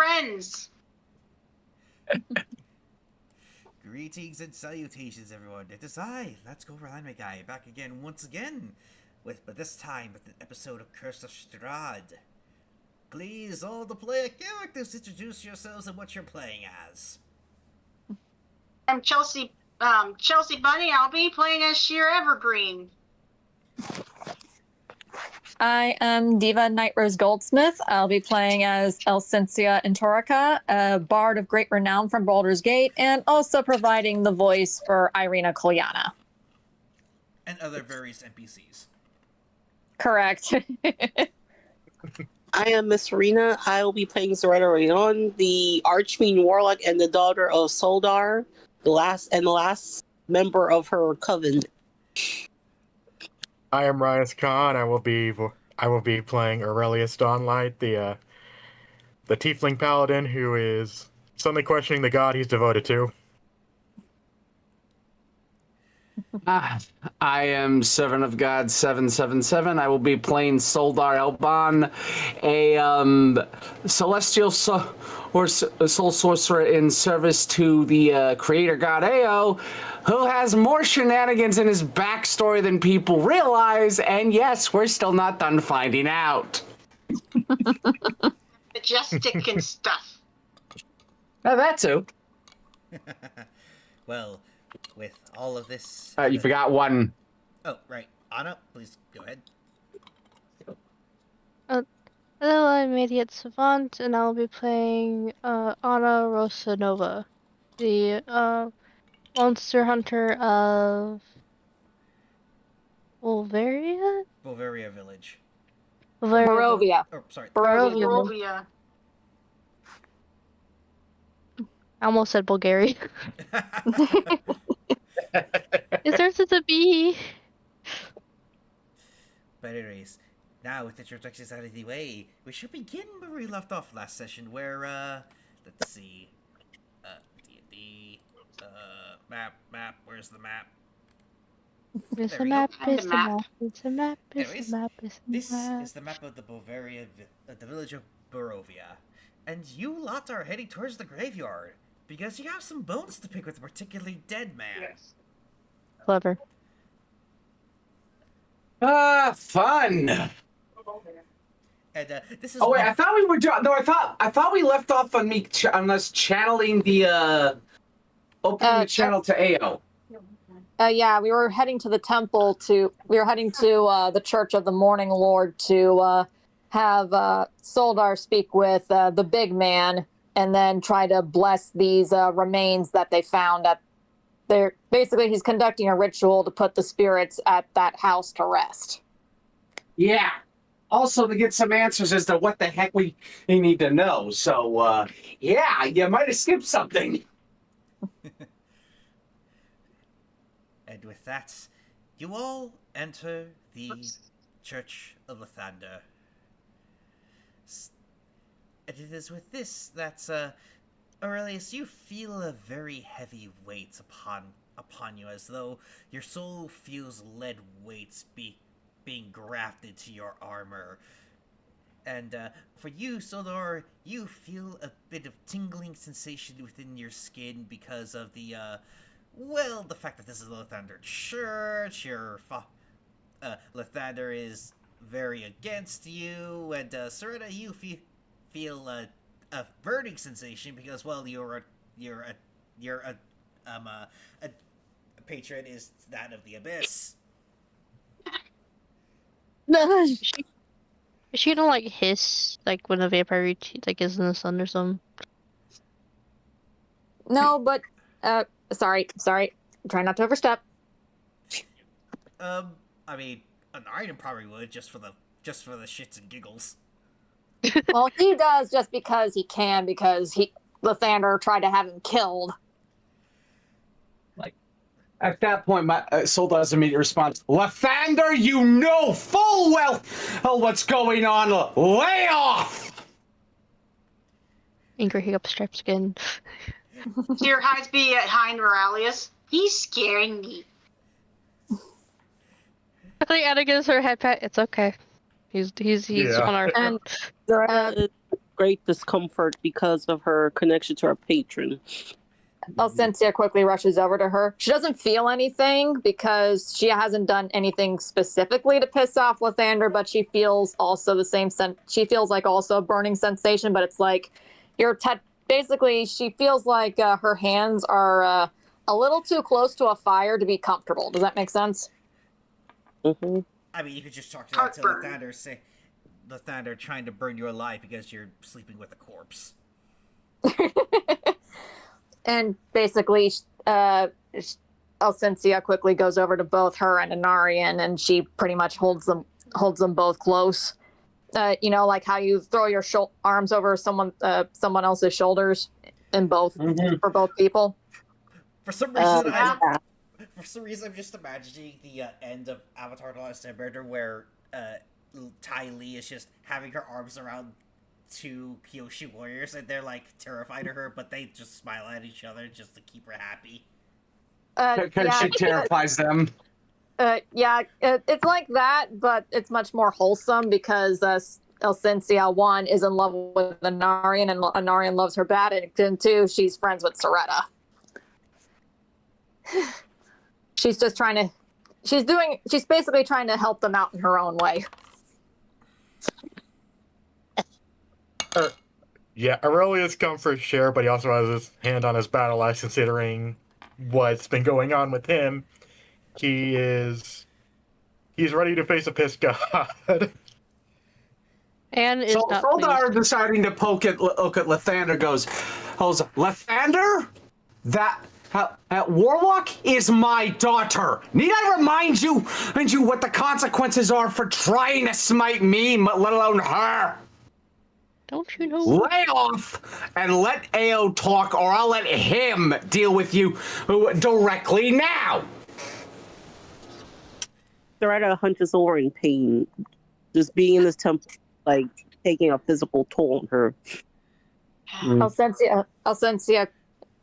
friends. Greetings and salutations, everyone. It is I, Let's Go Rhyme Guy, back again once again, but this time with an episode of Curse of Strahd. Please, all the player characters, introduce yourselves and what you're playing as. I'm Chelsea Bunny. I'll be playing as Sheer Evergreen. I am Diva Night Rose Goldsmith. I'll be playing as Elcincia Intorica, a bard of great renown from Baldur's Gate, and also providing the voice for Irina Kolyana. And other various NPCs. Correct. I am Miss Rena. I will be playing Zoretta Rayon, the Archfiend Warlock and the daughter of Soldar, the last member of her coven. I am Rias Khan. I will be playing Aurelius Dawnlight, the Tiefling Paladin who is suddenly questioning the god he's devoted to. I am Servant of God 777. I will be playing Soldar Elban, a celestial soul sorcerer in service to the creator god Ao, who has more shenanigans in his backstory than people realize, and yes, we're still not done finding out. Majestic and stuff. That too. Well, with all of this... You forgot one. Oh, right. Anna, please go ahead. Hello, I'm Idiot Savant, and I'll be playing Anna Rosanova, the monster hunter of Bulgaria? Bulgaria Village. Barovia. Oh, sorry. Barovia. I almost said Bulgaria. It starts with a B. But anyways, now with the introductions out of the way, we should begin where we left off last session, where, let's see, D&D, map, where's the map? It's There a we map, go. it's a map, it's a map, Anyways, it's a map, it's a This map. is the map of the the village of Barovia, and you lot are heading towards the graveyard, because you have some bones to pick with a particularly dead man. Yes. Clever. Fun. And, this is... Oh wait, I thought we were doing. No, I thought we left off on on us channeling the opening the channel to Ao. Yeah, we were heading to the temple we were heading to the Church of the Morning Lord to have Soldar speak with the big man and then try to bless these remains that they found at there. Basically, he's conducting a ritual to put the spirits at that house to rest. Yeah. Also to get some answers as to what the heck we need to know. So, yeah, you might have skipped something. And with that, you all enter the Church of Lathander. And it is with this that, Aurelius, you feel a very heavy weight upon you, as though your soul feels lead weights being grafted to your armor. And for you, Soldar, you feel a bit of tingling sensation within your skin because of the fact that this is a Lathander church. Lathander is very against you, and Serena, you feel a burning sensation because, well, your patron is that of the abyss. Is she gonna like hiss like when a vampire is in the sun or something? No, but sorry. Try not to overstep. I mean, an item probably would just for the shits and giggles. Well, he does just because he can, because Lathander tried to have him killed. Like, at that point, my Soldar's immediate response: Lathander, you know full well what's going on. Lay off! Angry hiccup striped skin. Here hides behind Aurelius. He's scaring me. I think Anna gives her a head pat. It's okay. He's Yeah. on our And great discomfort because of her connection to her patron. Alcentia quickly rushes over to her. She doesn't feel anything because she hasn't done anything specifically to piss off Lathander, but she feels also the same she feels like also a burning sensation, but it's like basically she feels like her hands are a little too close to a fire to be comfortable. Does that make sense? Mm-hmm. I mean, you could just talk to Heartburn. Lathander, say Lathander trying to burn you alive because you're sleeping with a corpse. And basically, Alcencia quickly goes over to both her and Anarian, and she pretty much holds them both close. Like how you throw your arms over someone else's shoulders, in both for both people. For some reason, Yeah. I'm just imagining the end of Avatar: The Last Airbender where Ty Lee is just having her arms around two Kyoshi warriors, and they're like terrified of her, but they just smile at each other just to keep her happy. Because she terrifies them. It's like that, but it's much more wholesome because Alcencia, one, is in love with Anarian, and Anarian loves her bad, and two, she's friends with Soretta. She's basically trying to help them out in her own way. Yeah, Aurelius come for his share, but he also has his hand on his battle axe considering what's been going on with him. He's ready to face a pissed god. And is So not Soldar pleased. deciding to look at Lathander goes, Lathander? That Warlock is my daughter. Need I remind you what the consequences are for trying to smite me, let alone her? Don't you know? Lay off and let AO talk, or I'll let him deal with you directly now. Soretta hunches over in pain. Just being in this temple, like, taking a physical toll on her. Alcencia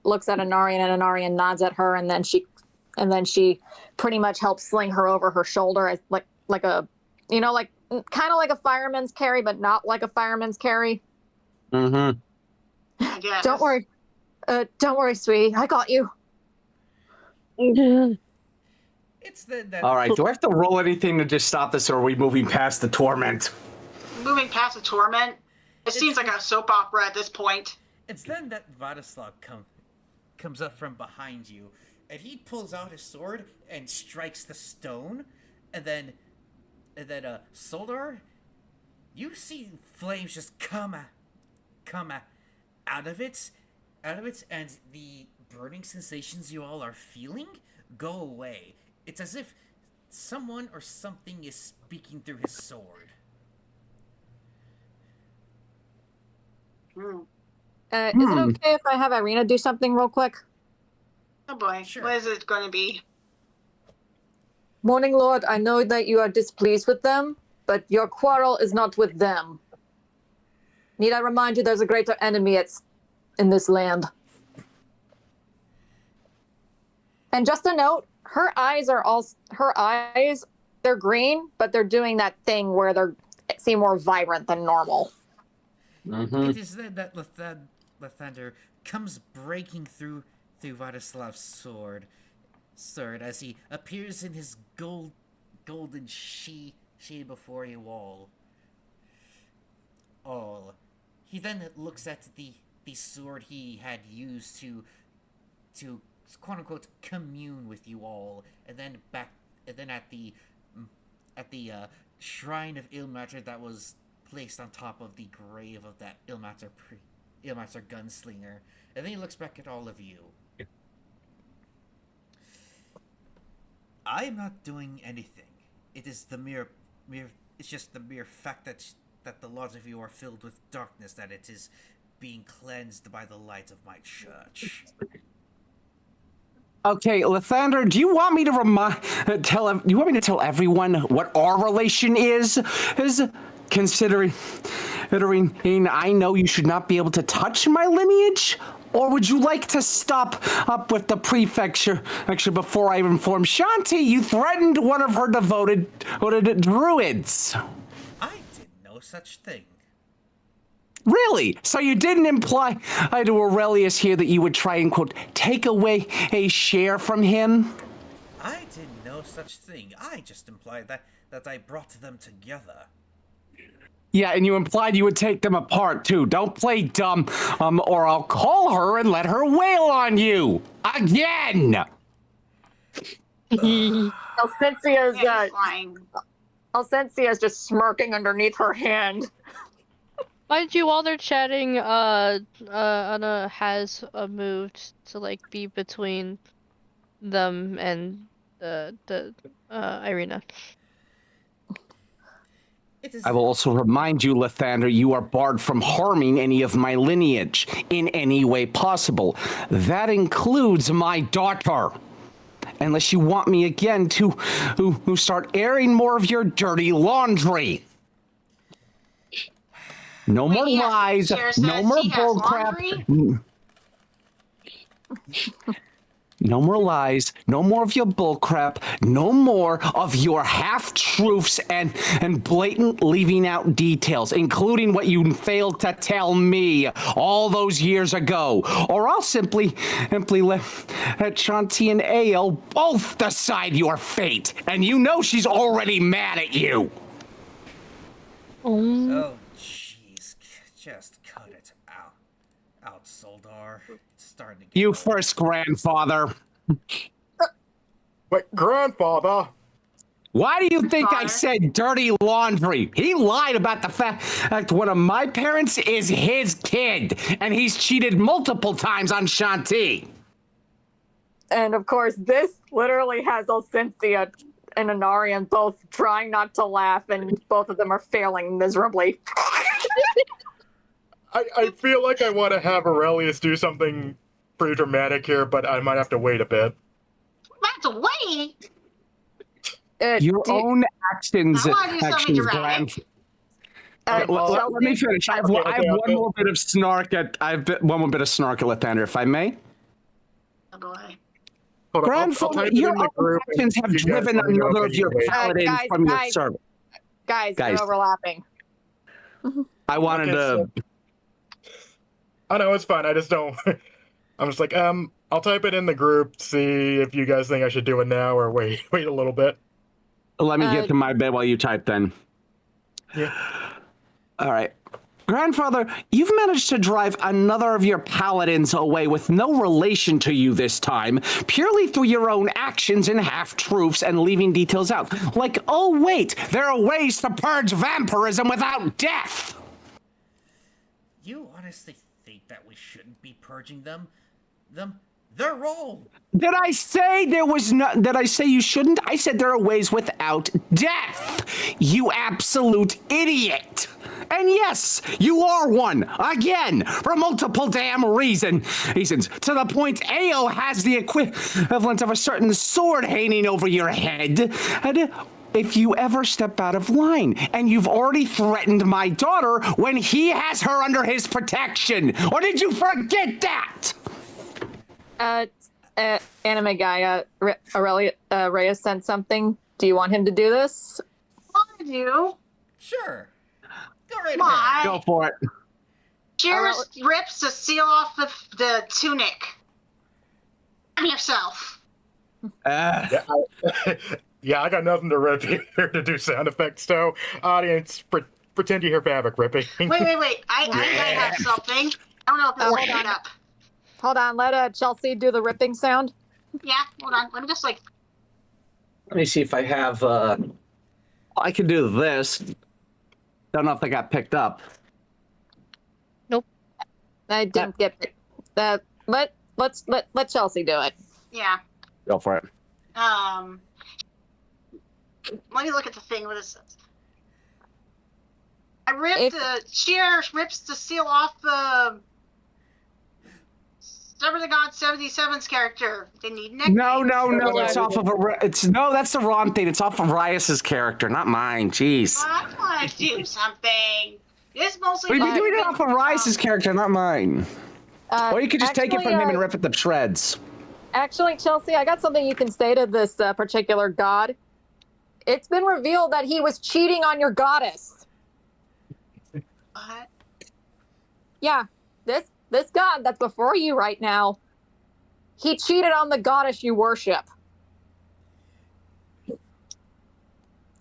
looks at Anarian, and Anarian nods at her, and then she pretty much helps sling her over her shoulder as like a, kind of like a fireman's carry, but not like a fireman's carry. Mm-hmm. I guess. Don't worry, sweetie. I got you. It's that All right, do I have to roll anything to just stop this, or are we moving past the torment? Moving past the torment. It seems like a soap opera at this point. It's then that Vladislav comes up from behind you, and he pulls out his sword and strikes the stone, and then Soldar, you see flames just come out of it, and the burning sensations you all are feeling go away. It's as if someone or something is speaking through his sword. Hmm. Is it okay if I have Irina do something real quick? Oh boy, Sure. what is it going to be? Morning Lord, I know that you are displeased with them, but your quarrel is not with them. Need I remind you there's a greater enemy in this land? And just a note, her eyes, they're green, but they're doing that thing where they seem more vibrant than normal. Mm-hmm. It is then that Lathander comes breaking through Vadislav's sword as he appears in his golden sheen before you all. He then looks at the sword he had used to quote unquote commune with you all, and then at the shrine of Ilmater that was placed on top of the grave of that Ilmater gunslinger, and then he looks back at all of you. I am not doing anything. It is it's just the mere fact that the lot of you are filled with darkness, that it is being cleansed by the light of my church. Okay, Lathander, do you want me to tell everyone what our relation is? Considering I know you should not be able to touch my lineage? Or would you like to stop up with the prefecture? Actually, before I inform Shanti, you threatened one of her devoted druids. I did no such thing. Really? So you didn't imply to Aurelius here that you would try and, quote, take away a share from him? I did no such thing. I just implied that I brought them together. Yeah, and you implied you would take them apart, too. Don't play dumb, or I'll call her and let her wail on you. Again! Alcencia's just smirking underneath her hand. Mind you, while they're chatting, Anna has moved to like be between them and Irina. I will also remind you, Lathander, you are barred from harming any of my lineage in any way possible. That includes my daughter. Unless you want me again to start airing more of your dirty laundry. No more lies, no more bullcrap. No more lies, no more of your bullcrap, no more of your half-truths and blatant leaving out details, including what you failed to tell me all those years ago. Or I'll simply let Shanti and Ao both decide your fate, and you know she's already mad at you. Oh, jeez. Just cut it out. Out, Soldar. It's starting to get You old. first, grandfather. Wait, grandfather? Why do you think I Father? said dirty laundry? He lied about the fact that one of my parents is his kid, and he's cheated multiple times on Shanti. And of course, this literally has Alcencia and Anarian both trying not to laugh, and both of them are failing miserably. I feel like I want to have Aurelius do something pretty dramatic here, but I might have to wait a bit. That's a wait. Your own actions, I wanna do something grand. dramatic. Let me finish. I have one more bit of snark at Lathander, if I may. Oh boy. Hold on, I'll Grandfather, type it your in the own group and actions have you guys driven let me know another if of your you need to wait. paladins Guys, from your guys. service. Guys, Guys. they're overlapping. I wanted Okay, to. Oh no, it's fine. I just don't. I'm just like, I'll type it in the group, see if you guys think I should do it now or wait a little bit. Let me get to my bed while you type then. Yeah. All right. Grandfather, you've managed to drive another of your paladins away with no relation to you this time, purely through your own actions and half-truths and leaving details out. Like, oh wait, there are ways to purge vampirism without death! You honestly think that we shouldn't be purging them? Their role! Did I say there was no? Did I say you shouldn't? I said there are ways without death. You absolute idiot. And yes, you are one again for multiple damn reasons. To the point, Ao has the equivalent of a certain sword hanging over your head. And if you ever step out of line, and you've already threatened my daughter when he has her under his protection, or did you forget that? Anime guy, Reyes sent something. Do you want him to do this? I do. Sure. Go right Come ahead. on. Go for it. Cheers rips to seal off the tunic. I'm yourself. Yeah, I got nothing to rip here to do sound effects, so audience, pretend you hear Fabric ripping. Wait. I might have something. I don't know if it's lined up. Hold on, let Chelsea do the ripping sound. Yeah, hold on. Let me just like. Let me see if I have. I can do this. Don't know if they got picked up. I didn't get that. Let Chelsea do it. Yeah. Go for it. Let me look at the thing. What is this? I ripped Sheer rips to seal off the Sever the God 77's character. They need nicknames. No. It's off of that's the wrong thing. It's off of Rias's character, not mine. Jeez. I want to do something. This mostly. We'd be doing it off of Rias's character, not mine. Or you could just take it from him and rip it to shreds. Actually, Chelsea, I got something you can say to this particular god. It's been revealed that he was cheating on your goddess. What? Yeah, this god that's before you right now, he cheated on the goddess you worship.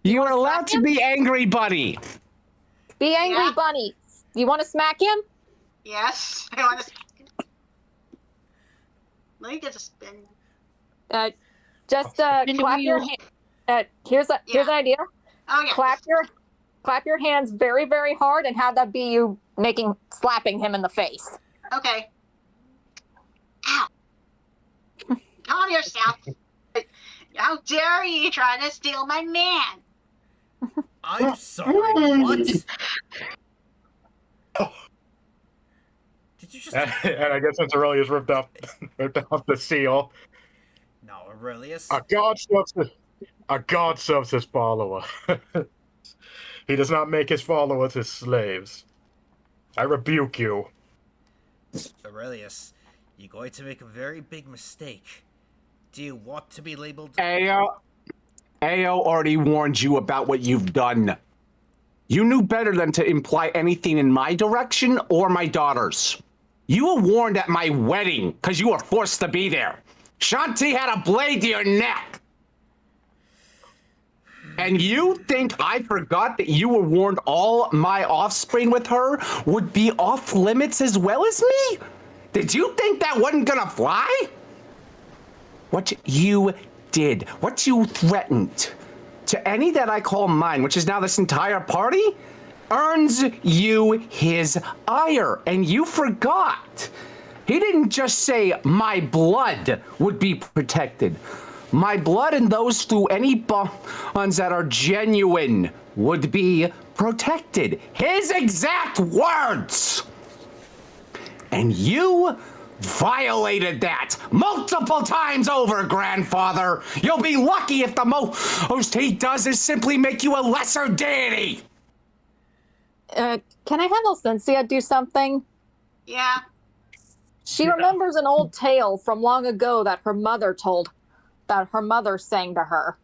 You are wanna allowed smack to him? be angry, buddy. Be angry, Yeah. bunny. You want to smack him? Yes. I want to. Let me get a spin. Just Spin the clap your wheels. hand. Here's an idea. Oh yeah. Clap your hands very, very hard and have that be you slapping him in the face. Okay. Ow. Calm yourself. How dare you try to steal my man? I'm sorry, what? Oh. Did you just... And I guess since Aurelius ripped off the seal, No, Aurelius. a god serves his follower. He does not make his followers his slaves. I rebuke you. Aurelius, you're going to make a very big mistake. Do you want to be labeled... Ao already warned you about what you've done. You knew better than to imply anything in my direction or my daughter's. You were warned at my wedding because you were forced to be there. Shanti had a blade to your neck. And you think I forgot that you were warned all my offspring with her would be off limits as well as me? Did you think that wasn't gonna fly? What you did, what you threatened to any that I call mine, which is now this entire party, earns you his ire, and you forgot. He didn't just say my blood would be protected. My blood and those through any bonds that are genuine would be protected. His exact words. And you violated that multiple times over, grandfather. You'll be lucky if the most he does is simply make you a lesser deity. Can I have Alcencia do something? Yeah. She remembers an old tale from long ago that her mother sang to her.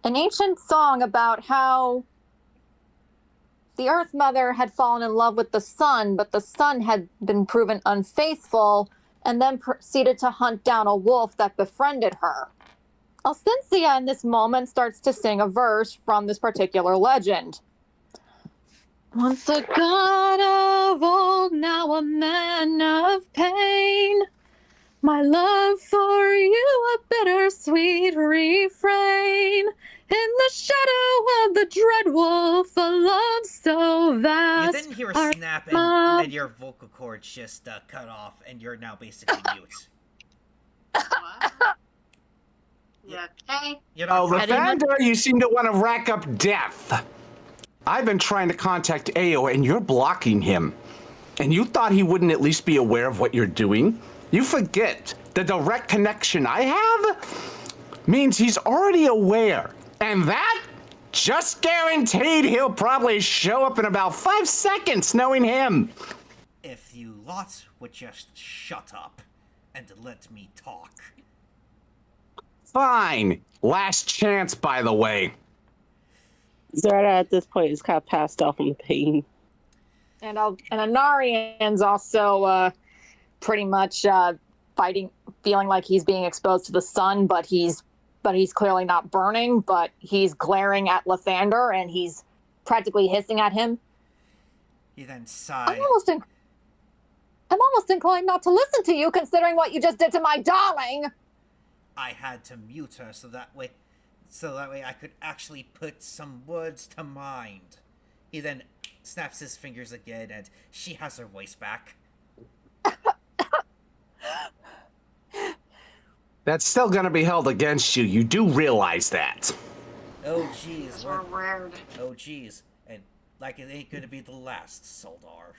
An ancient song about how the Earth Mother had fallen in love with the sun, but the sun had been proven unfaithful and then proceeded to hunt down a wolf that befriended her. Alcencia in this moment starts to sing a verse from this particular legend. Once a god of old, now a man of pain. My love for you a bittersweet refrain. In the shadow of the dread wolf, a love so You vast. didn't hear a snap and your vocal cords just cut off and you're now basically mute. What? Yeah. Okay. You're not Oh, Lathander, you seem to want to rack up death. I've been trying to contact Ao, and you're blocking him. And you thought he wouldn't at least be aware of what you're doing? You forget the direct connection I have means he's already aware. And that just guaranteed he'll probably show up in about 5 seconds, knowing him. If you lot would just shut up and let me talk. Fine. Last chance, by the way. Zara at this point is kind of passed out from the pain. And Anarian's also pretty much fighting, feeling like he's being exposed to the sun, but he's clearly not burning, but he's glaring at Lathander and he's practically hissing at him. He then sighed. I'm almost inclined not to listen to you, considering what you just did to my darling. I had to mute her so that way I could actually put some words to mind. He then snaps his fingers again and she has her voice back. That's still gonna be held against you. You do realize that. Oh jeez, Those were weird. oh jeez, and like it ain't gonna be the last, Soldar.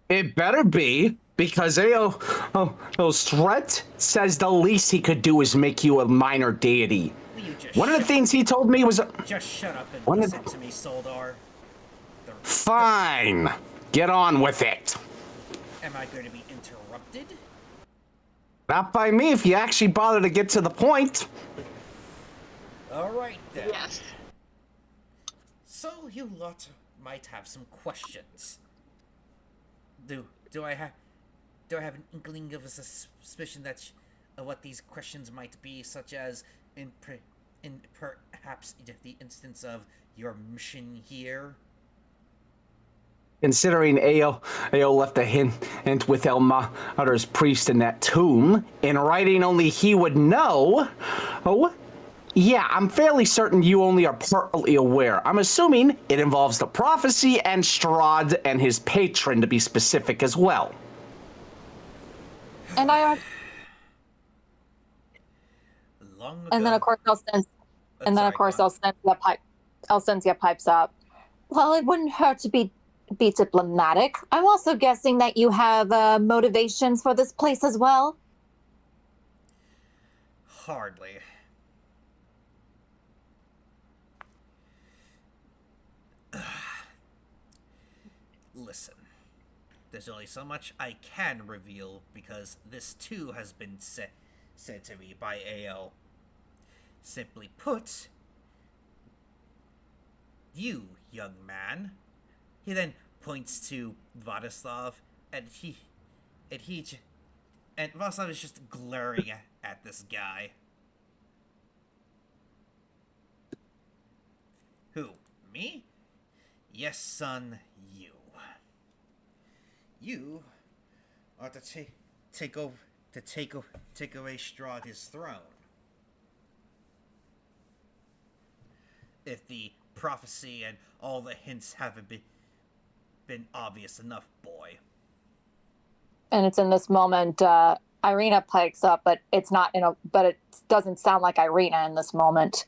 It better be, because Ao's threat says the least he could do is make you a minor deity. Will you just One of the things he told me was... Just shut up and One of- listen to me, Soldar. Fine. Get on with it. Am I going to be interrupted? Not by me if you actually bother to get to the point. Alright then. Yes. So you lot might have some questions. do I have an inkling of a suspicion of what these questions might be, such as in perhaps the instance of your mission here? Considering Ao left a hint with El Martyr's priest in that tomb, in writing only he would know. Oh, yeah, I'm fairly certain you only are partly aware. I'm assuming it involves the prophecy and Strahd and his patron, to be specific as well. And I are. Long ago. And then of course Alcensia pipes up. Well, it wouldn't hurt to be diplomatic. I'm also guessing that you have motivations for this place as well. Hardly. Listen, there's only so much I can reveal because this too has been said to me by Ao. Simply put, you, young man. He then points to Vladislav, and Vladislav is just glaring at this guy. Who? Me? Yes, son, you. You are to take away Strahd his throne. If the prophecy and all the hints haven't been obvious enough, boy. And it's in this moment, Irina pipes up, but it's not but it doesn't sound like Irina in this moment.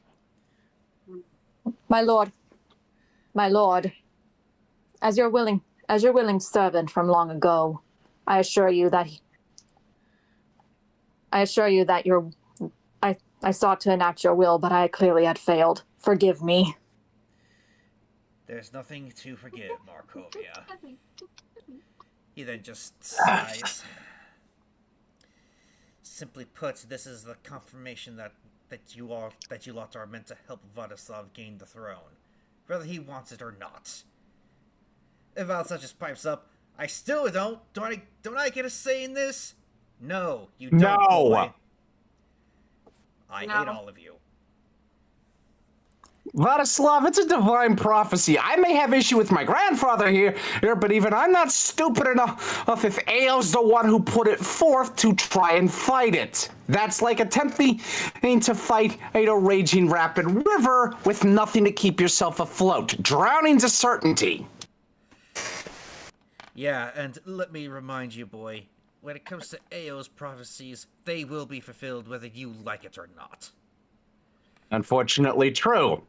My lord, as your willing servant from long ago, I assure you that I sought to enact your will, but I clearly had failed. Forgive me. There's nothing to forgive, Markovia. He then just sighs. Simply put, this is the confirmation that you lot are meant to help Vladislav gain the throne, whether he wants it or not. If Vladislav just pipes up, I still don't. Don't I get a say in this? No, you don't. No. Boy. I No. hate all of you. Vladislav, it's a divine prophecy. I may have issue with my grandfather here, but even I'm not stupid enough if Ao's the one who put it forth to try and fight it. That's like attempting to fight a raging rapid river with nothing to keep yourself afloat. Drowning's a certainty. Yeah, and let me remind you, boy, when it comes to Ao's prophecies, they will be fulfilled whether you like it or not. Unfortunately true.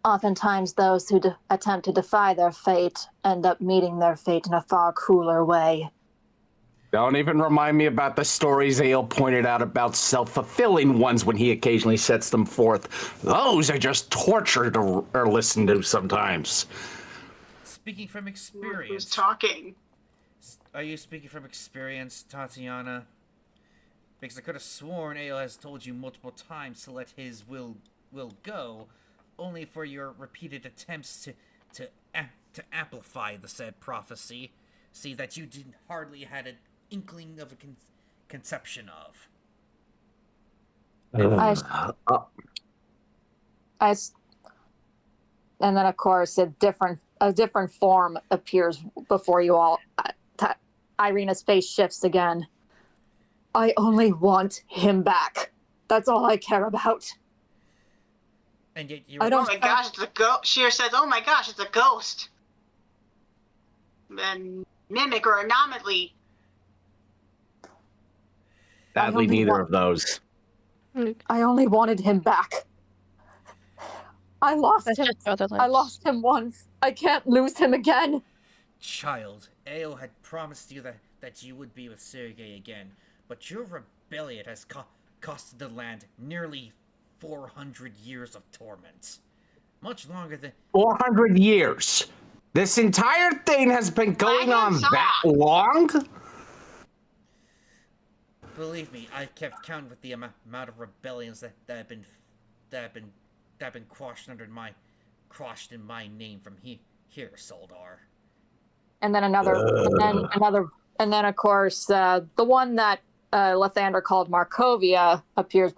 Oftentimes, those who attempt to defy their fate end up meeting their fate in a far crueler way. Don't even remind me about the stories Ale pointed out about self-fulfilling ones when he occasionally sets them forth. Those are just torture to listen to sometimes. Speaking from Who's experience, talking? are you speaking from experience, Tatiana? Because I could have sworn Ale has told you multiple times to let his will go, only for your repeated attempts to amplify the said prophecy, see that you didn't hardly had an inkling of a conception of. And then, of course, a different form appears before you all. Irina's face shifts again. I only want him back. That's all I care about. And yet you. I don't- Oh my gosh, it's a ghost. Sheer says, "Oh my gosh, it's a ghost." Then mimic or anomaly. Sadly, only neither want- of those. I only wanted him back. I lost That's him. just other I lost him once. I can't lose him again. Child, Ao had promised you that you would be with Sergei again, but your rebellion has costed the land nearly 400 years of torment. Much longer than 400 years. This entire thing has been going on that long? Believe me, I kept count with the amount of rebellions that have been quashed in my name from here, Soldar. and then another, and then of course the one that Lathander called Markovia appears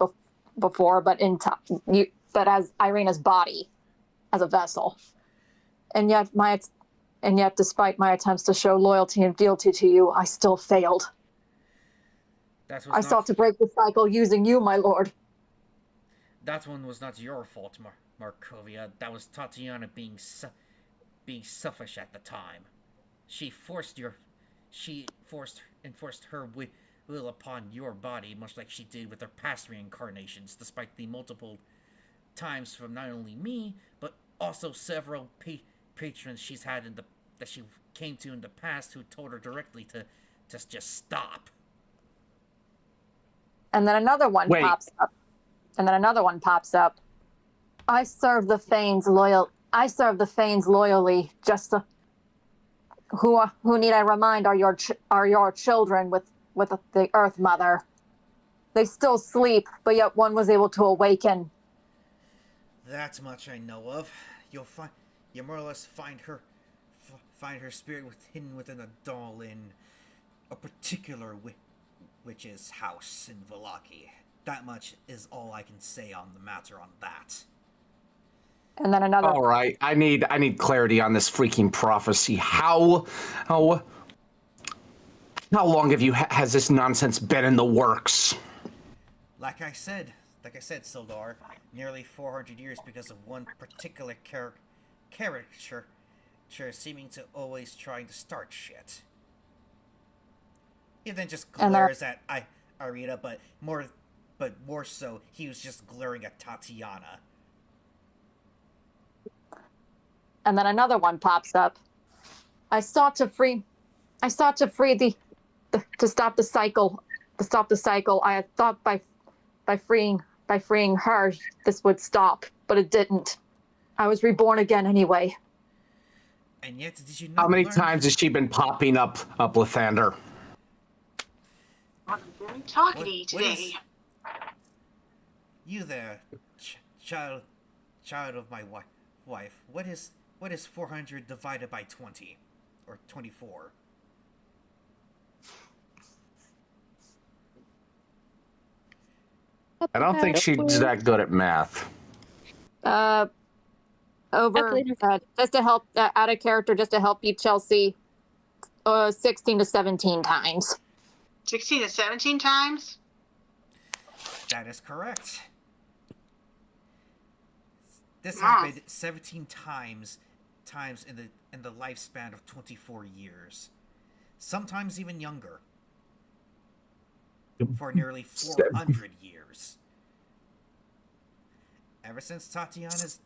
before, but but as Irina's body, as a vessel. And yet despite my attempts to show loyalty and fealty to you, I still failed. I sought to break the cycle using you, my lord. That one was not your fault, Markovia. That was Tatiana being selfish at the time. She enforced her will upon your body, much like she did with her past reincarnations, despite the multiple times from not only me, but also several patrons she's had that she came to in the past who told her directly to just stop. And then another one pops up. And then another one pops up. I serve the Fanes loyally. Just who need I remind are your children with the Earth Mother. They still sleep, but yet one was able to awaken. That much I know of. You more or less find her spirit hidden within a doll in a particular witch's house in Vallaki. That much is all I can say on the matter on that. And then another. All right, I need clarity on this freaking prophecy. How long has this nonsense been in the works? Like I said, Sildar, nearly 400 years because of one particular character seeming to always trying to start shit. He then just glares at Irina, but more so, he was just glaring at Tatiana. And then another one pops up. I sought to free to stop the cycle. I had thought by freeing her, this would stop, but it didn't. I was reborn again anyway. And yet, did you not How many times has she been popping up Lathander? I'm very talkative today. You there, child of my wife. What is 400 divided by 20? Or 24? I don't think she's that good at math. Just to help out of character, just to help you, Chelsea, 16 to 17 times. 16 to 17 times? That is correct. This has been 17 times in the lifespan of 24 years. Sometimes even younger. For nearly 400 years. Ever since Tatiana's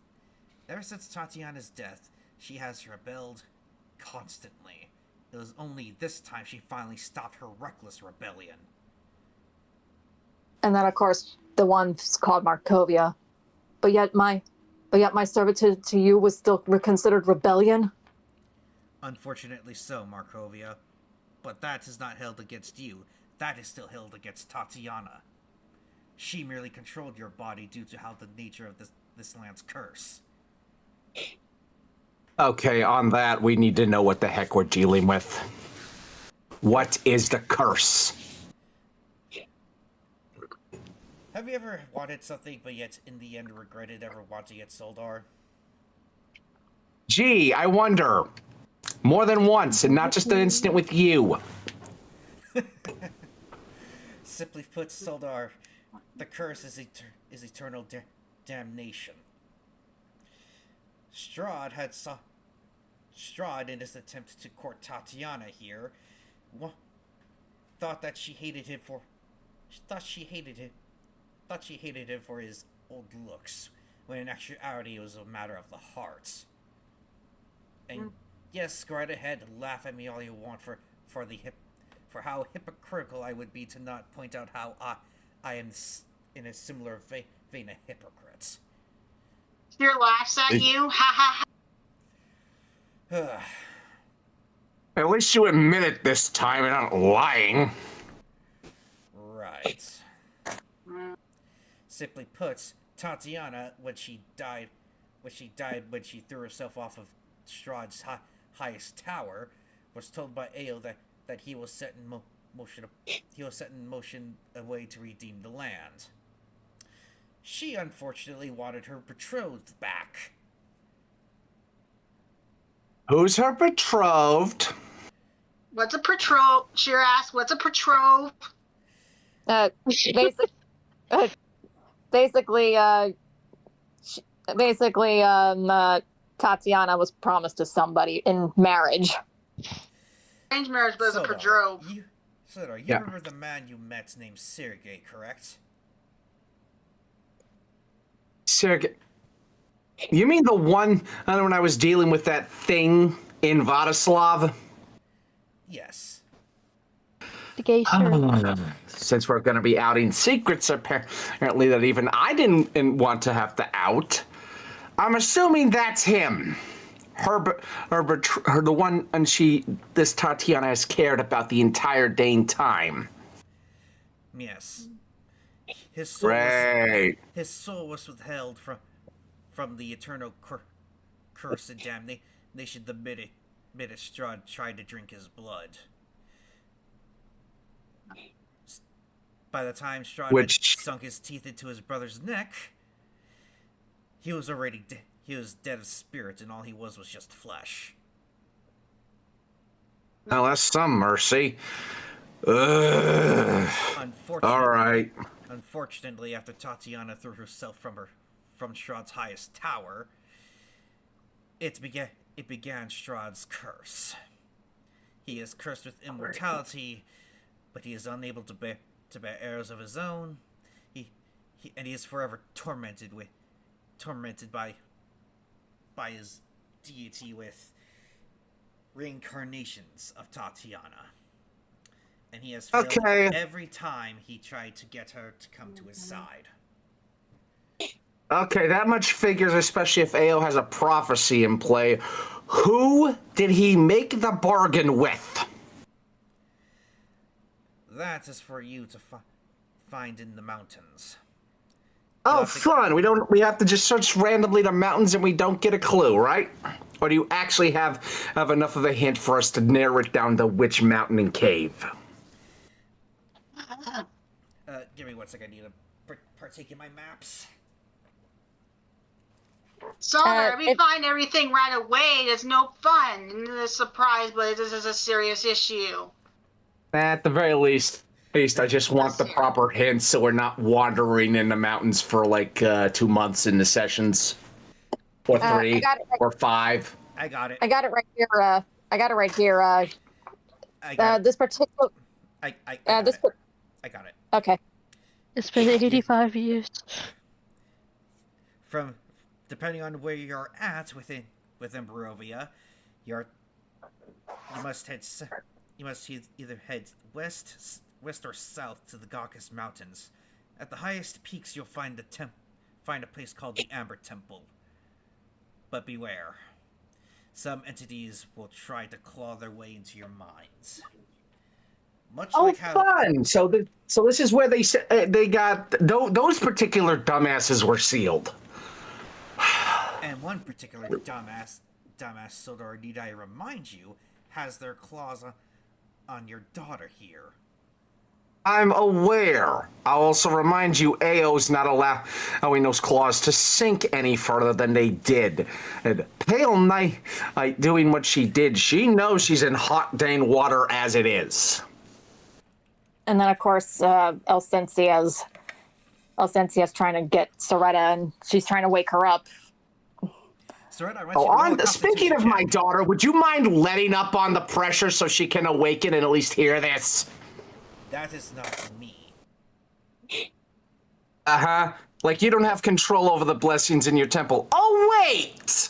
death, she has rebelled constantly. It was only this time she finally stopped her reckless rebellion. And then, of course, the one's called Markovia. But yet my servitude to you was still considered rebellion? Unfortunately so, Markovia. But that is not held against you. That is still held against Tatiana. She merely controlled your body due to how the nature of this land's curse. Okay, on that, we need to know what the heck we're dealing with. What is the curse? Have you ever wanted something, but yet in the end regretted ever wanting it, Soldar? Gee, I wonder. More than once, and not just an instant with you. Simply put, Soldar, the curse is eternal damnation. Strahd, in his attempt to court Tatiana here, thought she hated him for his old looks, when in actuality it was a matter of the heart. And yes, go right ahead, laugh at me all you want for how hypocritical I would be to not point out how I am in a similar vein of hypocrites. Your laughs at you? Ha ha. At least you admit it this time and not lying. Right. Simply put, Tatiana, when she threw herself off of Strahd's highest tower, was told by Ao that he was set in motion a way to redeem the land. She unfortunately wanted her betrothed back. Who's her betrothed? What's a patrol? Sheer asked, what's a patrol? Basic, basically, Tatiana was promised to somebody in marriage. Arranged marriage, but it's a patrol. Sodar, you Yeah. remember the man you met named Sergei, correct? Sergey. You mean the one when I was dealing with that thing in Vladislav? Yes. The gay sir. Since we're going to be outing secrets, apparently that even I didn't want to have to out. I'm assuming that's him. The one, and this Tatiana has cared about the entire dang time. Yes. His soul was withheld from the eternal curse and damnation the minute Strahd tried to drink his blood. By the time Strahd had sunk his teeth into his brother's neck, he was already he was dead of spirit, and all he was just flesh. Now that's some mercy. Ugh. All right. Unfortunately, after Tatiana threw herself from Strahd's highest tower, it began Strahd's curse. He is cursed with immortality, but he is unable to bear heirs of his own. He is forever tormented by his deity with reincarnations of Tatiana. And he has failed every time he tried to get her to come to his side. Okay, that much figures, especially if Ao has a prophecy in play. Who did he make the bargain with? That is for you to find in the mountains. Oh, fun! We have to just search randomly the mountains and we don't get a clue, right? Or do you actually have enough of a hint for us to narrow it down to which mountain and cave? Give me 1 second. I need to partake in my maps. Sodar, if we find everything right away, there's no fun. And it's a surprise, but this is a serious issue. At the very least, I just want the proper hints so we're not wandering in the mountains for like 2 months in the sessions. Or 3, or 5. I got it. I got it right here. This particular. I got it. Okay. It's been 85 years. Depending on where you're at within Barovia, you must either head west or south to the Caucasus Mountains. At the highest peaks, you'll find a place called the Amber Temple. But beware, some entities will try to claw their way into your minds. Fun! So this is where they got those particular dumbasses were sealed. And one particular dumbass Sodar, need I remind you, has their claws on your daughter here. I'm aware. I'll also remind you, Ao's not allowing those claws to sink any further than they did. And Pale Knight, doing what she did, she knows she's in hot dang water as it is. And then, of course, Elcencia's trying to get Soretta, and she's trying to wake her up. Speaking of my daughter, would you mind letting up on the pressure so she can awaken and at least hear this? That is not me. Uh-huh. Like you don't have control over the blessings in your temple. Oh, wait!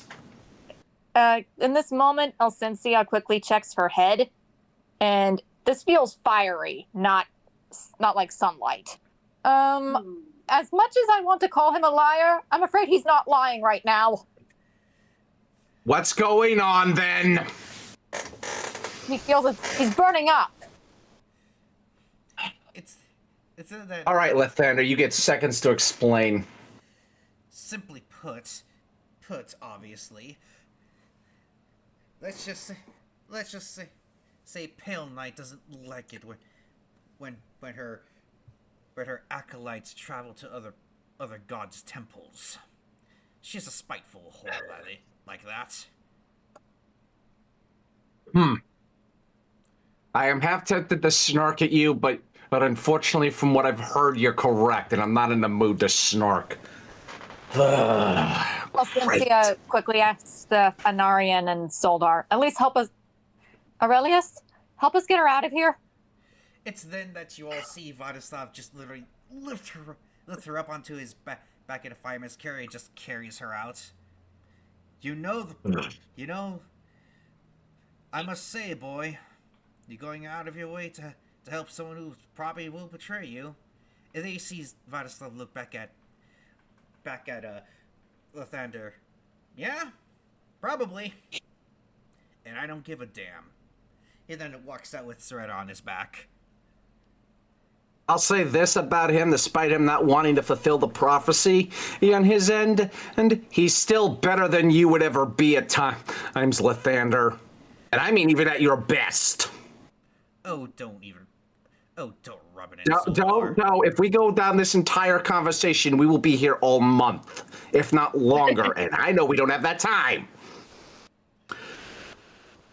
In this moment, Elcencia quickly checks her head, and this feels fiery, not like sunlight. As much as I want to call him a liar, I'm afraid he's not lying right now. What's going on, then? He feels he's burning up. It's that. All right, Lathander, you get seconds to explain. Simply put, obviously. Let's just say say Pale Knight doesn't like it when her acolytes travel to other gods' temples. She's a spiteful whore like that. I am half tempted to snark at you, but unfortunately, from what I've heard, you're correct, and I'm not in the mood to snark. Cynthia quickly asks the Anarian and Soldar, at least help us. Aurelius, help us get her out of here. It's then that you all see Vladislav just literally lift her up onto his back in a fireman's carriage and just carries her out. You know, I must say, boy, you're going out of your way to help someone who probably will betray you. And then he sees Vladislav look back at Lathander. Yeah, probably. And I don't give a damn. And then it walks out with Strahd on his back. I'll say this about him, despite him not wanting to fulfill the prophecy on his end, and he's still better than you would ever be at times, Lathander. And I mean even at your best. Don't rub it in. No. If we go down this entire conversation, we will be here all month, if not longer, and I know we don't have that time.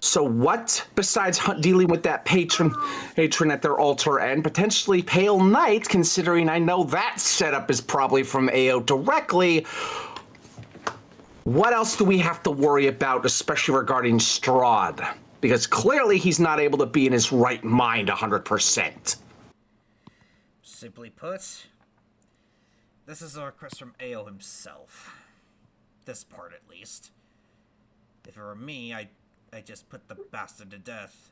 So what, besides dealing with that patron at their altar and potentially Pale Knight, considering I know that setup is probably from AO directly, what else do we have to worry about, especially regarding Strahd? Because clearly he's not able to be in his right mind 100%. Simply put, this is a request from AO himself. This part, at least. If it were me, I'd just put the bastard to death.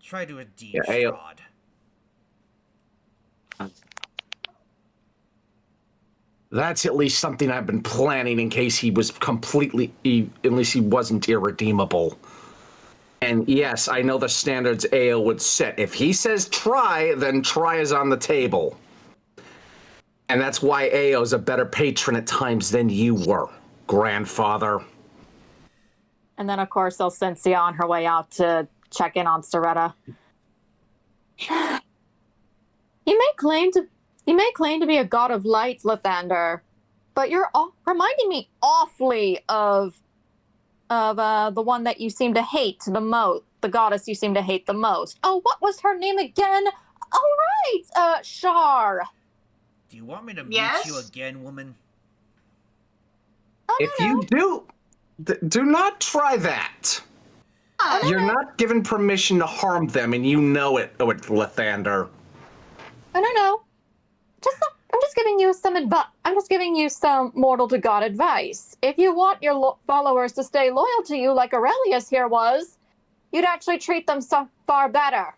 Try to redeem Strahd. That's at least something I've been planning in case he was at least he wasn't irredeemable. And yes, I know the standards AO would set. If he says try, then try is on the table. And that's why AO's a better patron at times than you were, grandfather. And then, of course, they'll send Sia on her way out to check in on Soretta. You may claim to be a god of light, Lathander, but you're reminding me awfully of the one that you seem to hate the most, the goddess you seem to hate the most. Oh, what was her name again? Oh, right, Shar. Do you want me to meet you again, woman? Oh, if you do, do not try that. You're not given permission to harm them, and you know it, Lathander. No. I'm just giving you some advice. I'm just giving you some mortal to god advice. If you want your followers to stay loyal to you, like Aurelius here was, you'd actually treat them so far better.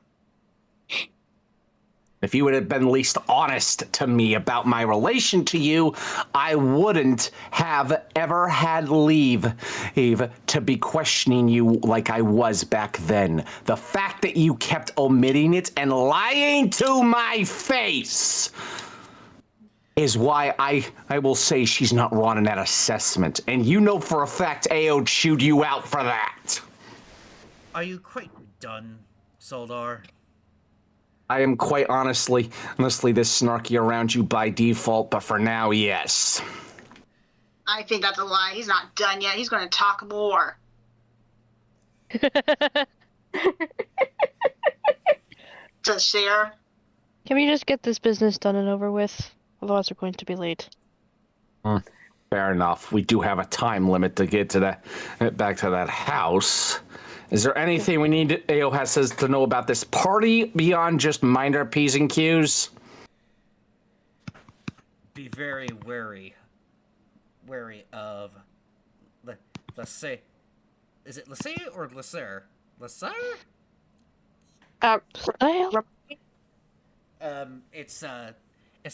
If you would have been at least honest to me about my relation to you, I wouldn't have ever had leave to be questioning you like I was back then. The fact that you kept omitting it and lying to my face is why I will say she's not wrong in that assessment. And you know for a fact AO chewed you out for that. Are you quite done, Soldar? I am quite honestly this snarky around you by default, but for now, yes. I think that's a lie. He's not done yet. He's going to talk more. To share. Can we just get this business done and over with? Otherwise, we're going to be late. Fair enough. We do have a time limit to get to back to that house. Is there anything we need AO has to know about this party beyond just minor P's and Q's? Be very wary of Lassay. Is it Lassay or Lasser? Lasser? It's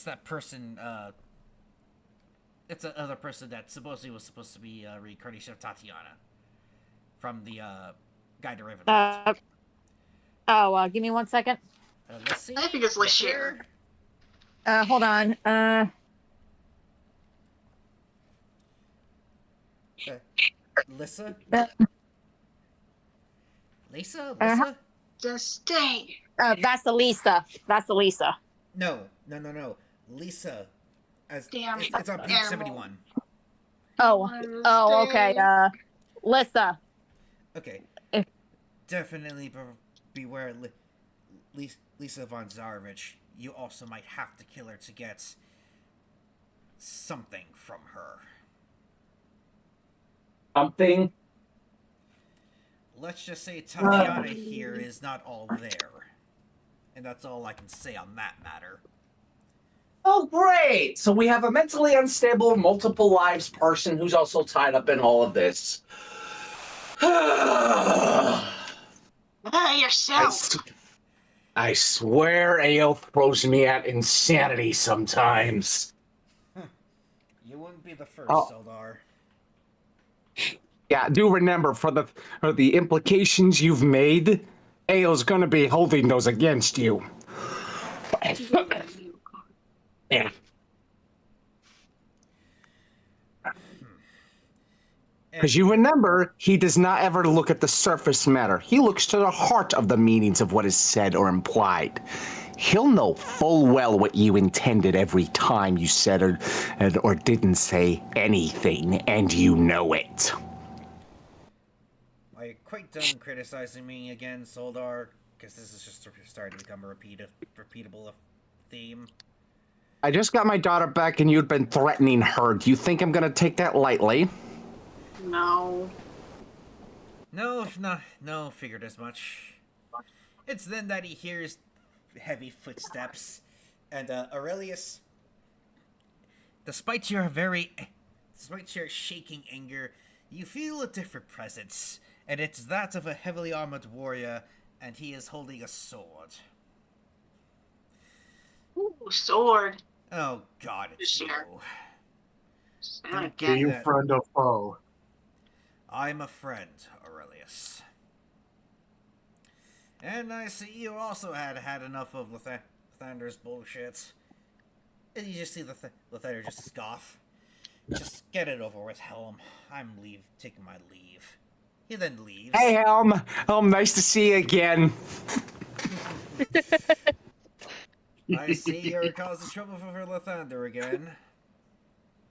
that person. It's another person that supposedly was supposed to be a reincarnation of Tatiana from the Guide to Ravenloft. Give me 1 second. Let's see. I think it's Lashir. Hold on. Lissa? Lisa? Uh-huh. Lisa? Just stay. That's Elisa. That's Elisa. No. Lisa. Damn It's on page animal. 71. Oh, okay. Lissa. Okay. If- Definitely beware Lisa von Zarevich. You also might have to kill her to get something from her. Something. Let's just say Tatiana here is not all there. And that's all I can say on that matter. Oh, great! So we have a mentally unstable, multiple lives person who's also tied up in all of this. Yourself. I swear AO throws me at insanity sometimes. You wouldn't be the first, Oh. Sildar. Yeah, do remember for the implications you've made, AO's gonna be holding those against you. Yeah. Because you remember, he does not ever look at the surface matter. He looks to the heart of the meanings of what is said or implied. He'll know full well what you intended every time you said or didn't say anything, and you know it. Are you quite done criticizing me again, Soldar? Because this is just starting to become a repeatable theme. I just got my daughter back and you'd been threatening her. Do you think I'm gonna take that lightly? No. No, figured as much. It's then that he hears heavy footsteps, and Aurelius, despite your shaking anger, you feel a different presence, and it's that of a heavily armored warrior, and he is holding a sword. Ooh, sword. Oh God, it's Sure. you. Don't Are get you it. friend or foe? I'm a friend, Aurelius. And I see you also had enough of Lathander's bullshit. And you just see Lathander just scoff. Just get it over with, Helm. I'm taking my leave. He then leaves. Hey, Helm. Nice to see you again. I see you're causing trouble for Lathander again.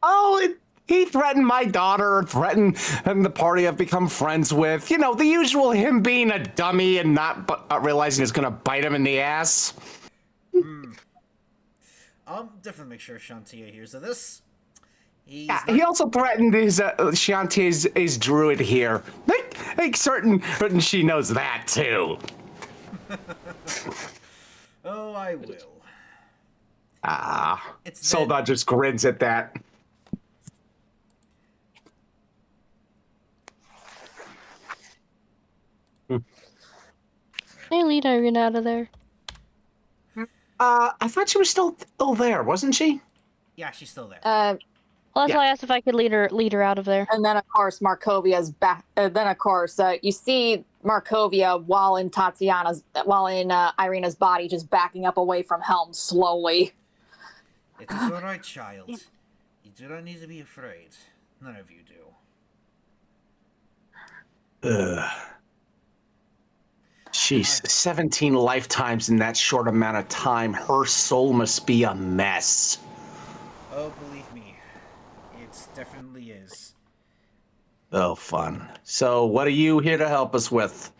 Oh, he threatened my daughter, threatened the party I've become friends with. You know, the usual him being a dummy and not realizing it's gonna bite him in the ass. I'll definitely make sure Shantia hears of this. He also threatened his Shanti's druid here. Like certain she knows that too. Oh, I will. Soldar just grins at that. Can I lead Irene out of there? I thought she was still there, wasn't she? Yeah, she's still there. Well, that's why I asked if I could lead her out of there. And then, of course, Markovia's back. Then, of course, you see Markovia while in Irina's body, just backing up away from Helm slowly. It is all right, child. You do not need to be afraid. None of you do. Ugh. Jeez, 17 lifetimes in that short amount of time. Her soul must be a mess. Oh, believe me, it definitely is. Oh, fun. So, what are you here to help us with?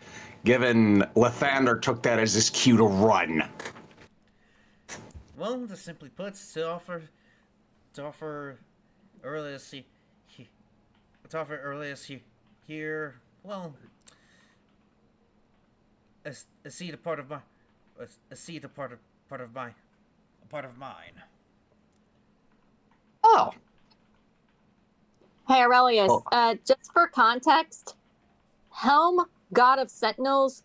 Given Lathander took that as his cue to run. Well, to simply put, to offer Aurelius here, well, a seat a part of mine. Oh. Hey, Aurelius, just for context, Helm, God of Sentinels,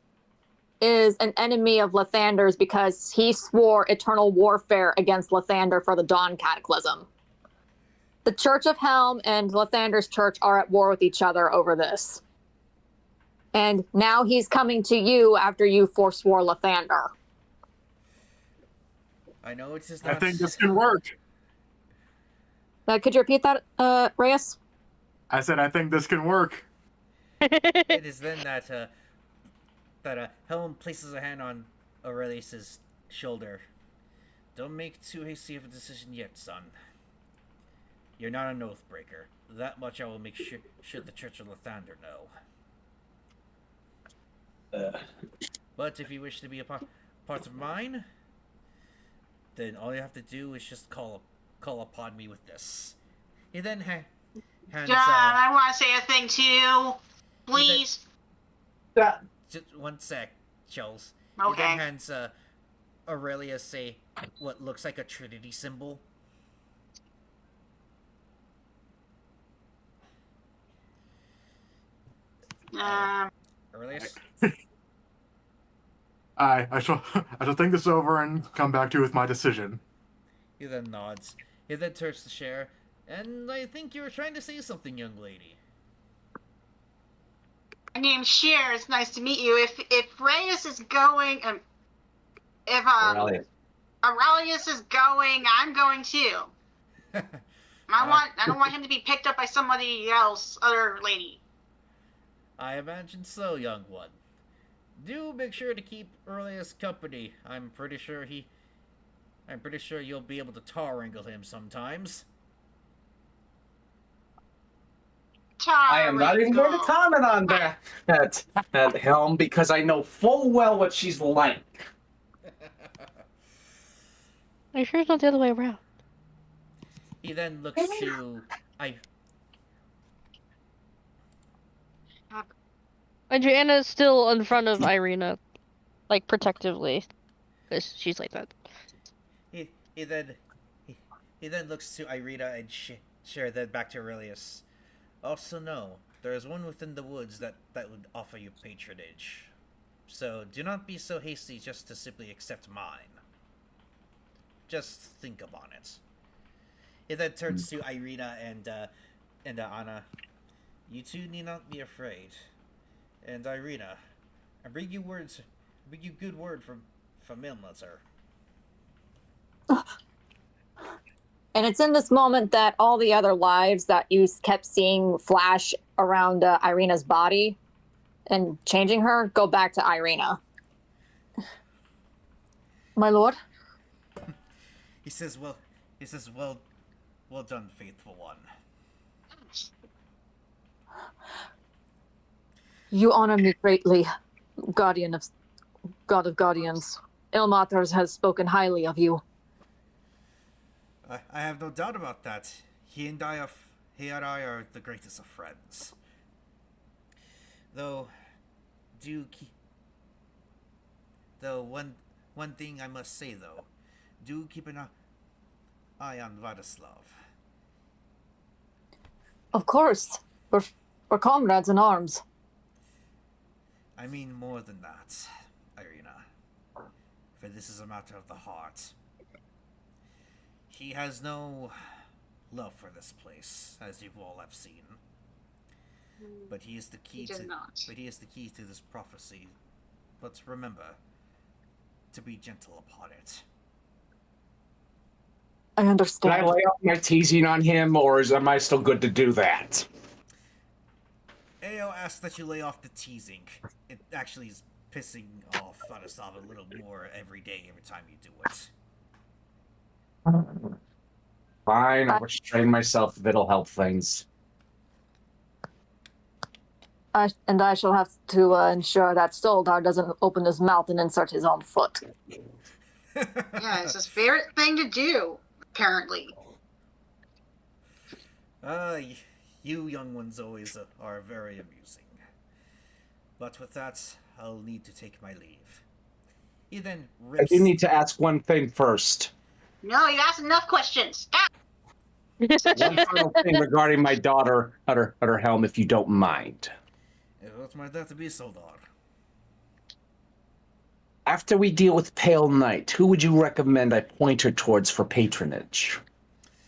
is an enemy of Lathander's because he swore eternal warfare against Lathander for the Dawn Cataclysm. The Church of Helm and Lathander's church are at war with each other over this. And now he's coming to you after you forswore Lathander. I know it's just not... I think this can work. Could you repeat that, Reyes? I said I think this can work. It is then that Helm places a hand on Aurelius's shoulder. Don't make too hasty of a decision yet, son. You're not an oath breaker. That much I will make sure should the Church of Lathander know. But if you wish to be a part of mine, then all you have to do is just call upon me with this. He then hands. John, I want to say a thing too. Please. Just one sec, Charles. Okay. He then hands Aurelius what looks like a Trinity symbol. Aurelius? I shall think this over and come back to you with my decision. He then nods. He then turns to Cher, and I think you were trying to say something, young lady. My name's Cher. It's nice to meet you. If Reyes is going, if Aurelius is going, I'm going too. I don't want him to be picked up by somebody else, other lady. I imagine so, young one. Do make sure to keep Aurelius company. I'm pretty sure you'll be able to tar wrangle him sometimes. I am not even going to comment on that Helm, because I know full well what she's like. Are you sure it's not the other way around? He then looks to Adriana's still in front of Irina, like protectively, because she's like that. He then looks to Irina and Cher, then back to Aurelius. Also know, there is one within the woods that would offer you patronage. So do not be so hasty just to simply accept mine. Just think upon it. He then turns to Irina and Anna. You two need not be afraid. And Irina, I bring you good word from Ilmater. And it's in this moment that all the other lives that you kept seeing flash around Irina's body and changing her go back to Irina. My lord? He says, well done, faithful one. You honor me greatly, God of Guardians. Ilmater has spoken highly of you. I have no doubt about that. He and I are the greatest of friends. Though one thing I must say though, do keep an eye on Vladislav. Of course, we're comrades in arms. I mean more than that, Irina. For this is a matter of the heart. He has no love for this place, as you've all have seen. But he is the key to this prophecy. But remember to be gentle upon it. I understand. Can I lay off my teasing on him, or am I still good to do that? Ao asks that you lay off the teasing. It actually is pissing off Vladislav a little more every time you do it. Fine, I'll restrain myself if it'll help things. I shall have to ensure that Stoldar doesn't open his mouth and insert his own foot. Yeah, it's his favorite thing to do, apparently. You young ones always are very amusing. But with that, I'll need to take my leave. He then rips... I do need to ask one thing first. No, you asked enough questions. Ah! One final thing regarding my daughter, Utter Helm, if you don't mind. What might that be, Soldar? After we deal with Pale Knight, who would you recommend I point her towards for patronage?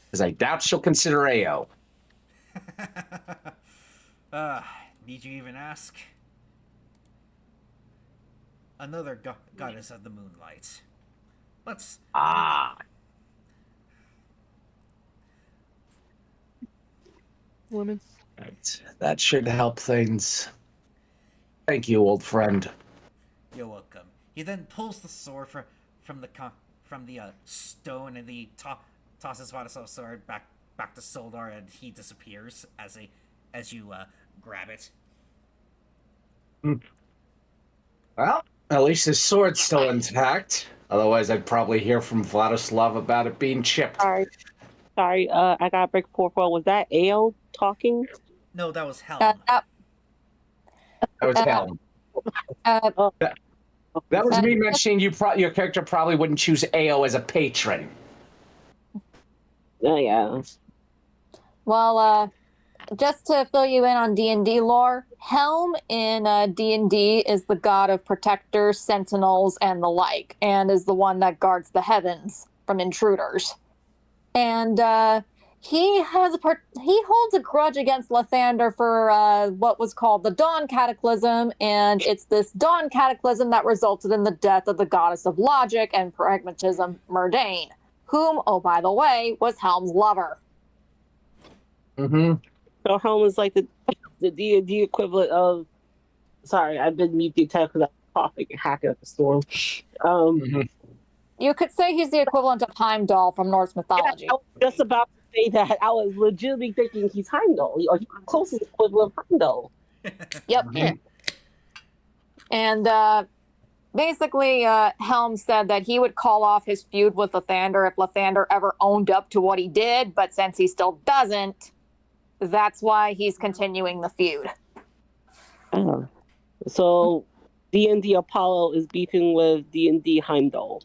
Because I doubt she'll consider AO. Need you even ask? Another goddess of the moonlight. Let's... Women. Right. That should help things. Thank you, old friend. You're welcome. He then pulls the sword from the stone, and he tosses Vadasov's sword back to Soldar, and he disappears as you grab it. Well, at least his sword's still intact. Otherwise, I'd probably hear from Vladislav about it being chipped. Sorry. I got to break fourth wall. Was that Ao talking? No, that was Helm. That was Helm. That was me mentioning your character probably wouldn't choose Ao as a patron. Oh, yeah. Well, just to fill you in on D&D lore, Helm in D&D is the god of protectors, sentinels, and the like, and is the one that guards the heavens from intruders. And he holds a grudge against Lathander for what was called the Dawn Cataclysm, and it's this Dawn Cataclysm that resulted in the death of the goddess of logic and pragmatism, Murdain, whom, oh by the way, was Helm's lover. Mm-hmm. So Helm is like the D&D equivalent of... Sorry, I've been muted because I'm coughing and hacking at the storm. You could say he's the equivalent of Heimdall from Norse mythology. Yeah, I was just about to say that. I was legitimately thinking he's Heimdall, or he's the closest equivalent of Heimdall. Yep. Yeah. And basically, Helm said that he would call off his feud with Lathander if Lathander ever owned up to what he did, but since he still doesn't, that's why he's continuing the feud. So, D&D Apollo is beefing with D&D Heimdall.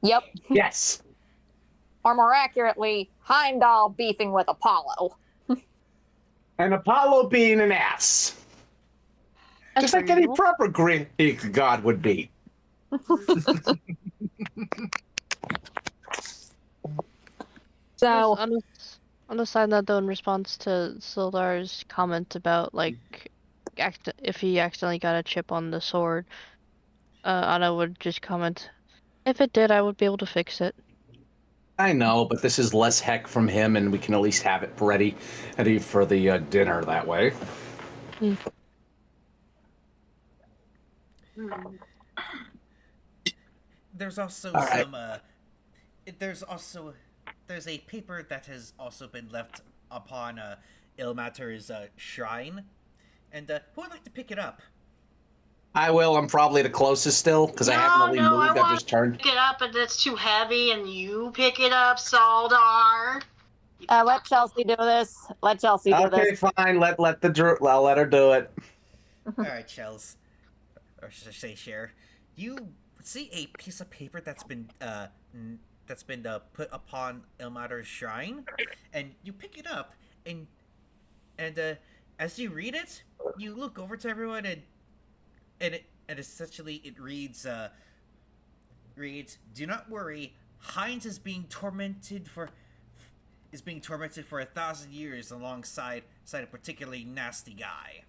Yep. Yes. Or more accurately, Heimdall beefing with Apollo. And Apollo being an ass. Just like any proper Greek god would be. So, On the side note, though, in response to Sildar's comment about if he accidentally got a chip on the sword, Anna would just comment, "If it did, I would be able to fix it." I know, but this is less heck from him, and we can at least have it ready for the dinner that way. There's also there's a paper that has also been left upon Ilmater's shrine, and who would like to pick it up? I will. I'm probably the closest still, because I haven't really moved. I've just turned. Pick it up, but it's too heavy, and you pick it up, Saldar. let Chelsea do this. Let Chelsea do this. Okay, fine. I'll let her do it. All right, Chels, or should I say, Cher? You see a piece of paper that's been put upon Ilmater's shrine, and you pick it up, and as you read it, you look over to everyone, and essentially it reads, "Do not worry, Heinz is being tormented for 1,000 years alongside a particularly nasty guy."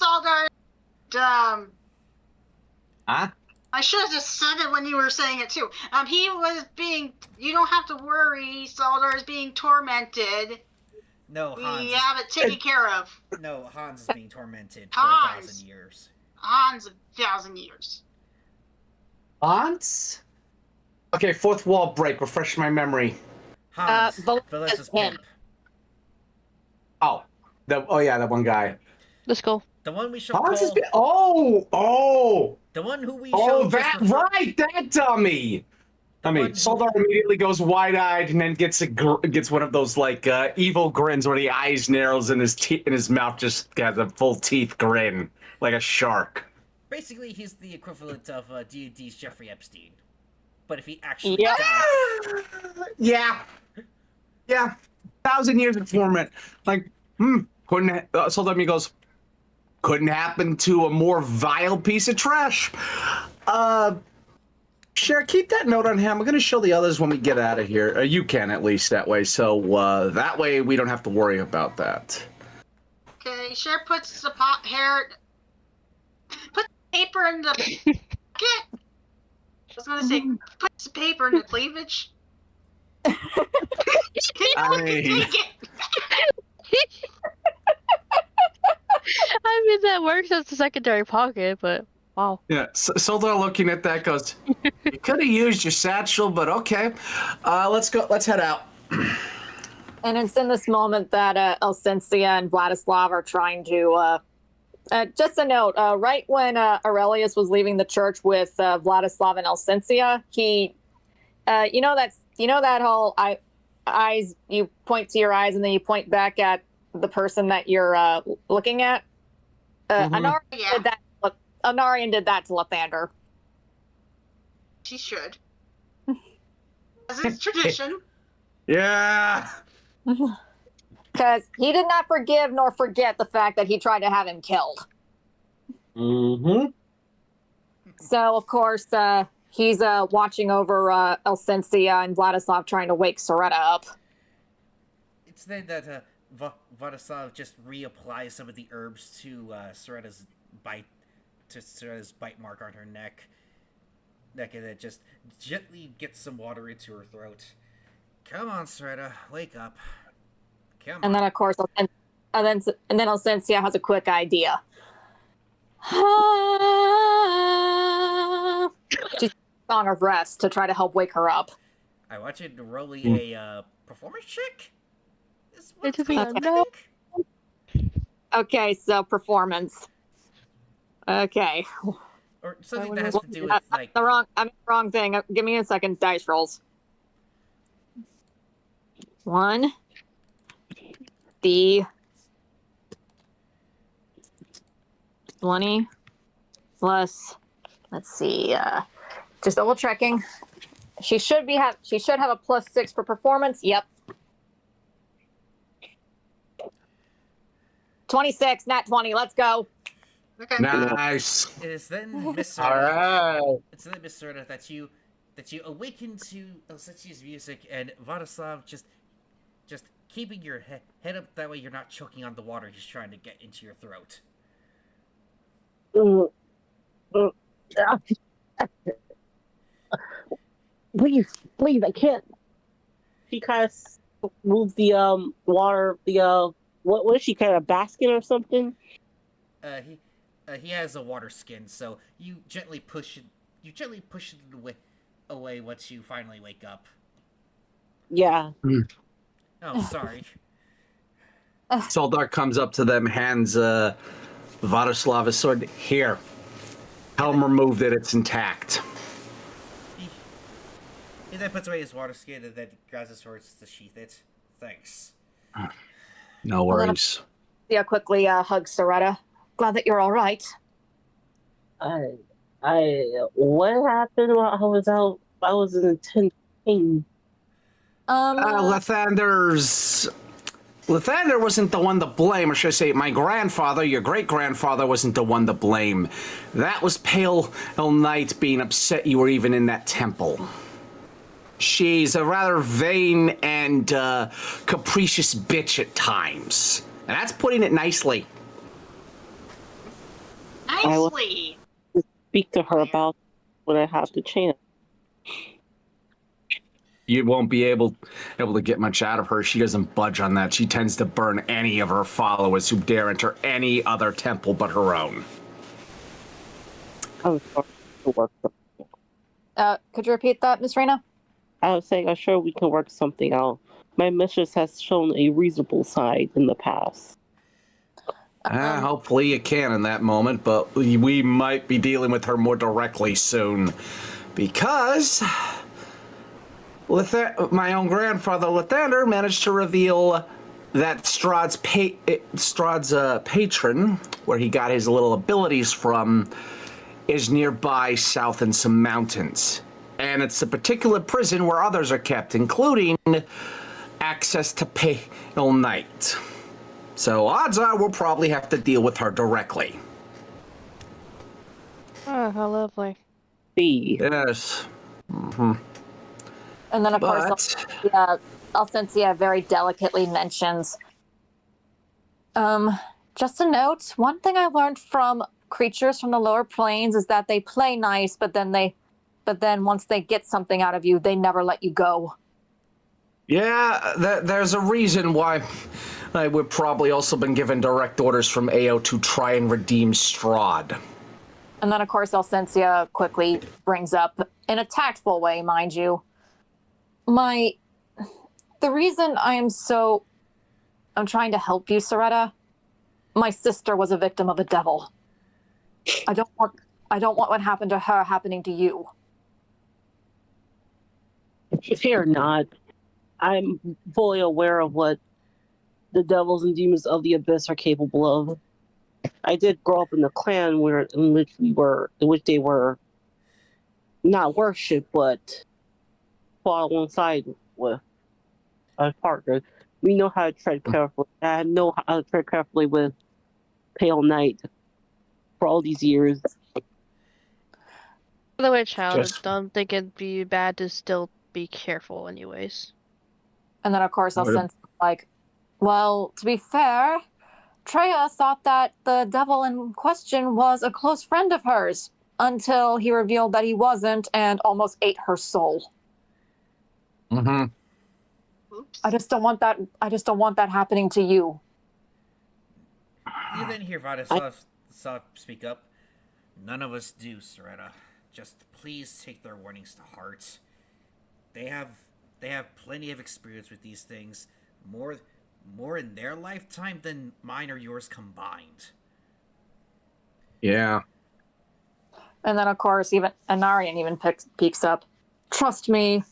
Saldar, Huh? I should have just said it when you were saying it too. You don't have to worry, Saldar is being tormented. No, Hans. We have it taken care of. No, Hans is being tormented for Hans. 1,000 years. Hans, 1,000 years. Hans? Okay, fourth wall break. Refresh my memory. Hans, both Phyllis is him. Pimp. Oh, that one guy. Let's go. The one we shall Hans call... has been... Oh! The one who we shall... That dummy! Soldar immediately goes wide-eyed and then gets one of those evil grins where the eyes narrows and his mouth just has a full teeth grin like a shark. Basically, he's the equivalent of D&D's Jeffrey Epstein, but if he actually Yeah. died... Yeah. 1,000 years of torment. Soldar goes, couldn't happen to a more vile piece of trash. Cher, keep that note on him. I'm going to show the others when we get out of here. You can, at least, that way. So that way we don't have to worry about that. Okay, Cher puts the paper in the pocket. I was going to say, puts the paper in the cleavage. I mean, that works as a secondary pocket, but wow. Yeah, Soldar looking at that goes, you could have used your satchel, but okay. Let's go. Let's head out. And it's in this moment that Elsensia and Vladislav are trying to. Just a note: right when Aurelius was leaving the church with Vladislav and Elsensia, he, you know that whole eyes. You point to your eyes, and then you point back at the person that you're looking at. Anarian did that. Anarian did that to Lathander. She should. As is tradition. Yeah. Because he did not forgive nor forget the fact that he tried to have him killed. Mm-hmm. So, of course, he's watching over Elsensia and Vladislav trying to wake Soretta up. It's then that Vladislav just reapplies some of the herbs to Soretta's bite mark on her neck, and then just gently gets some water into her throat. Come on, Strahd, wake up. Come on. And then, of course, and then Elsensia has a quick idea. She's a song of rest to try to help wake her up. I want you to roll a performance check. It doesn't know. Okay, so performance. Okay. Or something that has to do with, like... I'm the wrong thing. Give me a second. Dice rolls. 1. The 20 plus, let's see, just double checking. She should have a +6 for performance. Yep. 26, not 20. Let's go. Okay. Nice. It is then Miss All right. It's then Miss Serta that you awaken to Elsetia's music, and Vladislav just keeping your head up, that way you're not choking on the water he's trying to get into your throat. Please, I can't. She kind of moves the water, what was she, kind of basket or something? He has a water skin, so you gently push it away once you finally wake up. Yeah. Oh, sorry. Soldar comes up to them, hands Vladislav his sword. Here. Helm removed it, it's intact. He then puts away his water skin and then grabs his sword to sheath it. Thanks. No worries. Yeah, quickly hugs Soretta. Glad that you're all right. What happened while I was out? I was in intense pain. Lathander wasn't the one to blame, or should I say, my grandfather, your great-grandfather, wasn't the one to blame. That was Pale Knight being upset you were even in that temple. She's a rather vain and capricious bitch at times. And that's putting it nicely. Nicely. Speak to her about what I have to chant. You won't be able to get much out of her. She doesn't budge on that. She tends to burn any of her followers who dare enter any other temple but her own. I was sorry to work something. Could you repeat that, Miss Rena? I was saying, I'm sure we can work something out. My mistress has shown a reasonable side in the past. Hopefully you can in that moment, but we might be dealing with her more directly soon. Because my own grandfather, Lathander, managed to reveal that Strahd's patron, where he got his little abilities from, is nearby south in some mountains. And it's a particular prison where others are kept, including access to Pale Knight. So odds are we'll probably have to deal with her directly. Oh, how lovely. Yes. Mm-hmm. And then, of course, Elsensia very delicately mentions, just a note, one thing I learned from creatures from the lower planes is that they play nice, but then once they get something out of you, they never let you go. Yeah, there's a reason why we've probably also been given direct orders from AO to try and redeem Strahd. And then, of course, Alcensia quickly brings up, in a tactful way, mind you, the reason I'm trying to help you, Soretta. My sister was a victim of a devil. I don't want what happened to her happening to you. Fear not. I'm fully aware of what the devils and demons of the abyss are capable of. I did grow up in the clan in which they were not worshipped, but fought alongside with our partners. We know how to tread carefully. I know how to tread carefully with Pale Knight for all these years. By the way, child, I don't think it'd be bad to still be careful anyways. And then, of course, Alcensia like, well, to be fair, Treya thought that the devil in question was a close friend of hers until he revealed that he wasn't and almost ate her soul. Mm-hmm. Oops. I just don't want that happening to you. You then hear Vladislav speak up. None of us do, Soretta. Just please take their warnings to heart. They have plenty of experience with these things, more in their lifetime than mine or yours combined. Yeah. And then, of course, even Anarian even peeks up. Trust me.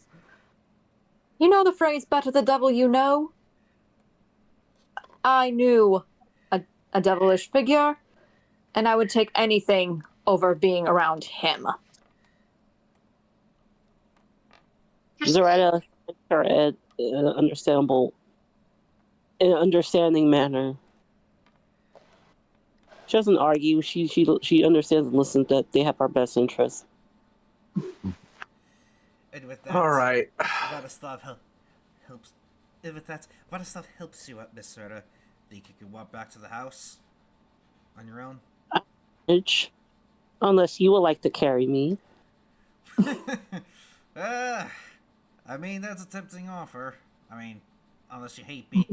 You know the phrase, better the devil you know? I knew a devilish figure, and I would take anything over being around him. Zoraida her in an understanding manner. She doesn't argue. She understands and listens that they have our best interests. And with that, all right, Vladislav helps. And with that, Vladislav helps you out, Miss Soretta. Think you can walk back to the house on your own? Unless you would like to carry me. I mean, that's a tempting offer. I mean, unless you hate me.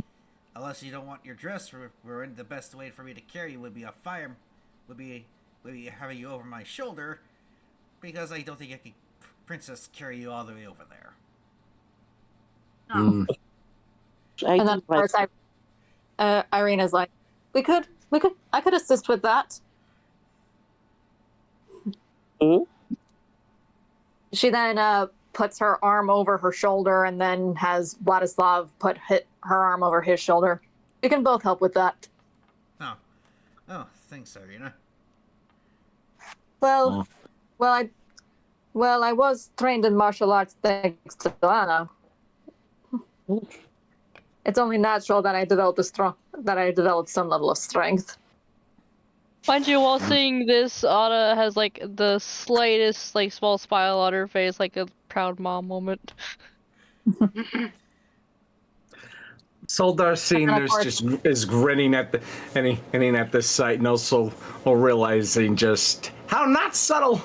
Unless you don't want your dress ruined, the best way for me to carry you would be having you over my shoulder, because I don't think I could, Princess, carry you all the way over there. Oh. And then, of course, Irina's like, I could assist with that. Mm-hmm. She then puts her arm over her shoulder and then has Vladislav put her arm over his shoulder. You can both help with that. Oh, thanks, Irina. Well, I was trained in martial arts thanks to Anna. It's only natural that I developed some level of strength. Mind you, while seeing this, Anna has like the slightest small smile on her face, like a proud mom moment. Soldar Seniors just is grinning at this sight, and also realizing just how not subtle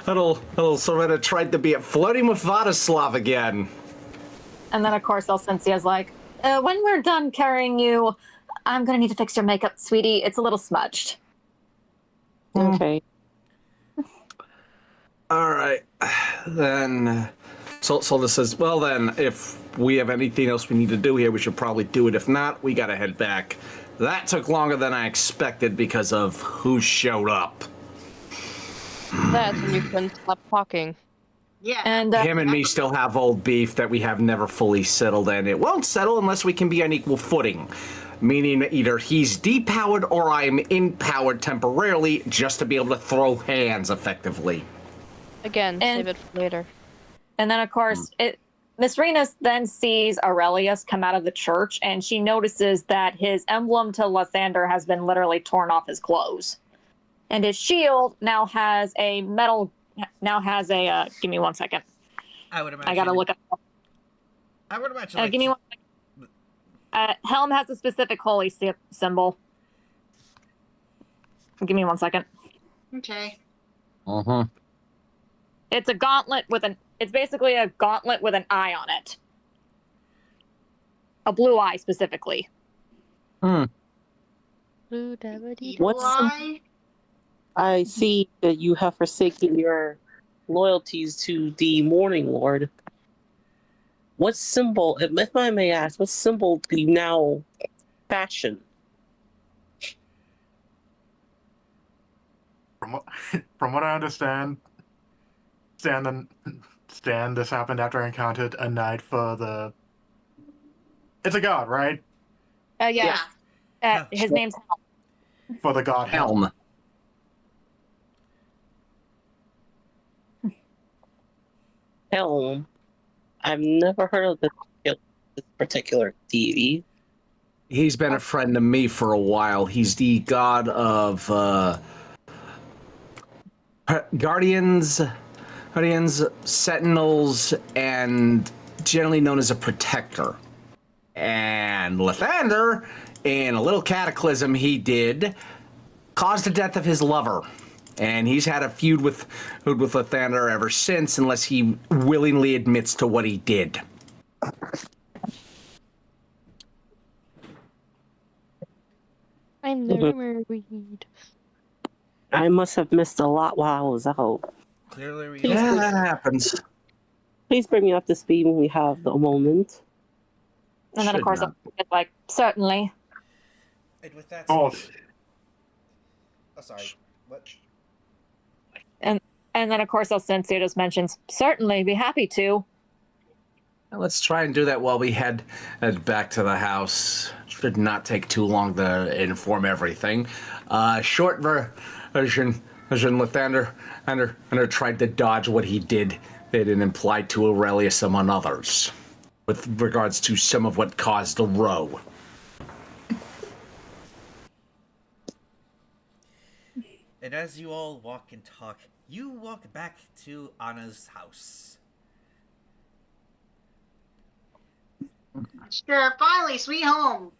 little Soretta tried to be at flirting with Vladislav again. And then, of course, Alcencia's like, when we're done carrying you, I'm gonna need to fix your makeup, sweetie. It's a little smudged. Okay. All right, then. Solda says, well then, if we have anything else we need to do here, we should probably do it. If not, we gotta head back. That took longer than I expected because of who showed up. That's when you couldn't stop talking. Yeah. And Him and me still have old beef that we have never fully settled, and it won't settle unless we can be on equal footing. Meaning either he's depowered or I'm empowered temporarily just to be able to throw hands effectively. Again, save it for later. And then, of course, Miss Renus then sees Aurelius come out of the church, and she notices that his emblem to Lathander has been literally torn off his clothes. And his shield now has a metal... give me 1 second. I would imagine. I gotta look up. I would imagine. Give me 1 second. Helm has a specific holy symbol. Give me 1 second. Okay. Uh-huh. It's a gauntlet with it's basically a gauntlet with an eye on it. a blue eye specifically. Blue Evil eye? I see that you have forsaken your loyalties to the Morning Lord. What symbol, if I may ask, what symbol do you now fashion? From what I understand, Stan, this happened after I encountered a knight for the. It's a god, right? Yes. His name's For the god Helm. Helm. I've never heard of this particular deity. He's been a friend to me for a while. He's the god of guardians, sentinels, and generally known as a protector. And Lathander, in a little cataclysm he did, caused the death of his lover. And he's had a feud with Lathander ever since, unless he willingly admits to what he did. I'm never married. I must have missed a lot while I was out. Clearly, Yeah, that happens. Please bring me up to speed when we have the moment. And then, of course, I'm like, certainly. And with that, Oh, sorry. What? And then, of course, Alcensia just mentions, certainly, be happy to. Let's try and do that while we head back to the house. Should not take too long to inform everything. Short version, Lathander tried to dodge what he did and imply to Aurelius among others, with regards to some of what caused the row. And as you all walk and talk, you walk back to Anna's house. Sure, finally, sweet home.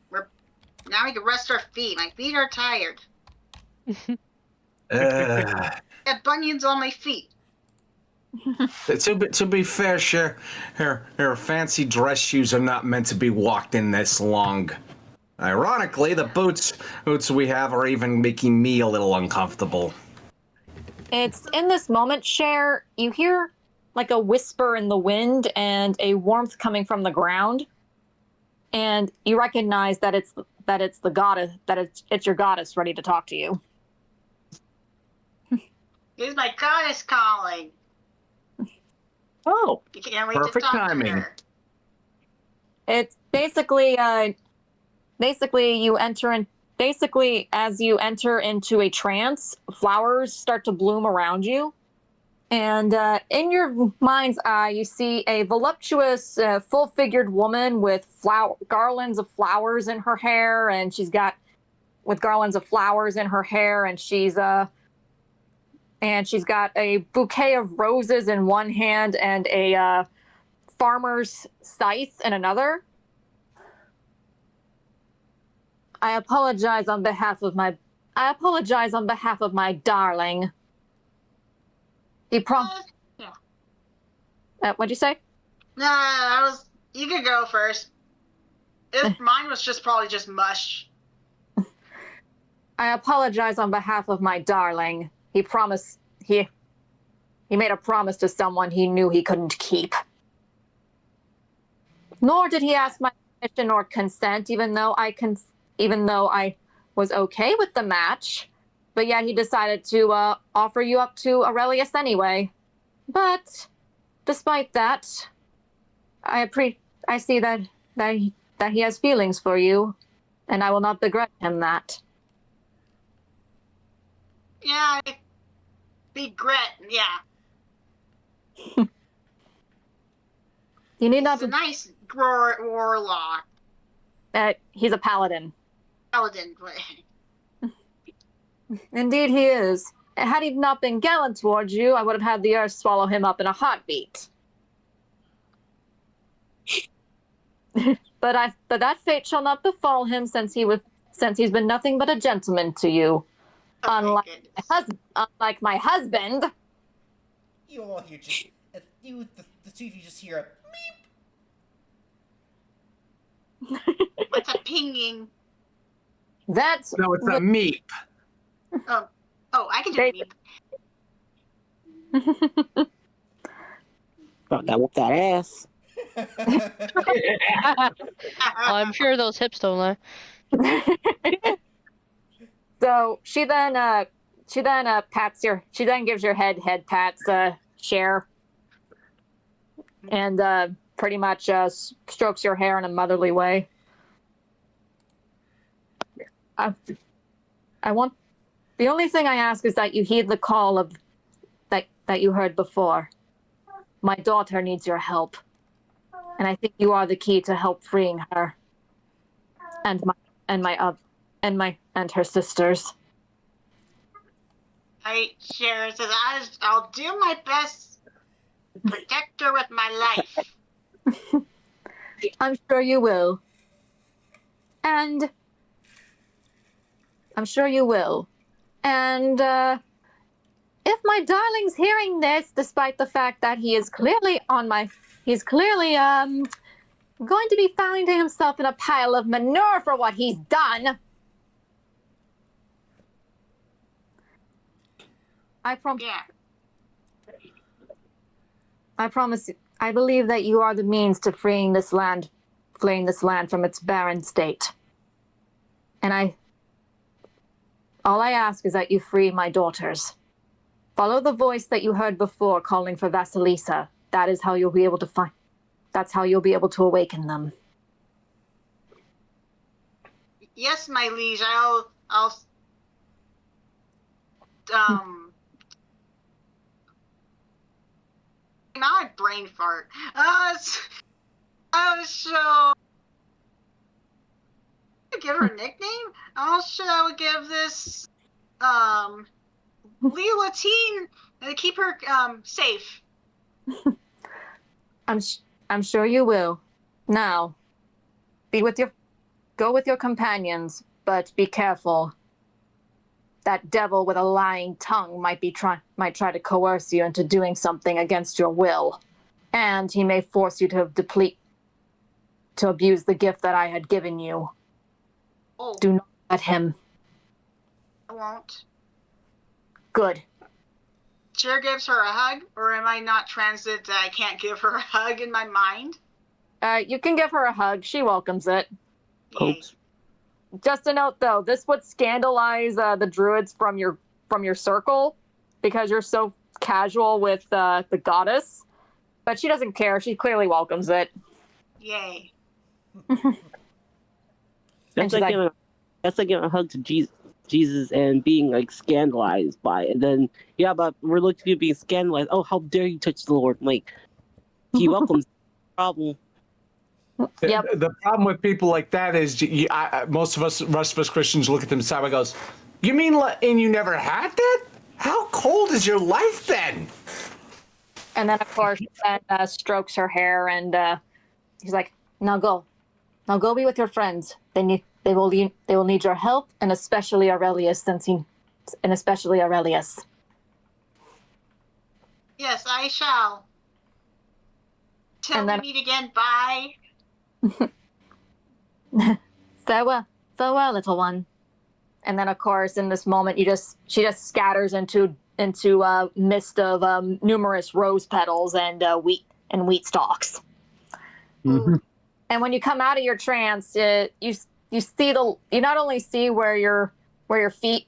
Now we can rest our feet. My feet are tired. Got bunions on my feet. To be fair, her fancy dress shoes are not meant to be walked in this long. Ironically, the boots we have are even making me a little uncomfortable. It's in this moment, Cher, you hear like a whisper in the wind and a warmth coming from the ground. And you recognize that it's the goddess, that it's your goddess ready to talk to you. It's my goddess calling. Oh, You can't wait Perfect to talk timing. to her. It's basically you enter in. Basically, as you enter into a trance, flowers start to bloom around you. And in your mind's eye, you see a voluptuous, full-figured woman with garlands of flowers in her hair, and she's got a bouquet of roses in one hand and a farmer's scythe in another. I apologize on behalf of my darling. Yeah. What'd you say? Nah, you could go first. Mine was probably just mush. I apologize on behalf of my darling. He made a promise to someone he knew he couldn't keep. Nor did he ask my permission or consent, even though I was okay with the match. But yeah, he decided to offer you up to Aurelius anyway. But despite that, I see that he has feelings for you, and I will not begrudge him that. Yeah, regret. Yeah. You need not He's a to. nice warlock. He's a paladin. Paladin. Indeed, he is. Had he not been gallant towards you, I would have had the earth swallow him up in a heartbeat. But that fate shall not befall him, since he's been nothing but a gentleman to you. Oh, Unlike my husband. You all hear the two of you just hear a beep. What's a pinging? That's No, it's a what meep. Oh, I can do They- meep. Gotta whoop that ass. I'm sure those hips don't lie. So she then gives your head pats, share, and pretty much strokes your hair in a motherly way. I want, the only thing I ask is that you heed the call of that you heard before. My daughter needs your help, and I think you are the key to help freeing her and her sisters. Share says, I'll do my best to protect her with my life. I'm sure you will. And I'm sure you will. And if my darling's hearing this, despite the fact that he's clearly going to be finding himself in a pile of manure for what he's done. I promise. I believe that you are the means to freeing this land from its barren state. And all I ask is that you free my daughters. Follow the voice that you heard before calling for Vasilisa. That's how you'll be able to awaken them. Yes, my liege. I'll now I brain fart. So give her a nickname. I'll give this Leela Teen keep her safe. I'm sure you will. Now, go with your companions, but be careful. That devil with a lying tongue might try to coerce you into doing something against your will, and he may force you to abuse the gift that I had given you. Oh. Do not let him. I won't. Good. Cher gives her a hug, or am I not transit that I can't give her a hug in my mind? You can give her a hug. She welcomes it. Hopes. Just a note, though, this would scandalize the druids from your circle because you're so casual with the goddess. But she doesn't care. She clearly welcomes it. Yay. That's like giving a hug to Jesus and being like scandalized by it. And then but we're looking at you being scandalized. Oh, how dare you touch the Lord? Like he welcomes the problem. Yep. The problem with people like that is most of us Christians look at them and goes, "You mean and you never had that? How cold is your life then?" And then of course, strokes her hair and he's like, "Now go be with your friends. They will need your help, and especially Aurelius, Aurelius." Yes, I shall. Till we meet again. Bye. Farewell, little one. And then, of course, in this moment, she just scatters into a mist of numerous rose petals and wheat stalks. Mm-hmm. And when you come out of your trance, you not only see where your feet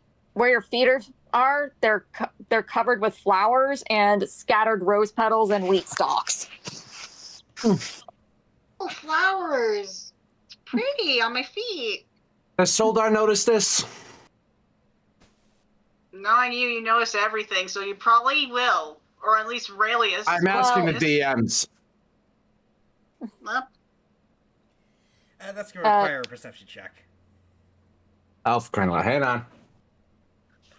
are. They're covered with flowers and scattered rose petals and wheat stalks. Oh, flowers. It's pretty on my feet. Has Soldar noticed this? Knowing you notice everything, so you probably will. Or at least Aurelius. I'm asking the DMs. Well, That's going to require a perception check. Elf Krenla, hang on.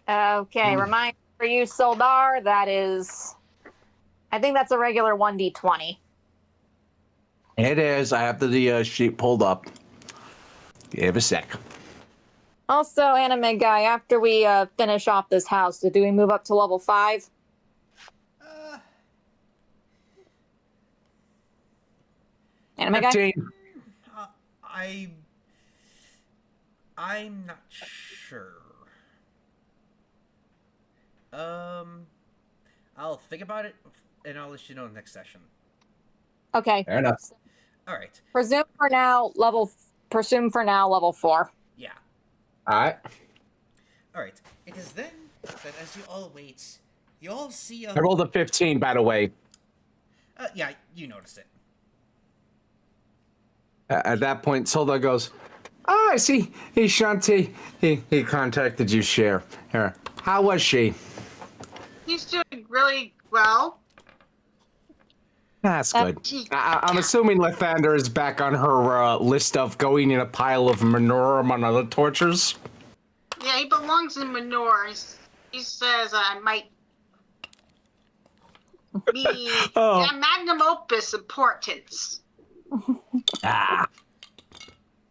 Okay, reminder for you, Soldar, I think that's a regular 1d20. It is. I have the sheet pulled up. Give a sec. Also, anime guy, after we finish off this house, do we move up to level 5? Anime guy? 15. I'm not sure. I'll think about it, and I'll let you know next session. Okay. Fair enough. All right. Presume for now level 4. Yeah. All right. All right. It is then that as you all wait, you all see a. I rolled a 15, by the way. Yeah, you noticed it. At that point, Soldar goes, "Oh, I see. Hey, Shanti. He contacted you, Cher. Here. How was she?" He's doing really well. That's good. Gee, I'm yeah. assuming Lathander is back on her list of going in a pile of manure among other tortures. Yeah, he belongs in manure. He says I might be magnum opus importance.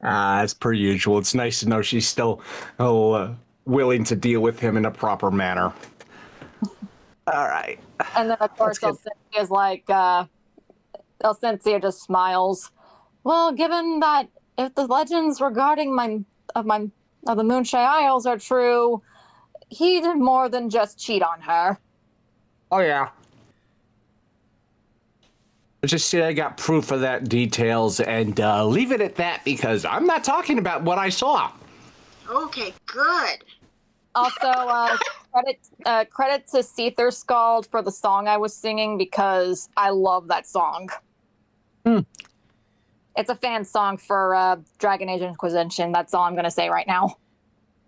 As per usual. It's nice to know she's still willing to deal with him in a proper manner. All right. And then, of course, Elcynthia's like, Elcynthia just smiles. Well, given that if the legends regarding the Moonshine Isles are true, he did more than just cheat on her. Oh, yeah. Just say I got proof of that details and leave it at that because I'm not talking about what I saw. Okay, good. Also, credit to Seether Scald for the song I was singing because I love that song. It's a fan song for Dragon Age Inquisition. That's all I'm going to say right now.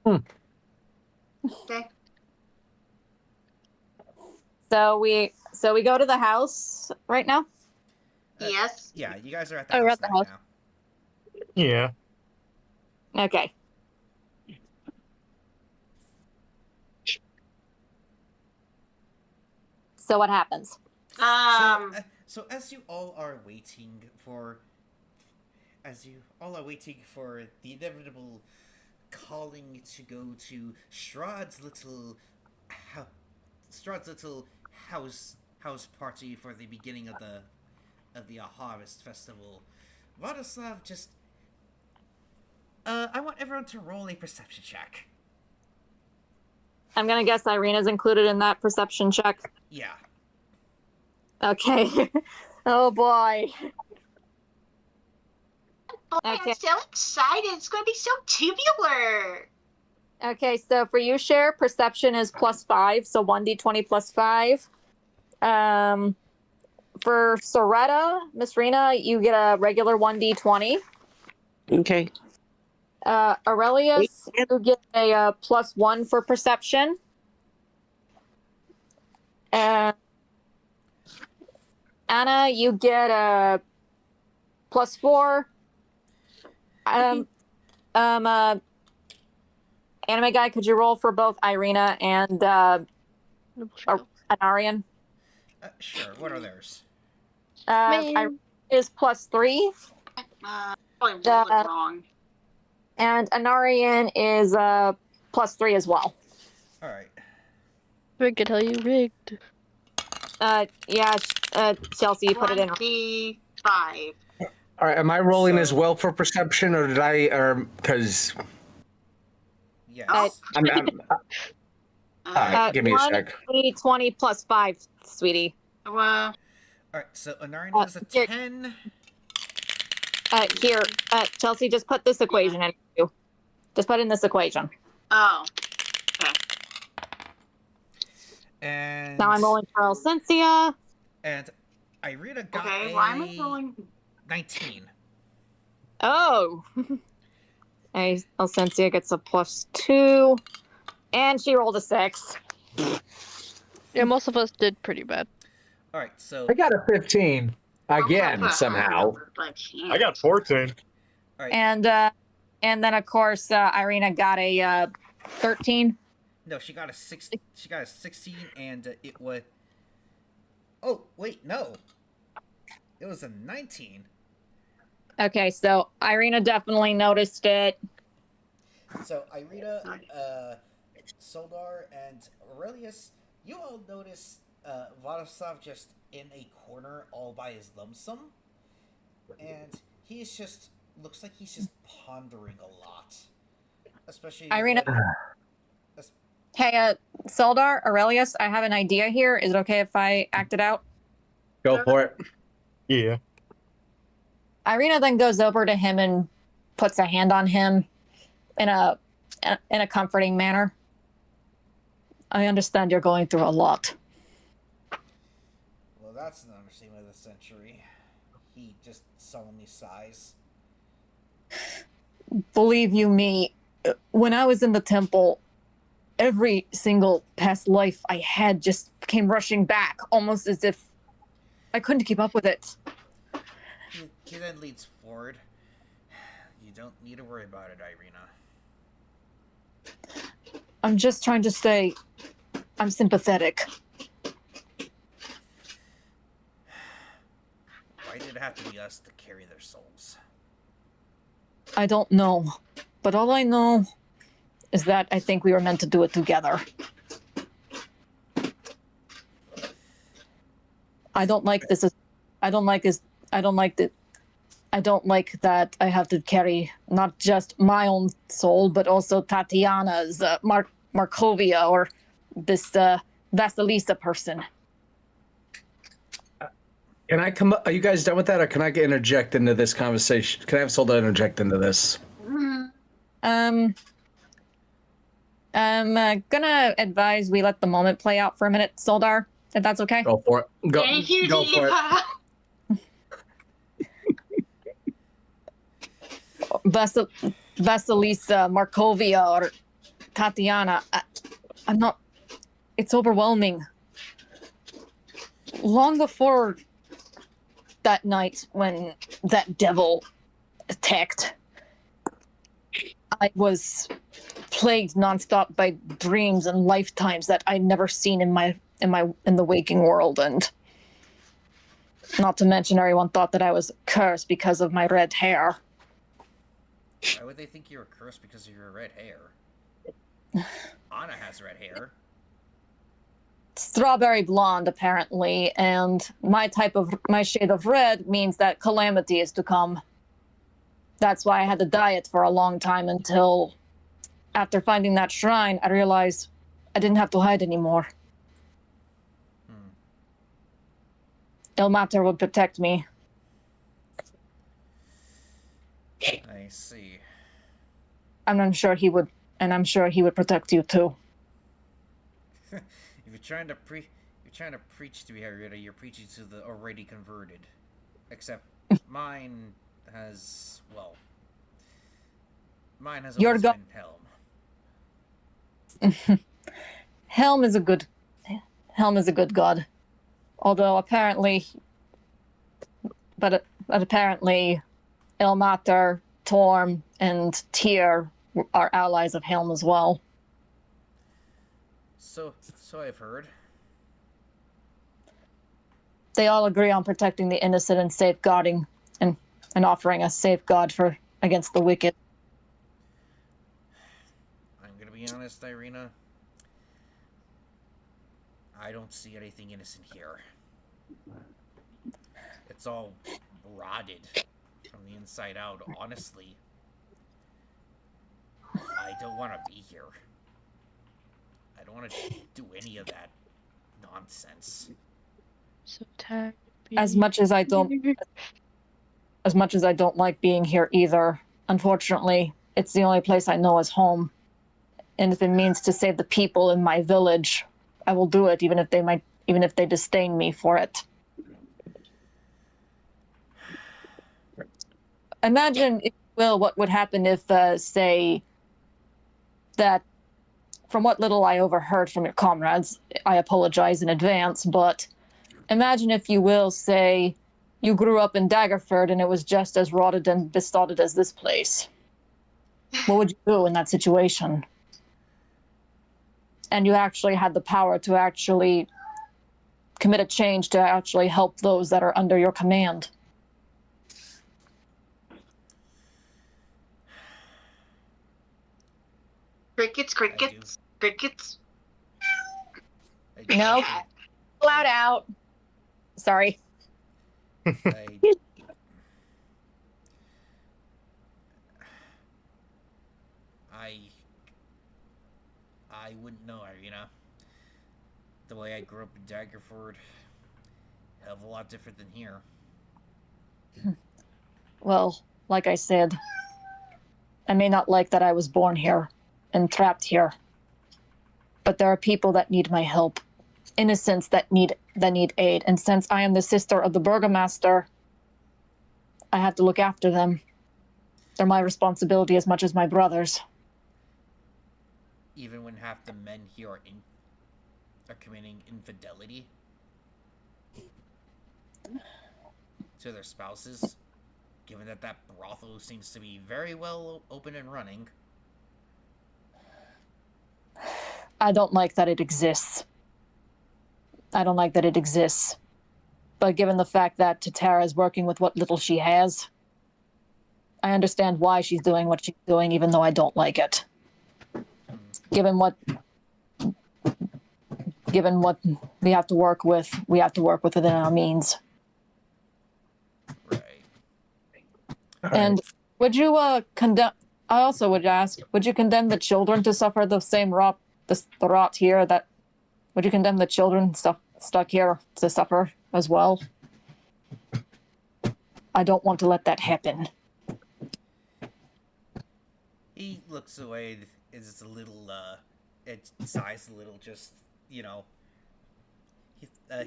Okay. So we go to the house right now. Yes. Yeah, you guys are at the Oh, house we're at the right house. now. Yeah. Okay. So what happens? So as you all are waiting for the inevitable calling to go to Strahd's little house party for the beginning of the harvest festival, Vladislav just I want everyone to roll a perception check. I'm gonna guess Irina's included in that perception check. Yeah. Okay. Oh boy. Boy, Okay. I'm so excited. It's going to be so tubular. Okay, so for you, Cher, perception is +5, so 1d20 +5. For Soretta, Miss Rena, you get a regular 1d20. Okay. Aurelius, you get a +1 for perception. Anna, you get a +4. Anime guy, could you roll for both Irina and Anarian? Sure. What are theirs? Irina is +3. Probably rolled it wrong. And Anarian is +3 as well. All right. Rigged, I tell you, rigged. Yeah, Chelsea, you put it in. 25. All right, am I rolling as well for perception, or did I, or because? Yes. Oh. All right, give me a sec. 20 +5, sweetie. Well, All right. So Anarian has a here- 10. Here, Chelsea, just put this equation in. Just put in this equation. oh. And Now I'm rolling for Cynthia. And Irina got Okay, a why am I rolling? 19. Oh. Cynthia gets a +2. And she rolled a 6. Yeah, most of us did pretty bad. All right. So I got a 15 again somehow. I got 14. all right. And then of course Irina got a 13. No, she got a 6. She got a 16, and it was. Oh wait, no. It was a 19. Okay, so Irina definitely noticed it. So Irina, Soldar, and Aurelius, you all notice Vladislav just in a corner all by his lonesome, and he's just looks like he's just pondering a lot. Especially Irina. Like, Hey, Soldar, Aurelius, I have an idea here. Is it okay if I act it out? Go for it. Yeah. Irina then goes over to him and puts a hand on him in a comforting manner. I understand you're going through a lot. well, that's an understatement of the century. He just solemnly sighs. Believe you me, when I was in the temple, every single past life I had just came rushing back, almost as if I couldn't keep up with it. He then leads forward. You don't need to worry about it, Irina. I'm just trying to say I'm sympathetic. Why did it have to be us to carry their souls? I don't know, but all I know is that I think we were meant to do it together. I don't like this. I don't like that I have to carry not just my own soul, but also Tatiana's, Markovia, or this Vasilisa person. Can I come up? Are you guys done with that, or can I interject into this conversation? Can I have Solda interject into this? I'm gonna advise we let the moment play out for a minute, Soldar, if that's okay. Go for it. Go, Thank you, go for it. Diva. Vasilisa, Markovia, or Tatiana. I'm not. It's overwhelming. Long before that night when that devil attacked, I was plagued nonstop by dreams and lifetimes that I'd never seen in the waking world, and not to mention everyone thought that I was cursed because of my red hair. Why would they think you were cursed because of your red hair? Anna has red hair. Strawberry blonde, apparently, and my shade of red means that calamity is to come. That's why I had to dye it for a long time until, after finding that shrine, I realized I didn't have to hide anymore. Ilmater would protect me. I see. And I'm sure he would protect you too. If you're trying to preach to Harrietta, you're preaching to the already converted. Except mine has always been Helm. Helm is a good god. Although apparently Ilmater, Torm, and Tyr are allies of Helm as well. So I've heard. They all agree on protecting the innocent and safeguarding and offering a safeguard against the wicked. I'm gonna be honest, Irina. I don't see anything innocent here. It's all rotted from the inside out, honestly. I don't want to be here. I don't want to do any of that nonsense. So tired. As much as I don't like being here either, unfortunately, it's the only place I know as home. And if it means to save the people in my village, I will do it, even if they disdain me for it. Imagine, if you will, what would happen if, say, that, from what little I overheard from your comrades, I apologize in advance, but imagine, if you will, say, you grew up in Daggerford and it was just as rotted and besotted as this place. What would you do in that situation? And you actually had the power to actually commit a change to actually help those that are under your command. Crickets. No. Loud out. Sorry. wouldn't know, Irina. The way I grew up in Daggerford, hell of a lot different than here. Well, like I said, I may not like that I was born here and trapped here, but there are people that need my help, innocents that need aid, and since I am the sister of the burgomaster, I have to look after them. They're my responsibility as much as my brother's. Even when half the men here are committing infidelity to their spouses, given that brothel seems to be very well open and running. I don't like that it exists. But given the fact that Tatara is working with what little she has, I understand why she's doing what she's doing, even though I don't like it. Given what we have to work with within our means. Right. And would you condemn? I also would ask: would you condemn the children to suffer the same rot here? Would you condemn the children stuck here to suffer as well? I don't want to let that happen. He looks away. It's a little. It sighs a little. Just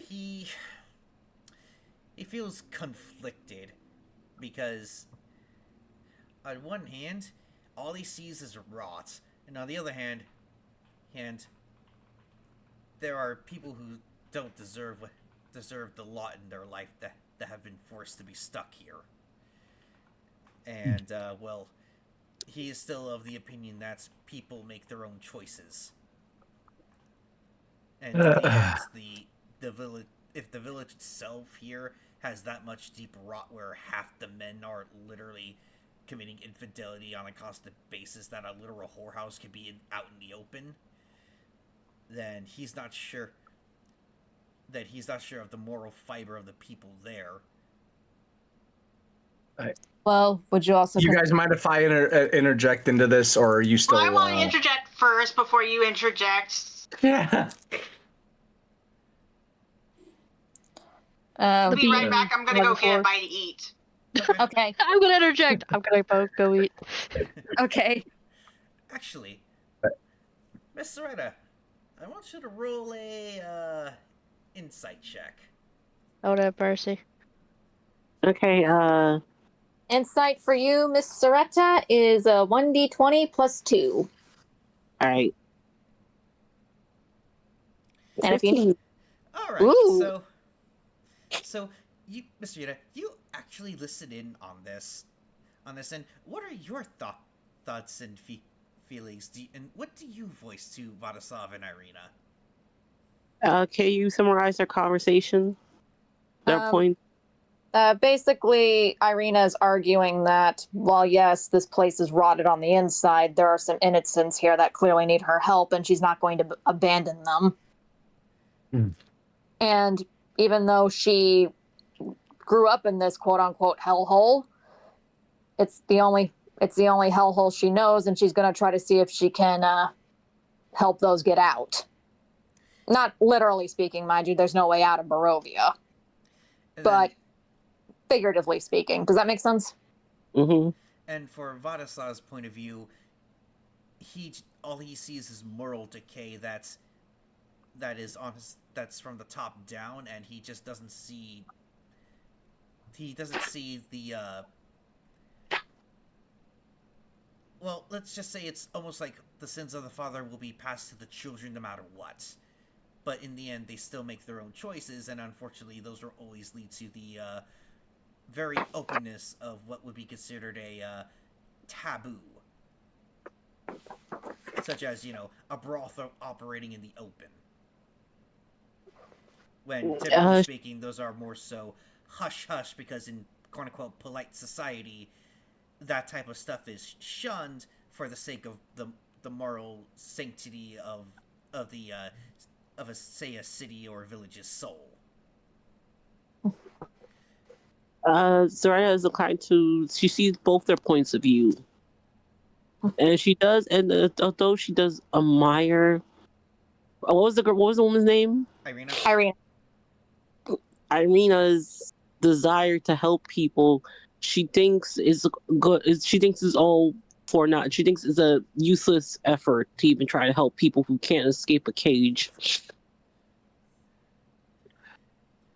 he feels conflicted because on one hand, all he sees is rot, and on the other hand, there are people who don't deserve the lot in their life that have been forced to be stuck here. And well, he is still of the opinion that people make their own choices. And in the end, the village, if the village itself here has that much deep rot where half the men are literally committing infidelity on a constant basis, that a literal whorehouse could be out in the open, then he's not sure of the moral fiber of the people there. Well, would you also? You guys mind if I interject into this, or are you still? I want to interject first before you interject. Yeah. I'll be right back. I'm gonna go get a bite to eat. Okay. I'm gonna interject. I'm gonna go eat. Okay. Actually, Miss Soretta, I want you to roll a insight check. Oh, have mercy. Okay, Insight for you, Miss Soretta, is 1d20 plus 2. alright. And if you need... All right, Ooh. so you, Miss Soretta, you actually listened in on this, and what are your thoughts and feelings? And what do you voice to Vladislav and Irina? Can you summarize their conversation? Their point? Basically, Irina is arguing that, while yes, this place is rotted on the inside, there are some innocents here that clearly need her help, and she's not going to abandon them. And even though she grew up in this quote-unquote hellhole, it's the only hellhole she knows, and she's going to try to see if she can help those get out. Not literally speaking, mind you, there's no way out of Barovia. But figuratively speaking. Does that make sense? Mm-hmm. And for Vadislav's point of view, all he sees is moral decay that's from the top down, and he just doesn't see the well, let's just say it's almost like the sins of the father will be passed to the children no matter what. But in the end, they still make their own choices, and unfortunately, those will always lead to the very openness of what would be considered a taboo. Such as, a brothel operating in the open. When, typically speaking, those are more so hush-hush, because in quote-unquote polite society, that type of stuff is shunned for the sake of the moral sanctity of a city or a village's soul. Zarya is inclined to. She sees both their points of view, and she does. And although she does admire What was the woman's name? Irina. Irina's desire to help people, she thinks is good. She thinks is all for naught. She thinks it's a useless effort to even try to help people who can't escape a cage.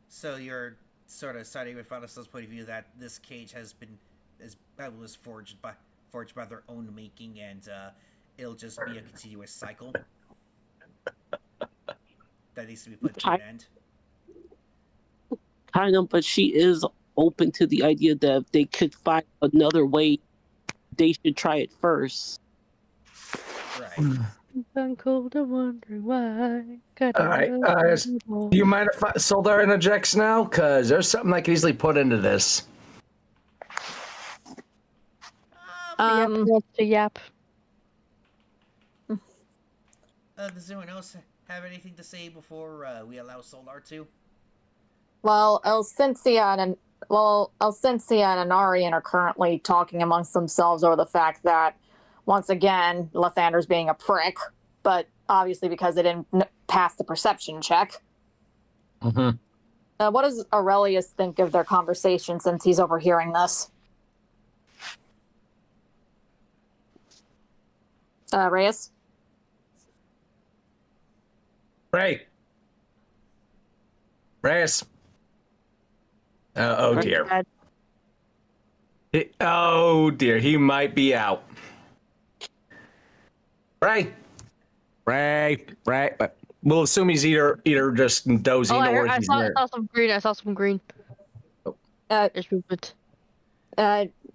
So you're sort of siding with Vanessa's point of view that this cage was forged by their own making, and it'll just be a continuous cycle that needs to be put to an end. Kind of, but she is open to the idea that if they could find another way, they should try it first. Right. I'm cold and wondering why. All right. Do you mind if Soldar interjects now? Because there's something I can easily put into this. To yap. Does anyone else have anything to say before we allow Solar to? Well, Elsinsia and Anarian are currently talking amongst themselves over the fact that, once again, Lathander's being a prick, but obviously because they didn't pass the perception check. Mm-hmm. What does Aurelius think of their conversation since he's overhearing this? Reyes? Reyes. Oh dear. Oh dear, he might be out. Ray. We'll assume he's either just dozing or I he's saw there. some green. I saw some green. Just move it.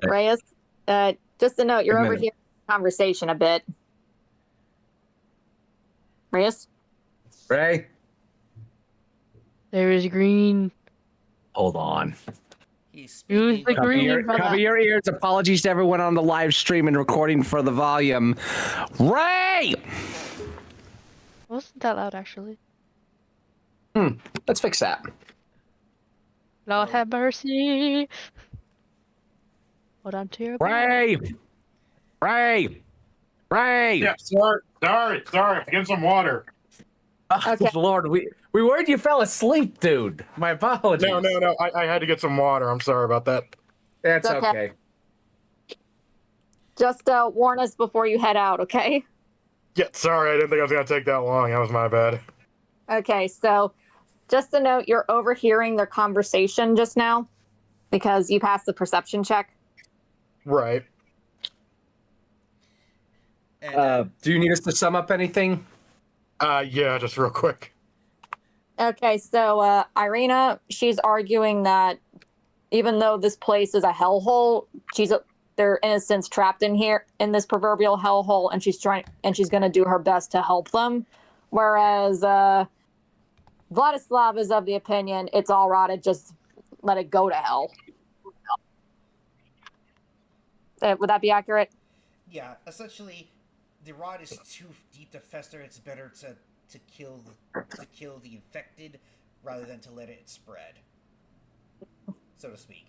Reyes, just a note, you're overhearing the conversation a bit. Reyes? Ray? There is green. Hold on. He's Use speaking. the green. Cover your ears. Apologies to everyone on the live stream and recording for the volume. Ray! Wasn't that loud, actually? Let's fix that. Lord have mercy. Hold on to your Ray! Yeah, sorry. Get some water. Okay. Lord, we worried you fell asleep, dude. My apologies. No. I had to get some water. I'm sorry about that. That's Okay. okay. Just warn us before you head out, okay? Yeah, sorry. I didn't think I was going to take that long. That was my bad. Okay, so just a note, you're overhearing their conversation just now because you passed the perception check. Right. And, Do you need us to sum up anything? Yeah, just real quick. Okay, so Irina, she's arguing that even though this place is a hellhole, there are innocents trapped in here in this proverbial hellhole, and she's going to do her best to help them. Whereas Vladislav is of the opinion it's all rotted, just let it go to hell. Would that be accurate? yeah, essentially, the rot is too deep to fester. It's better to kill the infected rather than to let it spread, so to speak.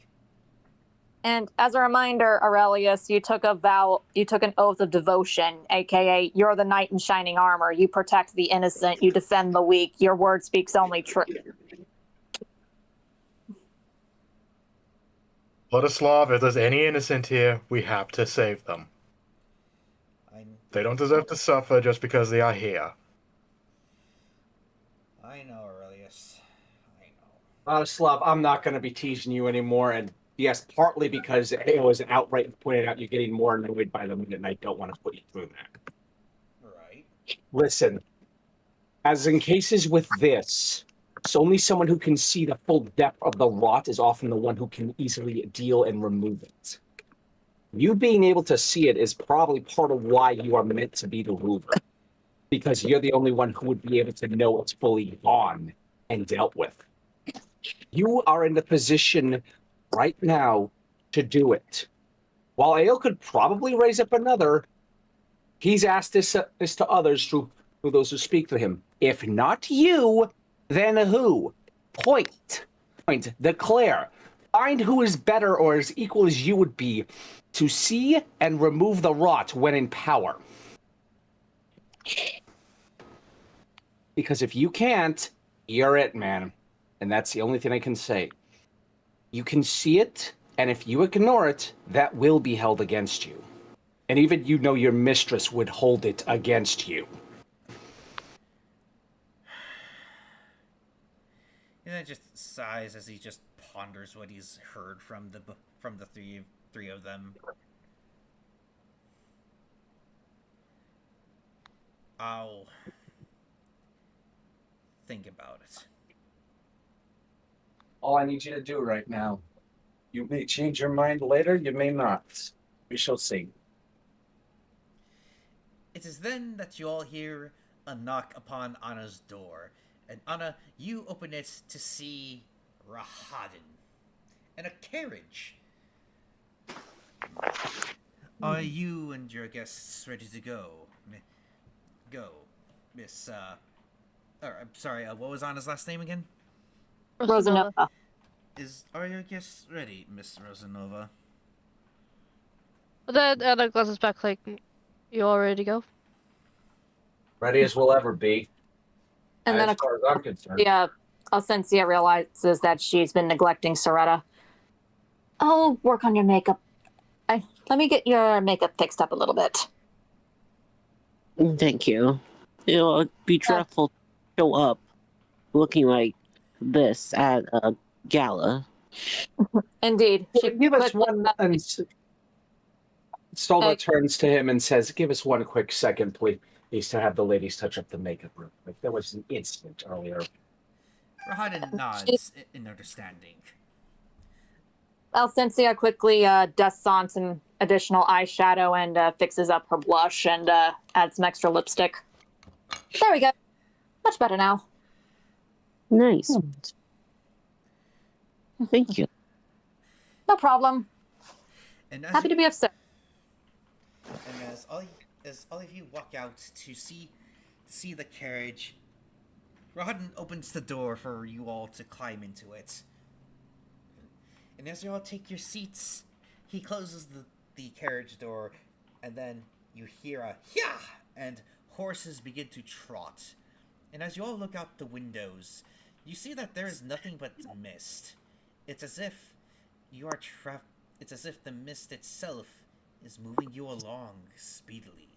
And as a reminder, Aurelius, you took an oath of devotion, aka you're the knight in shining armor. You protect the innocent, you defend the weak. Your word speaks only truth. Vladislav, if there's any innocent here, we have to save them. They don't deserve to suffer just because they are here. I know, Aurelius. I know. Vladislav, I'm not going to be teasing you anymore, and yes, partly because it was outright pointed out you're getting more annoyed by them, and I don't want to put you through that. Right. Listen, as in cases with this, it's only someone who can see the full depth of the rot is often the one who can easily deal and remove it. You being able to see it is probably part of why you are meant to be the mover, because you're the only one who would be able to know it's fully gone and dealt with. You are in the position right now to do it. While Ael could probably raise up another, he's asked this to others through those who speak to him. If not you, then who? Point, declare. Find who is better or as equal as you would be to see and remove the rot when in power. Because if you can't, you're it, man. And that's the only thing I can say. You can see it, and if you ignore it, that will be held against you. And even your mistress would hold it against you. And then just sighs as he just ponders what he's heard from the three of them. I'll think about it. All I need you to do right now. You may change your mind later, you may not. We shall see. It is then that you all hear a knock upon Anna's door. And Anna, you open it to see Rahadin and a carriage. Are you and your guests ready to go? Miss, I'm sorry, what was Anna's last name again? Rosanova. Are your guests ready, Miss Rosanova? Then Anna glances back like, you all ready to go? Ready as we'll ever be. And then, as far as I'm concerned. Alcencia realizes that she's been neglecting Soretta. I'll work on your makeup. Let me get your makeup fixed up a little bit. Thank you. It'll be dreadful to show up looking like this at a gala. Indeed. Give us one. And Stolda turns to him and says, "Give us one quick second, please. Needs to have the ladies touch up the makeup room. Like there was an incident earlier." Rahadin nods in understanding. Alcencia quickly dusts on some additional eyeshadow and fixes up her blush and adds some extra lipstick. There we go. Much better now. Nice. Thank you. No problem. And Happy to be of service. And as all of you walk out to see the carriage, Rahadin opens the door for you all to climb into it. And as you all take your seats, he closes the carriage door, and then you hear a "Yah!" and horses begin to trot. And as you all look out the windows, you see that there is nothing but mist. It's as if you are trapped. It's as if the mist itself is moving you along speedily.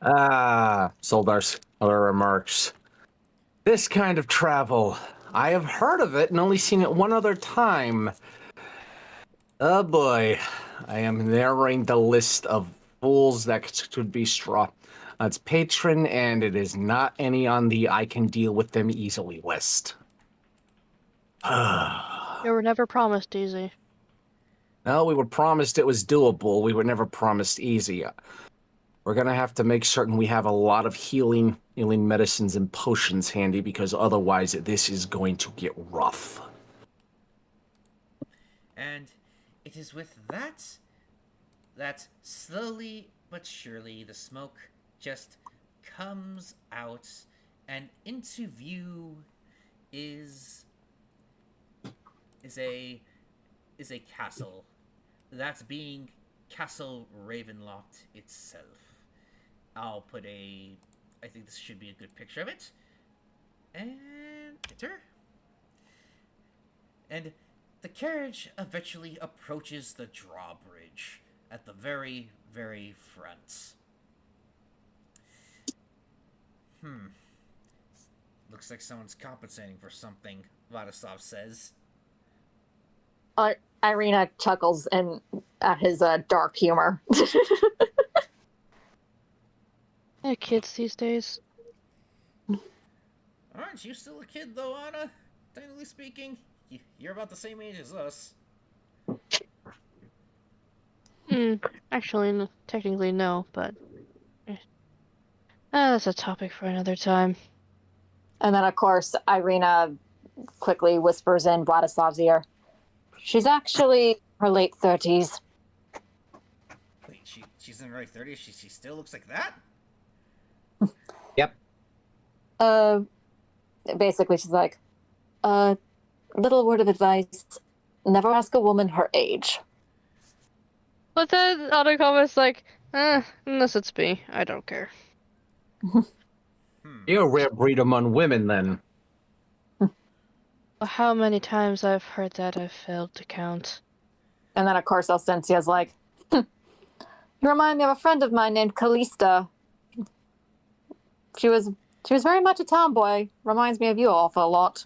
Soldar's other remarks. This kind of travel, I have heard of it and only seen it one other time. Oh boy, I am narrowing the list of fools that could be Strahd. It's patron, and it is not any on the I can deal with them easily list. You were never promised easy. No, we were promised it was doable. We were never promised easy. We're gonna have to make certain we have a lot of healing medicines and potions handy, because otherwise this is going to get rough. And it is with that slowly but surely the smoke just comes out, and into view is a castle. That's being Castle Ravenloft itself. I think this should be a good picture of it. And enter. And the carriage eventually approaches the drawbridge at the very, very front. Looks like someone's compensating for something, Vladislav says. Irina chuckles at his dark humor. Yeah, kids these days. Aren't you still a kid, though, Anna? Technically speaking, you're about the same age as us. Actually, technically no, but that's a topic for another time. And then, of course, Irina quickly whispers in Vladislav's ear. She's actually her late 30s. Wait, she's in her late 30s? She still looks like that? Yep. Basically, she's like, little word of advice. Never ask a woman her age. But then other comments like, unless it's me, I don't care. You're a rare breed among women, then. How many times I've heard that I've failed to count. And then, of course, Alcensia's like, you remind me of a friend of mine named Callista. She was very much a tomboy. Reminds me of you awful a lot.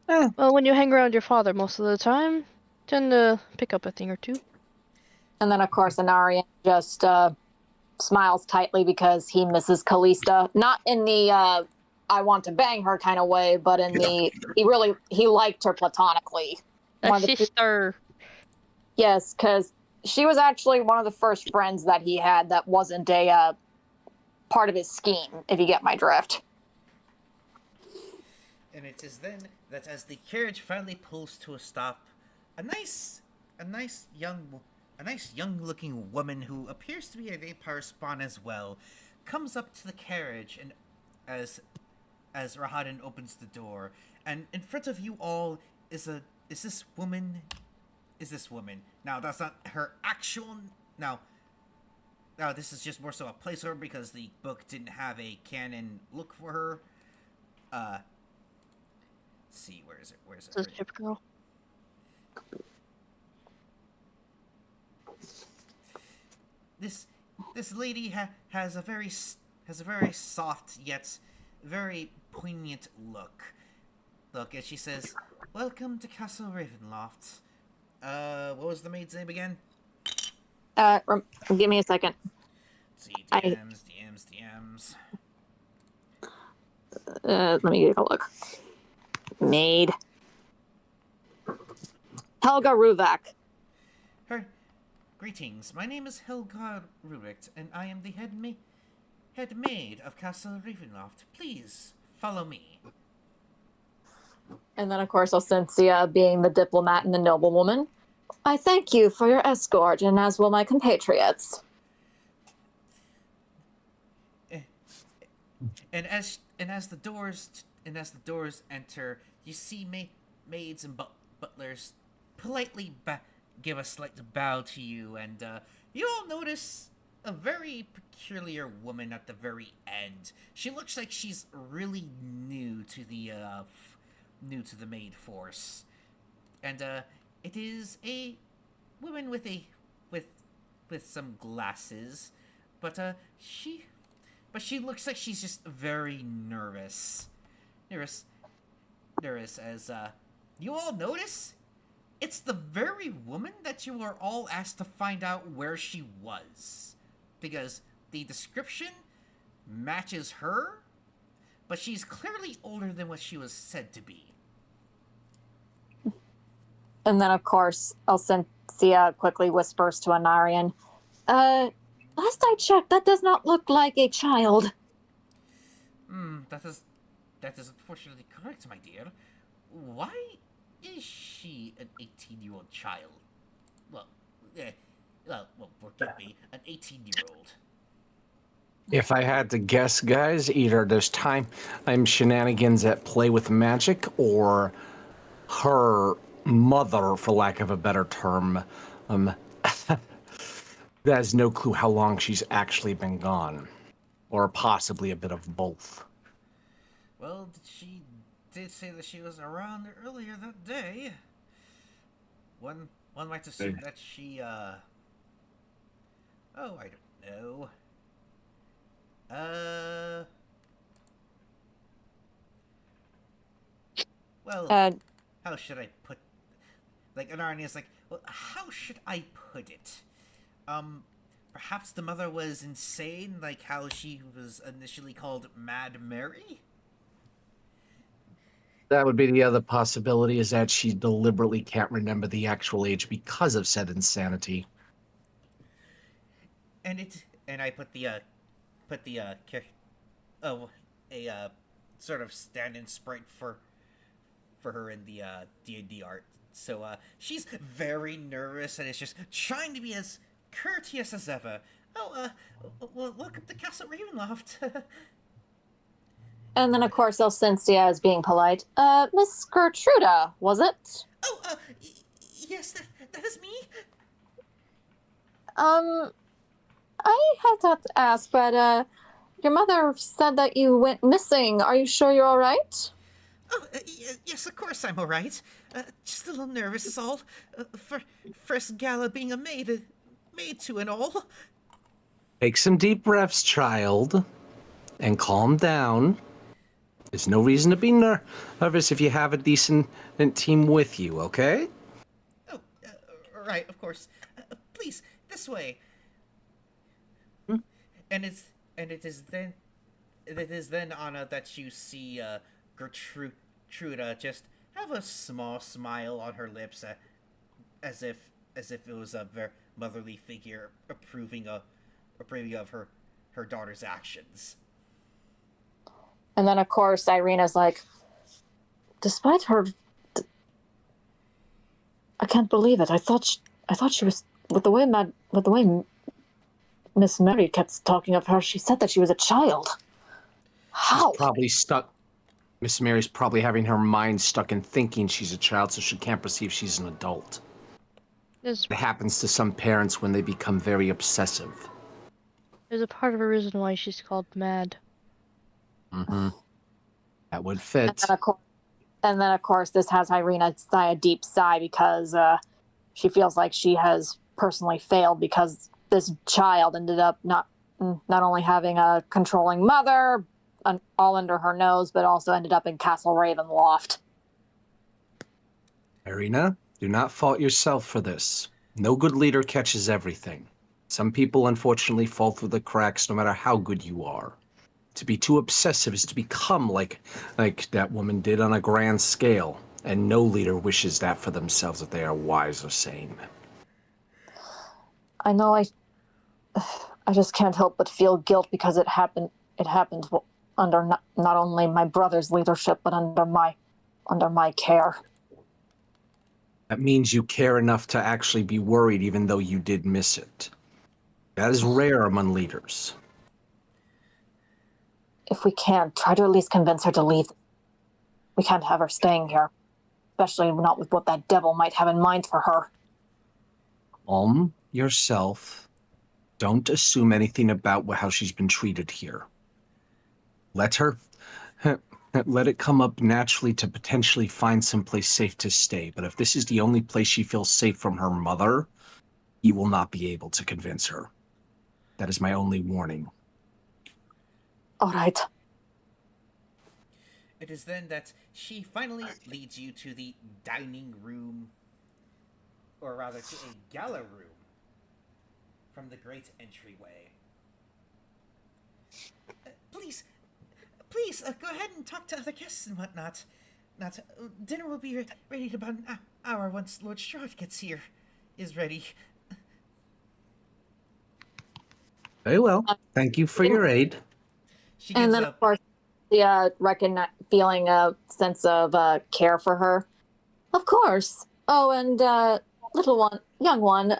Well, when you hang around your father most of the time, tend to pick up a thing or two. And then, of course, Anarian just smiles tightly because he misses Callista. Not in the I want to bang her kind of way, but in the he liked her platonically. A sister. Yes, because she was actually one of the first friends that he had that wasn't a part of his scheme, if you get my drift. And it is then that as the carriage finally pulls to a stop, a nice young-looking woman who appears to be a vampire spawn as well, comes up to the carriage, and as Rahadan opens the door, and in front of you all is this woman. Now that's not her actual. Now this is just more so a placeholder because the book didn't have a canon look for her. Let's see, where is it? This chip girl. This lady has a very soft yet very poignant look. Look, as she says, "Welcome to Castle Ravenloft." What was the maid's name again? Give me a second. Let's see, DMs. Let me take a look. Maid. Helga Ruvak. Greetings. My name is Helga Ruvak, and I am the head maid of Castle Ravenloft. Please follow me. And then, of course, Alcencia, being the diplomat and the noblewoman. I thank you for your escort, and as will my compatriots. And as the doors enter, you see maids and butlers politely give a slight bow to you, and you all notice a very peculiar woman at the very end. She looks like she's really new to the maid force, and it is a woman with some glasses, but she looks like she's just very nervous as you all notice. It's the very woman that you are all asked to find out where she was, because the description matches her, but she's clearly older than what she was said to be. And then, of course, Alcencia quickly whispers to Anarian, last I checked, that does not look like a child. That is unfortunately correct, my dear. Why is she an 18-year-old child? Well, forgive me, an 18-year-old. If I had to guess, guys, either there's shenanigans at play with magic, or her mother, for lack of a better term, has no clue how long she's actually been gone. Or possibly a bit of both. Well, she did say that she was around earlier that day. One might assume that she, I don't know. Well, how should I put... Like, Anarnia's like, well, how should I put it? Perhaps the mother was insane, like how she was initially called Mad Mary? That would be the other possibility, is that she deliberately can't remember the actual age because of said insanity. And I put a sort of stand-in sprite for her in the DnD art. So she's very nervous and is just trying to be as courteous as ever. Oh, well, welcome to Castle Ravenloft. And then, of course, Alcencia is being polite. Miss Gertruda, was it? Oh, yes, that is me. I have to ask, but your mother said that you went missing. Are you sure you're all right? Oh, yes, of course I'm all right. Just a little nervous is all. For first gala being a maid to and all. Take some deep breaths, child, and calm down. There's no reason to be nervous if you have a decent team with you, okay? Oh, right, of course. Please, this way. Hmm? And it is then, Anna, that you see Gertruda just have a small smile on her lips, as if it was a very motherly figure approving of her daughter's actions. And then, of course, Irina's like, despite her, I can't believe it. I thought she was with the way Miss Mary kept talking of her. She said that she was a child. How? She's probably stuck. Miss Mary's probably having her mind stuck in thinking she's a child, so she can't perceive she's an adult. There's It happens to some parents when they become very obsessive. a part of a reason why she's called Mad. Mm-hmm. That would And fit. then, of course, this has Irina sigh a deep sigh because she feels like she has personally failed because this child ended up not only having a controlling mother, all under her nose, but also ended up in Castle Ravenloft. Irina, do not fault yourself for this. No good leader catches everything. Some people unfortunately fall through the cracks no matter how good you are. To be too obsessive is to become like that woman did on a grand scale, and no leader wishes that for themselves if they are wise or sane. I know I just can't help but feel guilt because it happened under not only my brother's leadership, but under my care. That means you care enough to actually be worried even though you did miss it. That is rare among leaders. If we can't, try to at least convince her to leave. We can't have her staying here, especially not with what that devil might have in mind for her. Calm yourself. Don't assume anything about how she's been treated here. Let it come up naturally to potentially find someplace safe to stay. But if this is the only place she feels safe from her mother, you will not be able to convince her. That is my only warning. All right. It is then that she finally leads you to the dining room, or rather to a gala room, from the great entryway. Please, go ahead and talk to other guests and whatnot. Dinner will be ready in about an hour once Lord Strahd is ready. Very well. Thank you for your aid. And then, of course, the feeling a sense of care for her. Of course. Oh, and young one,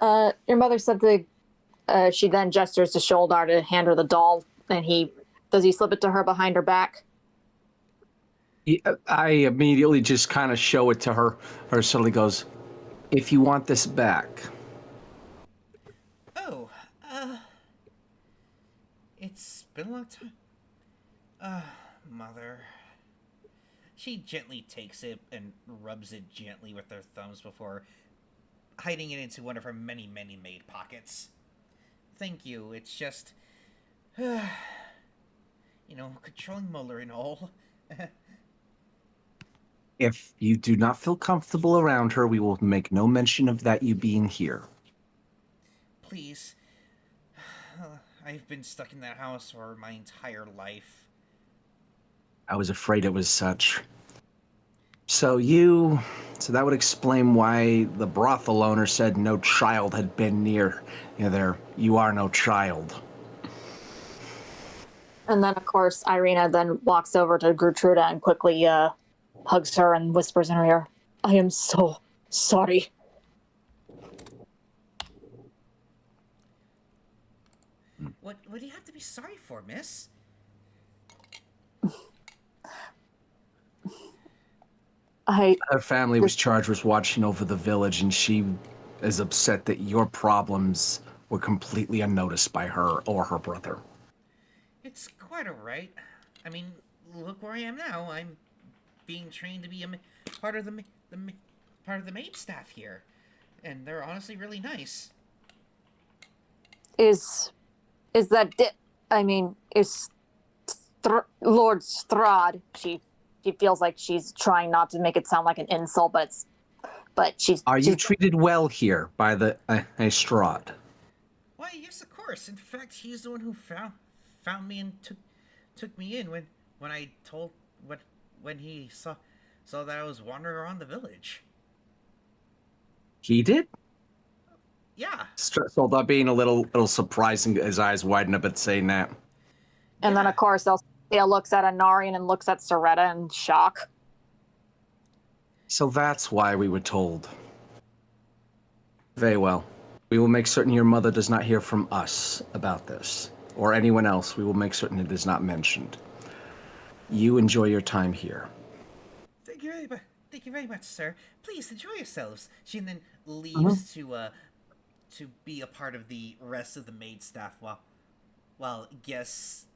your mother said she then gestures to Sholdar to hand her the doll, and does he slip it to her behind her back? I immediately just kind of show it to her. Her suddenly goes, "If you want this back." Oh, it's been a long time. Mother. She gently takes it and rubs it gently with her thumbs before hiding it into one of her many, many made pockets. Thank you, it's just... controlling Muller and all. If you do not feel comfortable around her, we will make no mention of that you being here. Please. I've been stuck in that house for my entire life. I was afraid it was such. So that would explain why the brothel owner said no child had been near there. You are no child. And then, of course, Irina then walks over to Gertruda and quickly hugs her and whispers in her ear, "I am so sorry." What do you have to be sorry for, miss? Her family was charged with watching over the village, and she is upset that your problems were completely unnoticed by her or her brother. It's quite quite alright. I mean, look where I am now. I'm being trained to be part of part of the maid staff here, and they're honestly really nice. Is that? Is Lord Strahd? She feels like she's trying not to make it sound like an insult, but she's. Are you treated well here by the Strahd? Why, yes, of course. In fact, he's the one who found me and took me in when I told when he saw that I was wandering around the village. He did? Yeah. Soldar being a little surprising, his eyes widen up at saying that. And then, of course, Elsia looks at Anarian and looks at Soretta in shock. So that's why we were told. Very well. We will make certain your mother does not hear from us about this, or anyone else. We will make certain it is not mentioned. You enjoy your time here. Thank you very much, sir. Please enjoy yourselves. She then leaves to be a part of the rest of the maid staff while guests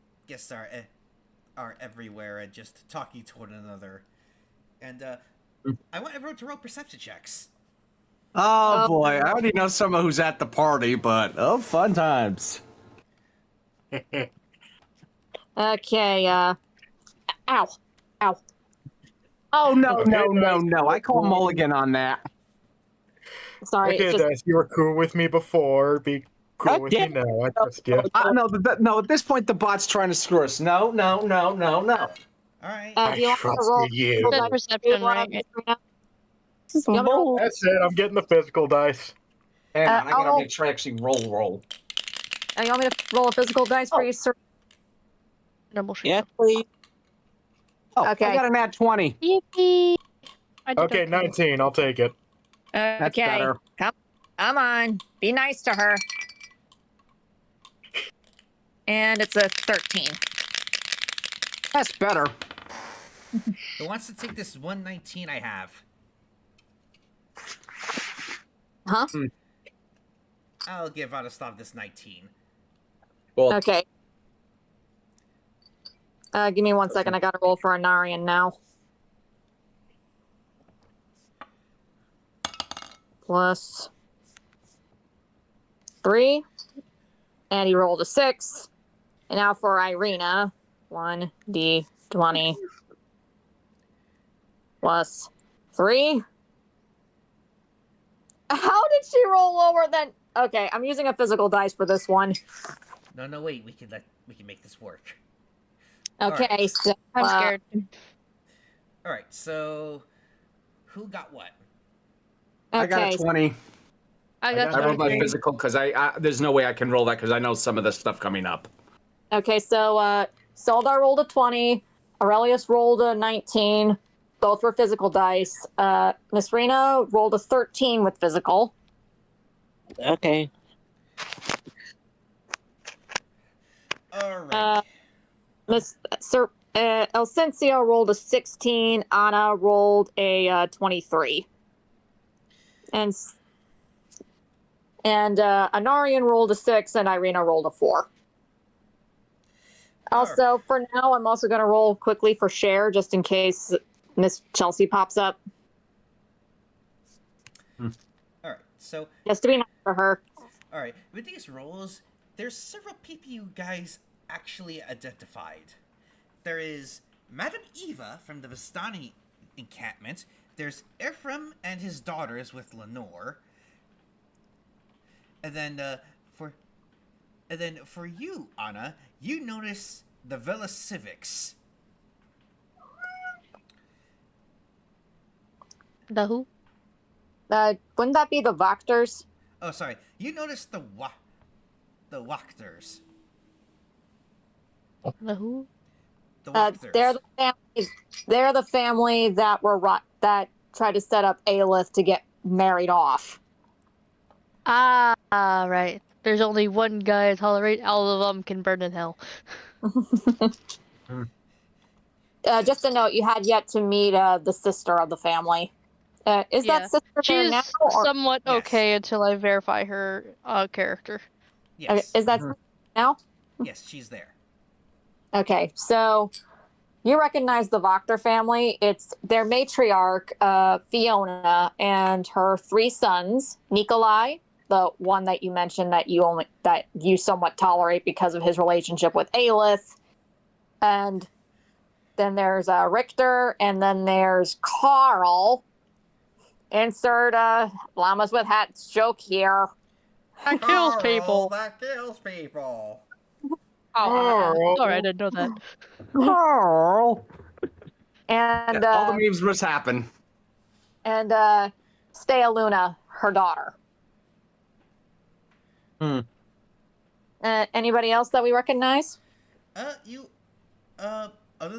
are everywhere and just talking to one another. And I want everyone to roll perception checks. Oh boy, I already know someone who's at the party, but fun times. Okay, ow. Oh no! I call mulligan on that. Sorry, Okay, it's just... Dice, you were cool with me before. Be cool with me now. I trust you. No. At this point, the bot's trying to screw us. No. All right. do you I want to trust roll you. Good perception, right? That's it. I'm getting the physical dice. Hang on, I gotta I'll- make sure I actually roll. You want me to roll a physical dice for you, sir? Double shoot. Yeah, please. Oh, Okay. I got a nat 20. Yippee! I did Okay, 19. I'll take it. That's Okay, better. come on. Be nice to her. And it's a 13. That's better. Who wants to take this 119 I have? Huh? I'll give Anastav this 19. Well, Okay. Give me 1 second. I gotta roll for Anarian now. Plus 3. And he rolled a 6. And now for Irina. 1d20 plus 3. How did she roll lower than... Okay, I'm using a physical dice for this one. No, wait. We can make this work. Okay, Alright. so... I'm scared. All right. So, who got what? I got a 20. I got got I rolled my 23. physical because I there's no way I can roll that because I know some of this stuff coming up. Okay, so Saldar rolled a 20, Aurelius rolled a 19, both were physical dice. Miss Rena rolled a 13 with physical. Okay. All right. Miss Elsencio rolled a 16, Anna rolled a 23. And Anarian rolled a 6, and Irina rolled a 4. Also, for now, I'm also going to roll quickly for share, just in case Miss Chelsea pops up. All right. So, Just to be nice for her. all right. With these rolls, there's several people you guys actually identified. There is Madame Eva from the Vistani encampment. There's Ephraim and his daughters with Lenore. And then for you, Anna, you notice the Villa Civics. The who? Wouldn't that be the Wachters? Oh, sorry. You notice the Wachters. The who? The Wachters. They're the family that that tried to set up Aelith to get married off. Ah, right. There's only one guy I tolerate. All of them can burn in hell. Just a note, you had yet to meet the sister of the family. Is Yeah. that sister there She's now? Or somewhat Yes. okay until I verify her character. Yes. is that now? Yes, she's there. Okay, so you recognize the Voctor family. It's their matriarch, Fiona, and her 3 sons, Nikolai, the one that you mentioned that you somewhat tolerate because of his relationship with Aelith, and then there's Richter, and then there's Carl. Insert llamas with hats joke here. That kills people. That kills people. Oh, sorry, I didn't know that. Carl. And All the memes must happen. and Stea Luna, her daughter. Anybody else that we recognize? Other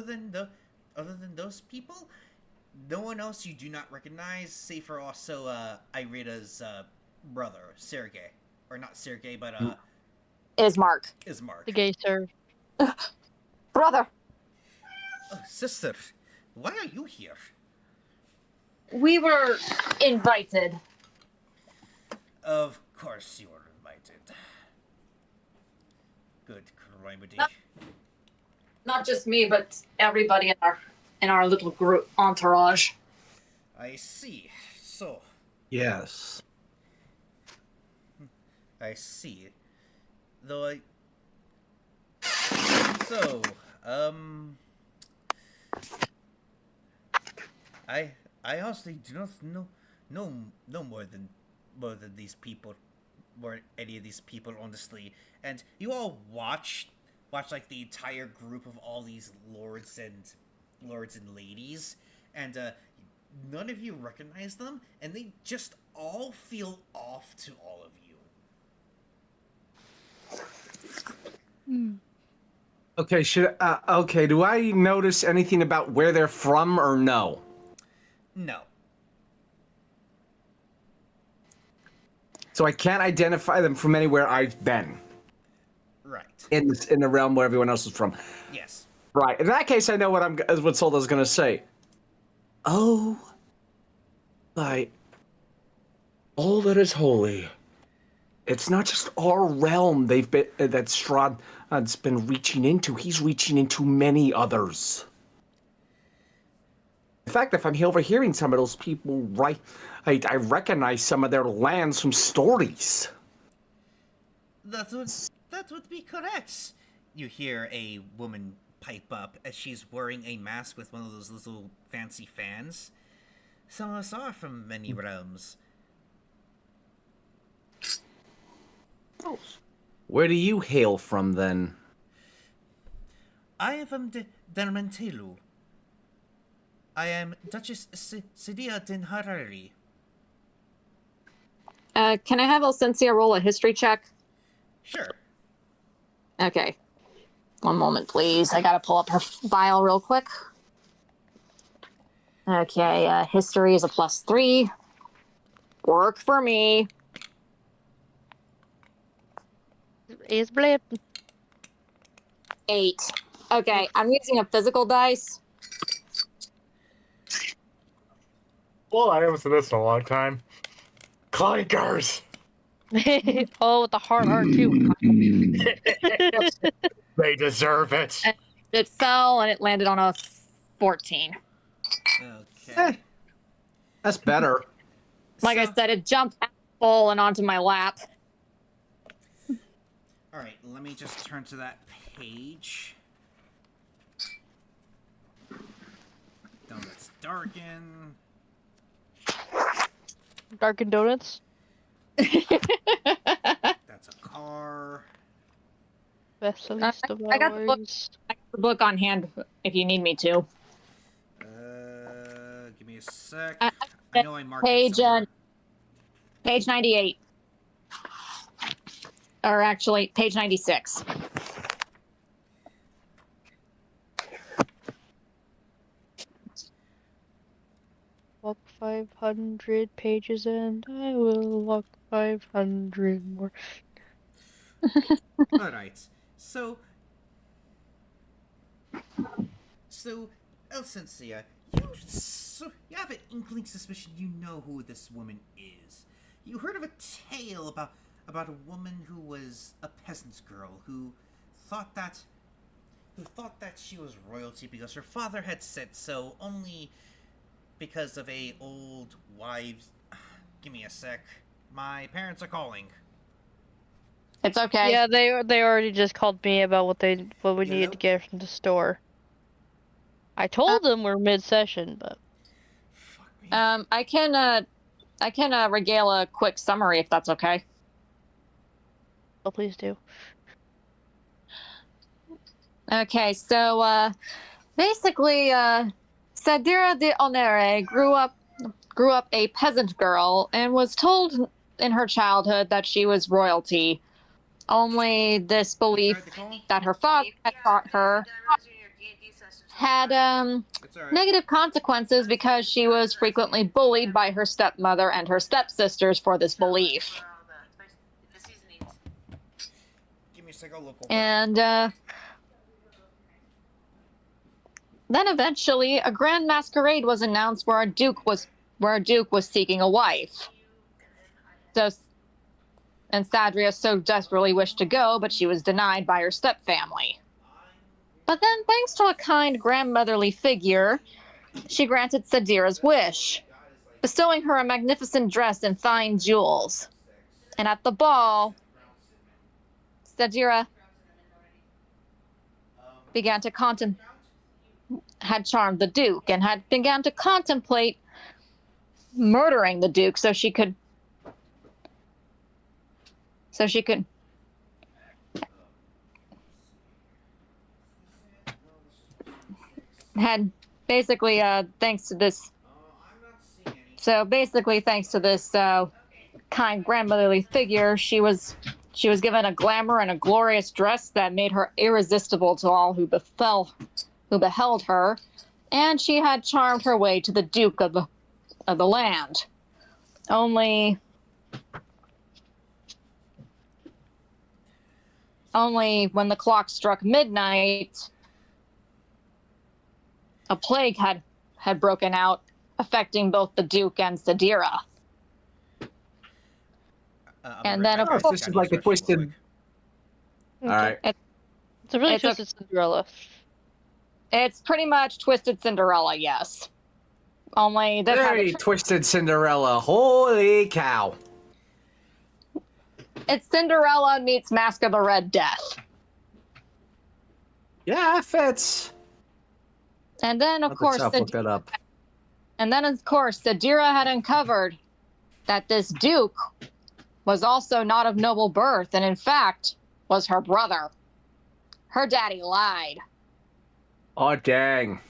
than those people, no one else you do not recognize, save for also Irita's brother, Sergei, or not Sergei, but Ismark. The gay sir. Brother. Sister, why are you here? We were invited. Of course you were invited. Good calamity. Not just me, but everybody in our little group entourage. I see. So, Yes. I see. Though So, I honestly do not know more than these people, more any of these people, honestly. And you all watch like the entire group of all these lords and ladies, and none of you recognize them, and they just all feel off to all of you. Okay, okay, do I notice anything about where they're from or no? No. So I can't identify them from anywhere I've been. Right. In the realm where everyone else is from. Yes. Right. In that case, I know what Solda's gonna say. Oh, by all that is holy, it's not just our realm that Strahd has been reaching into. He's reaching into many others. In fact, if I'm overhearing some of those people, right, I recognize some of their lands from stories. That would be correct. You hear a woman pipe up as she's wearing a mask with one of those little fancy fans. Some of us are from many realms. Where do you hail from, then? I am from Dermentelu. I am Duchess Sidia Din Harari. Can I have Elsensia roll a history check? Sure. Okay. One moment, please. I gotta pull up her file real quick. Okay, history is a +3. Work for me. Is blip. 8. Okay, I'm using a physical dice. Well, I haven't said this in a long time. Clankers! Oh, with the hard R too. They deserve it. And it fell and it landed on a 14. Okay. That's better. Like I said, it jumped full and onto my lap. Alright, let me just turn to that page. Don't let's darken. Darkin Donuts. That's a car. Best of I got the book. I got the book on hand if you need me to. Give me a sec. I know I marked Page, it somewhere. Page 98. Or actually, page 96. Walk 500 pages and I will walk 500 more. Alright, so Elsensia, you have an inkling suspicion you know who this woman is. You heard of a tale about a woman who was a peasant girl who thought who thought that she was royalty because her father had said so, only because of a old wives. Give me a sec. My parents are calling. It's okay. Yeah, they already just called me about what we needed to get from the store. I told them we're mid-session, but Fuck me. I can regale a quick summary if that's okay. oh, please do. Okay, so basically, Sadira de Onere grew up a peasant girl and was told in her childhood that she was royalty. Only this belief that her father had taught her had negative consequences because she was frequently bullied by her stepmother and her stepsisters for this belief. Give me a sec. I'll look over. And then eventually a grand masquerade was announced where a duke was seeking a wife. And Sadria so desperately wished to go, but she was denied by her stepfamily. But then, thanks to a kind grandmotherly figure, she granted Sadira's wish, bestowing her a magnificent dress and fine jewels. And at the ball, Sadira had charmed the Duke and had began to contemplate murdering the Duke so she could had basically thanks to this kind grandmotherly figure, she was given a glamour and a glorious dress that made her irresistible to all who beheld her, and she had charmed her way to the Duke of the land. Only when the clock struck midnight, a plague had broken out, affecting both the Duke and Sadira. And then, of course, this is like a twisted. All right. It's a really twisted Cinderella. It's pretty much Twisted Cinderella, yes. Only this Very twisted Cinderella. Holy cow. It's Cinderella meets Mask of the Red Death. Yeah, it fits. And then, of course, look that up. And then, of course, Sadira had uncovered that this Duke was also not of noble birth, and in fact, was her brother. Her daddy lied. Oh, dang.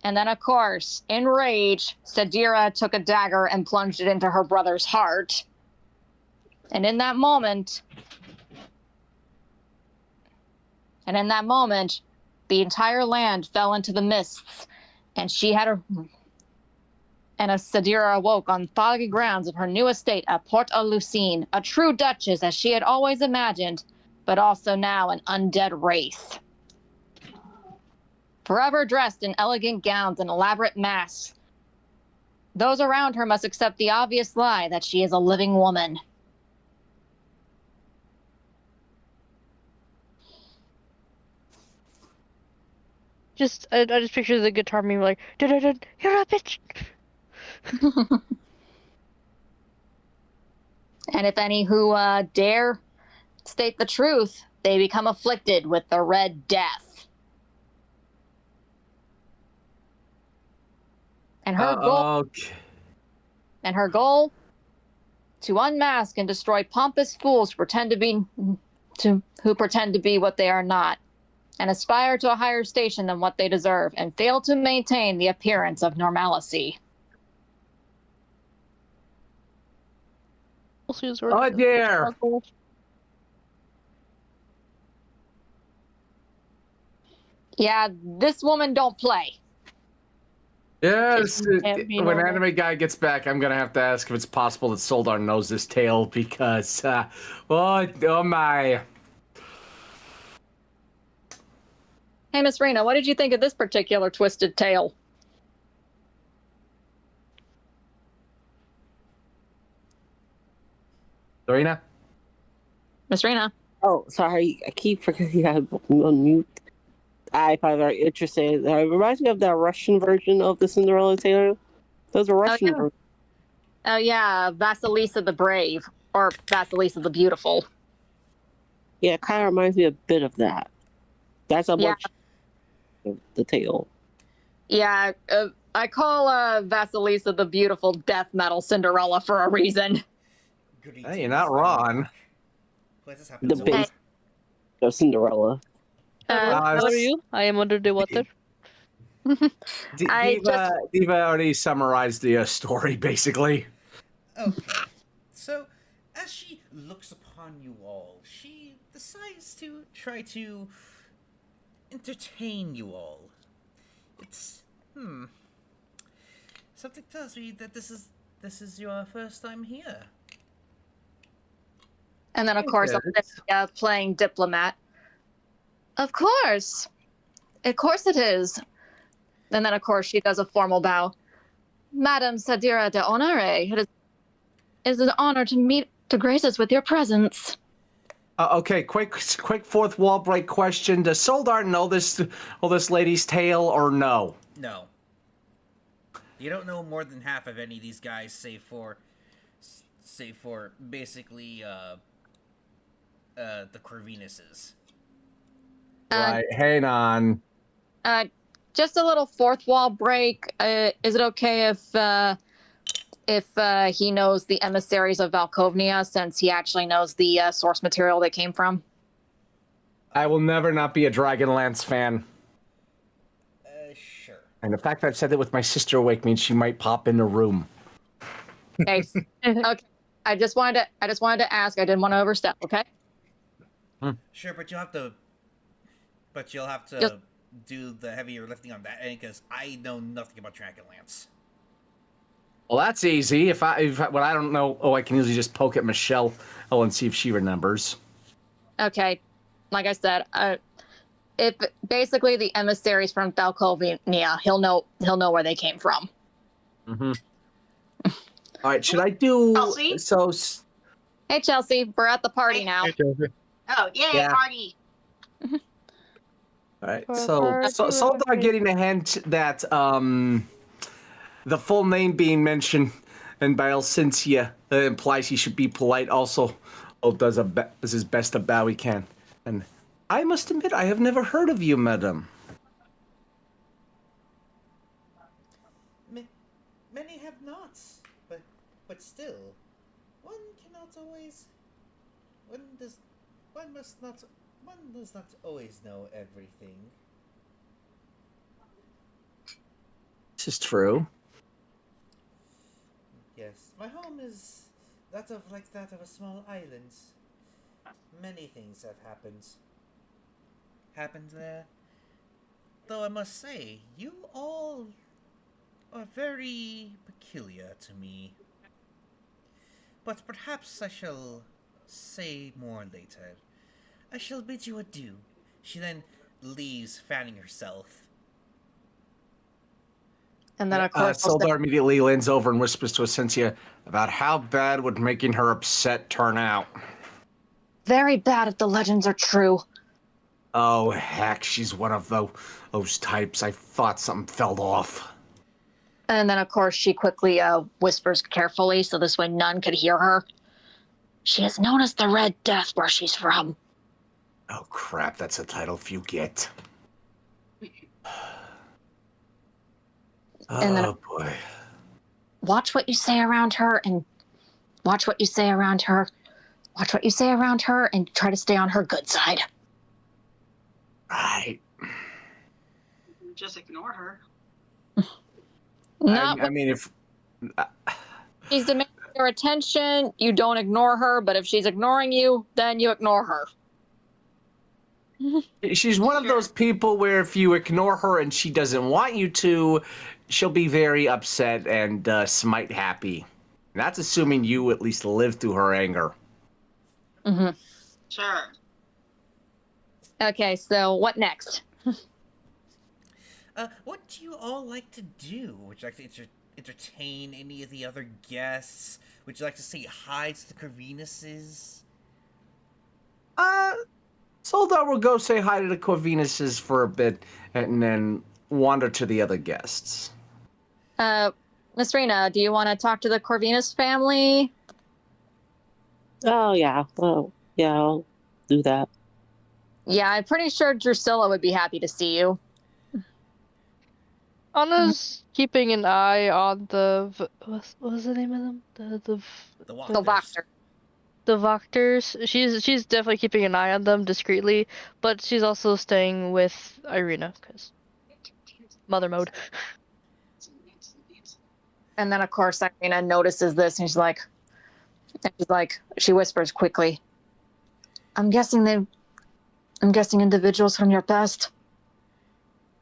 And then, of course, in rage, Sadira took a dagger and plunged it into her brother's heart. And in that moment, the entire land fell into the mists, and Sadira awoke on foggy grounds of her new estate at Port-a-Lucine, a true duchess as she had always imagined, but also now an undead wraith. Forever dressed in elegant gowns and elaborate masks, those around her must accept the obvious lie that she is a living woman. I just picture the guitar meme like, "Da-da-da, you're a bitch." And if any who dare state the truth, they become afflicted with the Red Death. And her goal, to unmask and destroy pompous fools who pretend to be what they are not, and aspire to a higher station than what they deserve, and fail to maintain the appearance of normalcy. Oh, dear. Yeah, this woman don't play. Yes, Can't be when normal. Anime Guy gets back, I'm gonna have to ask if it's possible that Soldar knows this tale because, oh my. Hey, Miss Rena, what did you think of this particular twisted tale? Serena? Miss Rena? Oh, sorry. I keep forgetting I unmute. I find it very interesting. It reminds me of that Russian version of the Cinderella tale. There's a Russian yeah. version. Oh yeah, Vasilisa the Brave or Vasilisa the Beautiful. Yeah, it kind of reminds me a bit of that. That's how Yeah. much the tale. Yeah, I call Vasilisa the Beautiful death metal Cinderella for a reason. Hey, you're not wrong. What has The happened to base of Cinderella. How are you? I am under the water. Diva already summarized the story, basically. Okay. So, as she looks upon you all, she decides to try to entertain you all. It's something tells me that this is your first time here. And then, of course, playing diplomat. Of course it is. And then, of course, she does a formal bow. Madam Sadira de Honore, it is an honor to grace us with your presence. Okay, quick fourth wall break question. Does Soldar know this lady's tale or no? No. You don't know more than half of any of these guys, save for basically the Corvinuses. Right, hang on. Just a little fourth wall break. Is it okay if he knows the emissaries of Valkovnia, since he actually knows the source material they came from? I will never not be a Dragonlance fan. Sure. And the fact that I've said that with my sister awake means she might pop in the room. Okay. Okay. I just wanted to ask. I didn't want to overstep. Okay. Sure, but you'll have to do the heavier lifting on that end, because I know nothing about Dragonlance. Well, that's easy. If I don't know, I can usually just poke at Michelle and see if she remembers. Okay. Like I said, if basically the emissaries from Valkovnia, he'll know where they came from. Mm-hmm. All right. Should I do Chelsea? so? Hey, Chelsea, we're at the party now. Oh, yay, Yeah. party. All right. So Soldar getting a hint that the full name being mentioned and by Elsintia implies he should be polite. Also, does his best to bow he can. And I must admit, I have never heard of you, madam. Many have not, but still, one does not always know everything. This is true. Yes, my home is that of a small island. Many things have happened there. Though I must say, you all are very peculiar to me. But perhaps I shall say more later. I shall bid you adieu. She then leaves, fanning herself. And then, of course, Soldar immediately leans over and whispers to Essentia about how bad would making her upset turn out. very bad if the legends are true. Oh, heck, she's one of those types. I thought something fell off. And then, of course, she quickly whispers carefully, so this way none could hear her. She is known as the Red Death where she's from. Oh, crap, that's a title few get. And then, boy. Watch what you say around her, and watch what you say around her. Watch what you say around her, and try to stay on her good side. Right. Just ignore her. I mean, if... she's demanding your attention, you don't ignore her, but if she's ignoring you, then you ignore her. She's one of those people where if you ignore her and she doesn't want you to, she'll be very upset and smite happy. That's assuming you at least live through her anger. Mm-hmm. Sure. Okay, so what next? What do you all like to do? Would you like to entertain any of the other guests? Would you like to say hi to the Corvinuses? Soldar will go say hi to the Corvinuses for a bit and then wander to the other guests. Miss Rena, do you want to talk to the Corvinus family? Oh, yeah. Well, yeah, I'll do that. Yeah, I'm pretty sure Drusilla would be happy to see you. Anna's keeping an eye on what was the name of them? The Wachters. Voctor. The Voctors. She's definitely keeping an eye on them discreetly, but she's also staying with Irina because mother mode. And then, of course, Irina notices this, and she whispers quickly, I'm guessing individuals from your past.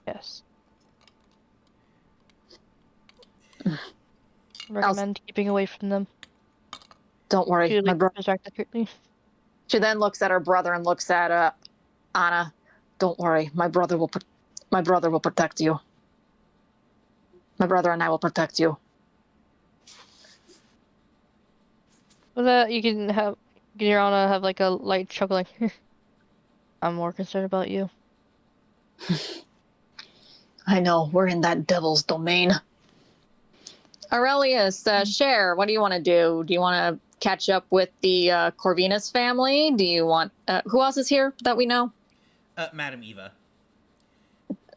Yes. Recommend keeping away from them. Don't worry, my brother. She then looks at her brother and looks at Anna. Don't worry, my brother will protect you. My brother and I will protect you. Well, that you can have your Anna have like a light chuckling. I'm more concerned about you. I know, we're in that devil's domain. Aurelius, Cher, what do you want to do? Do you want to catch up with the Corvinus family? Do you want... who else is here that we know? Madam Eva.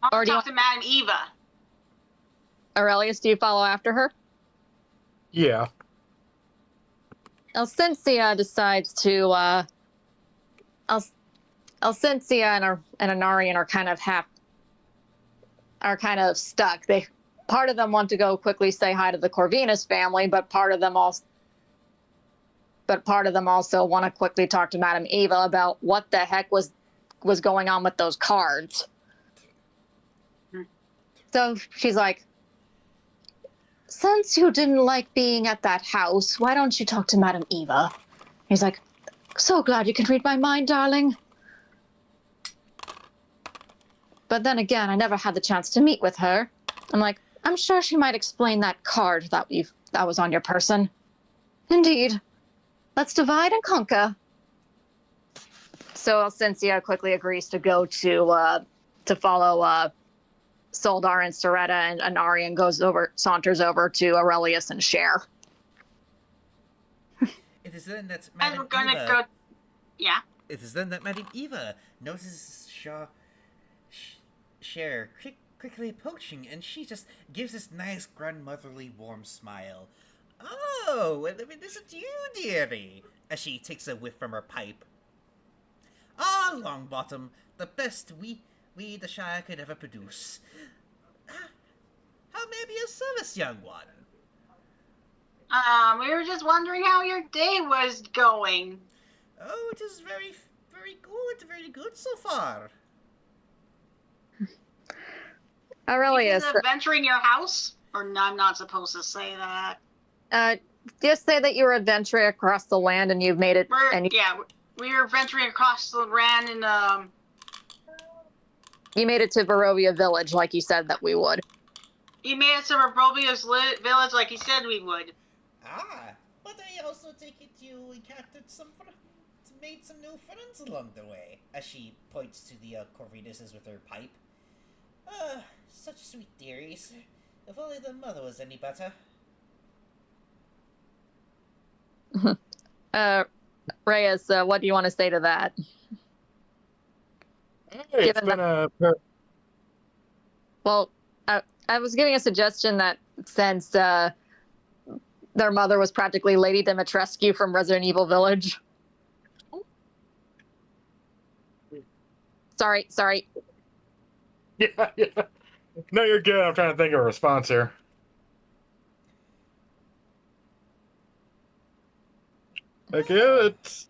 I'll talk to Madam Eva. Aurelius, do you follow after her? Yeah. Alcensia decides to... Alcensia and Anarian are kind of stuck. Part of them want to go quickly say hi to the Corvinus family, but part of them also want to quickly talk to Madame Eva about what the heck was going on with those cards. So she's like, since you didn't like being at that house, why don't you talk to Madame Eva? He's like, so glad you can read my mind, darling. But then again, I never had the chance to meet with her. I'm like, I'm sure she might explain that card that was on your person. Indeed. Let's divide and conquer. So Alcencia quickly agrees to go to follow Soldar and Soretta, and Anarian saunters over to Aurelius and Cher. It is then that And we're gonna go... Yeah? It is then that Madame Eva notices Cher quickly approaching, and she just gives this nice grandmotherly warm smile. Oh, and is it you, dearie? As she takes a whiff from her pipe. Ah, Longbottom, the best we the Shire could ever produce. How may I be of service, young one? We were just wondering how your day was going. Oh, it is very, very good so far. Aurelius, adventuring your house? Or no, I'm not supposed to say that. Just say that you were adventuring across the land and you've made it. We were venturing across the land and you made it to Barovia Village like you said that we would. You made it to Barovia's village like you said we would. Ah, but I also take it you encountered made some new friends along the way. As she points to the Corvinuses with her pipe. Such sweet dearies. If only the mother was any better. Reyes, what do you want to say to that? Hey, it's been Well, I was giving a suggestion that since their mother was practically Lady Dimitrescu from Resident Evil Village. Sorry. Yeah. No, you're good. I'm trying to think of a response here. Okay, it's...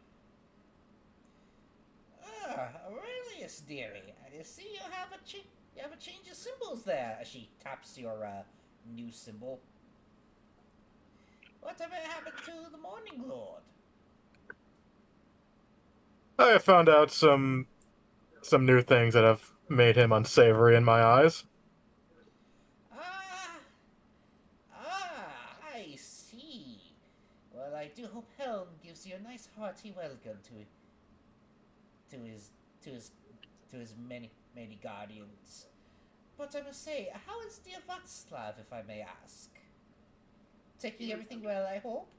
Aurelius, dearie. I see you have a change of symbols there. As she taps your new symbol. Whatever happened to the Morning Lord? I found out some new things that have made him unsavory in my eyes. I see. Well, I do hope Helm gives you a nice hearty welcome to it. to his to his to his many guardians. But I must say, how is dear Václav, if I may ask? Taking everything well, I hope?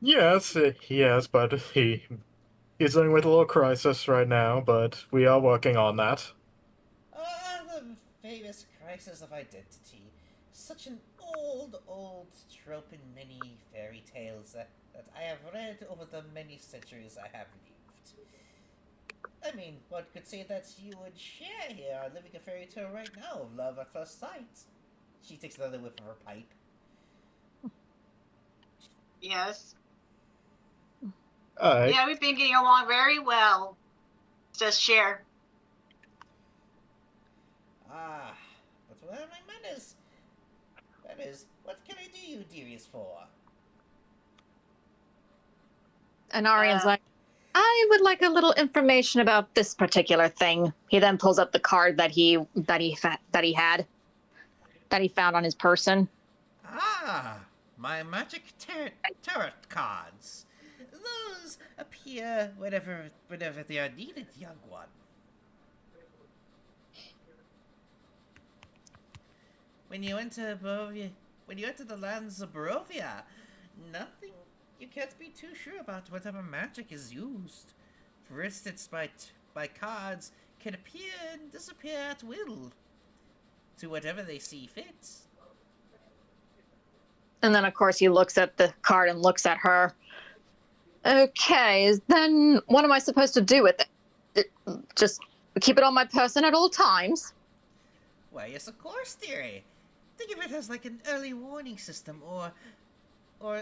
Yes, yes, but he's dealing with a little crisis right now, but we are working on that. Ah, the famous crisis of identity. Such an old trope in many fairy tales that I have read over the many centuries I have lived. I mean, one could say that you and Cher here are living a fairy tale right now of love at first sight. She takes another whiff of her pipe. Yes. Alright. Yeah, we've been getting along very well, says Cher. Ah, but what are my manners? Manners, what can I do you, dearies, for? And Arian's like, I would like a little information about this particular thing. He then pulls up the card that he found on his person. Ah, my magic tarot cards. Those appear whenever they are needed, young one. When you enter the lands of Barovia, you can't be too sure about whatever magic is used. For instance, my cards can appear and disappear at will, to whatever they see fit. And then, of course, he looks at the card and looks at her. Okay, then what am I supposed to do with it? Just keep it on my person at all times? Why, yes, of course, dearie. Think of it as like an early warning system, or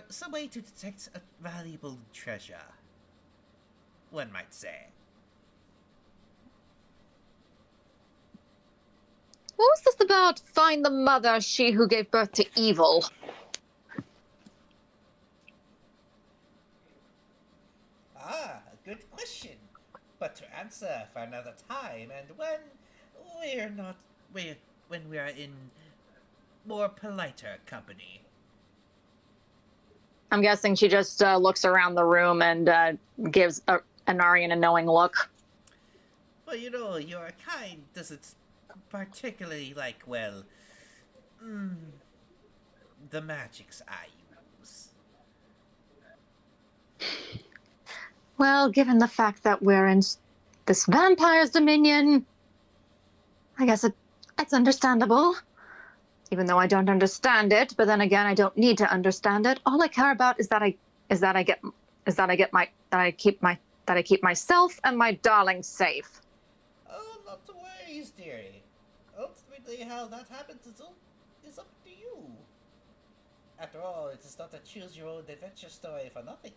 some way to detect a valuable treasure, one might say. What was this about find the mother, she who gave birth to evil? Ah, a good question. But to answer for another time, and when we are in more politer company. I'm guessing she just looks around the room and gives Anarian a knowing look. Well, your kind doesn't particularly like, well, the magics I use. Well, given the fact that we're in this vampire's dominion, I guess it's understandable. Even though I don't understand it, but then again, I don't need to understand it. All I care about is that I keep myself and my darling safe. Oh, not to worry, dearie. Ultimately, how that happens is up to you. After all, it is not a choose-your-own adventure story for nothing.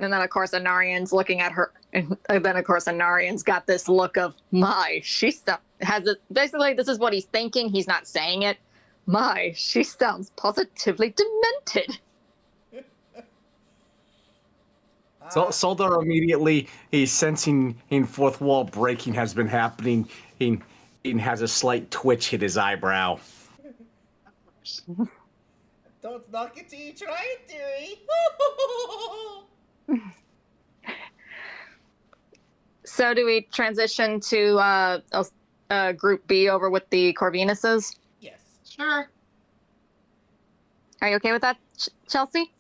And then, of course, Anarian's looking at her. And then, of course, Anarian's got this look of, she has it. Basically, this is what he's thinking. He's not saying it. She sounds positively demented. So Soldar immediately, he's sensing in fourth wall breaking has been happening. He has a slight twitch hit his eyebrow. Don't knock it till you try it, dearie. So do we transition to Group B over with the Corvinuses? Yes. Sure. Are you okay with that, Chelsea?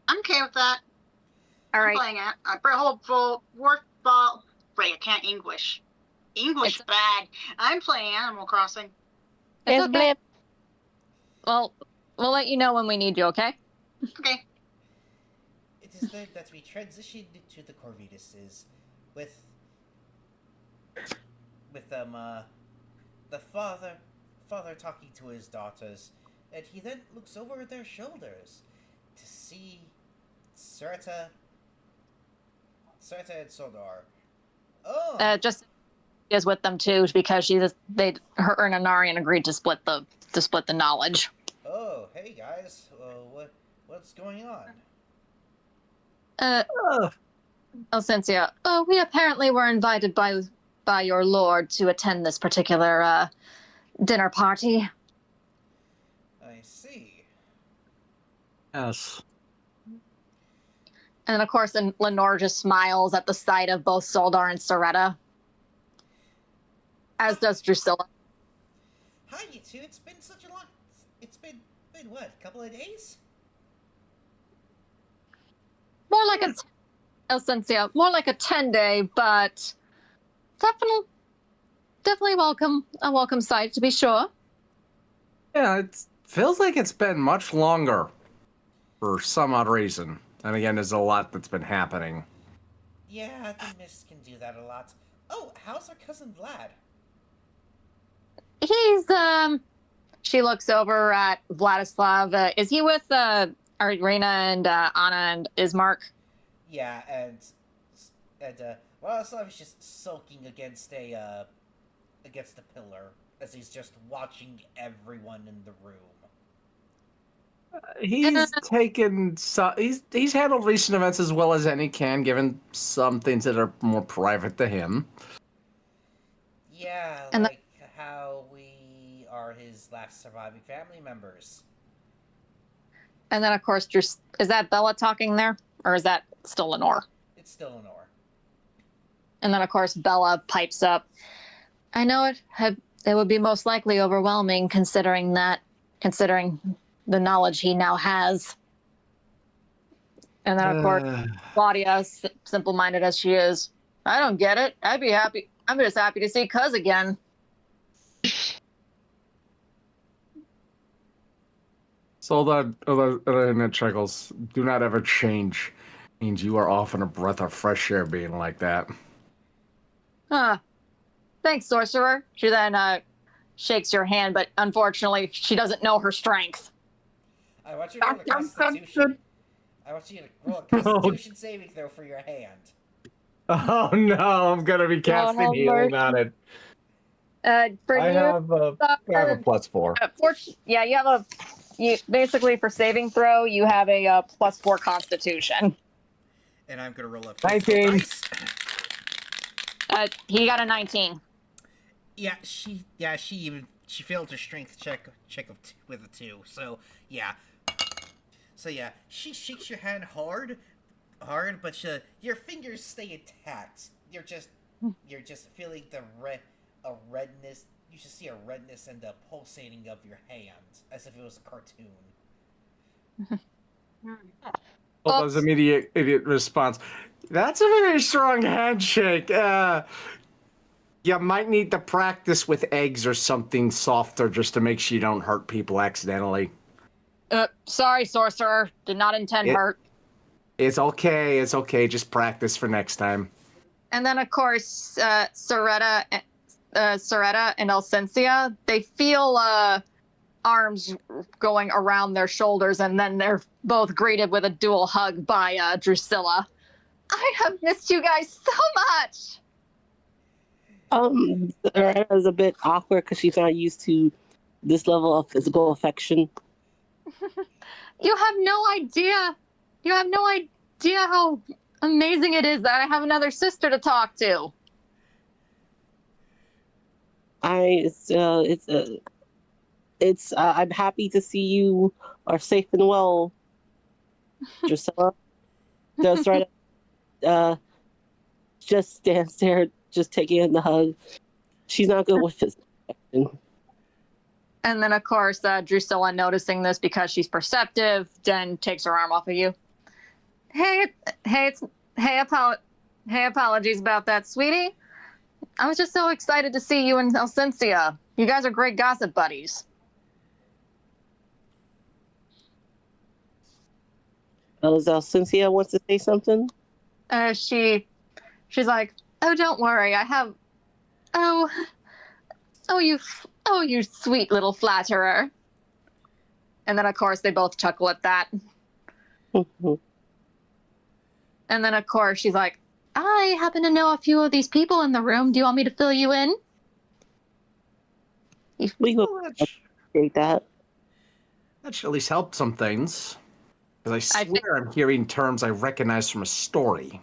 I'm okay with that. All I'm right. playing it. I play a whole full workball. Wait, I can't English. English bad. I'm playing Animal Crossing. It's It's okay. blip. Well, we'll let you know when we need you, okay? Okay. It is then that we transitioned to the Corvinuses with the father talking to his daughters, and he then looks over their shoulders to see Serta and Soldar. Oh, Just is with them too because her and Anarian agreed to split the knowledge. oh, hey guys, what's going on? Cynthia, we apparently were invited by your lord to attend this particular dinner party. I see. Yes. And of course, Lenore just smiles at the sight of both Soldar and Soretta. As does Drusilla. Hi, you two. It's been such a long... It's been what, a couple of days? More like Essentia, more like a 10-day, but definitely welcome. A welcome sight, to be sure. Yeah, it feels like it's been much longer for some odd reason. And again, there's a lot that's been happening. Yeah, the mist can do that a lot. Oh, how's our cousin Vlad? He's, she looks over at Vladislav. Is he with, Irina and, Anna and Ismark? Yeah, and Vladislav is just sulking against a pillar as he's just watching everyone in the room. He's taken he's handled recent events as well as any can, given some things that are more private to him. Yeah, And like how we are his last surviving family members. And then, of course, is that Bella talking there? Or is that still Lenore? It's still Lenore. And then, of course, Bella pipes up. I know it would be most likely overwhelming considering the knowledge he now has. And then, of course, Claudia, simple-minded as she is, I don't get it. I'd be happy. I'm just happy to see Cuz again. Soldar and Chuckles, do not ever change. Means you are often a breath of fresh air being like that. Huh. Thanks, Sorcerer. She then shakes your hand, but unfortunately, she doesn't know her strength. I want you to roll a Constitution. I want you to roll a Constitution saving throw for your hand. Oh no, I'm gonna be casting healing on it. For I have a +4. Yeah, you basically for saving throw, you have a +4 Constitution. And I'm gonna roll a 19. dice. He got a 19. Yeah, she failed her strength check with a 2. So yeah, she shakes your hand hard, but your fingers stay intact. You're just feeling a redness. You should see a redness and the pulsating of your hand, as if it was a cartoon. Sold's immediate response. That's a very strong handshake. You might need to practice with eggs or something softer just to make sure you don't hurt people accidentally. Sorry, Sorcerer. Did not intend hurt. It's okay. It's okay. Just practice for next time. And then, of course, Soretta and Alcencia, they feel arms going around their shoulders, and then they're both greeted with a dual hug by Drusilla. I have missed you guys so much! Soretta is a bit awkward because she's not used to this level of physical affection. You have no idea. You have no idea how amazing it is that I have another sister to talk to. I'm happy to see you are safe and well, Drusilla. Soretta just stands there, just taking in the hug. She's not good with physical affection. And then, of course, Drusilla, noticing this because she's perceptive, then takes her arm off of you. Hey, apologies about that, sweetie. I was just so excited to see you and Alcencia. You guys are great gossip buddies. Alcencia wants to say something? She's like, oh, don't worry. I have, you sweet little flatterer. And then, of course, they both chuckle at that. And then, of course, she's like, I happen to know a few of these people in the room. Do you want me to fill you in? We will appreciate that. That should at least help some things. Because I swear I'm hearing terms I recognize from a story.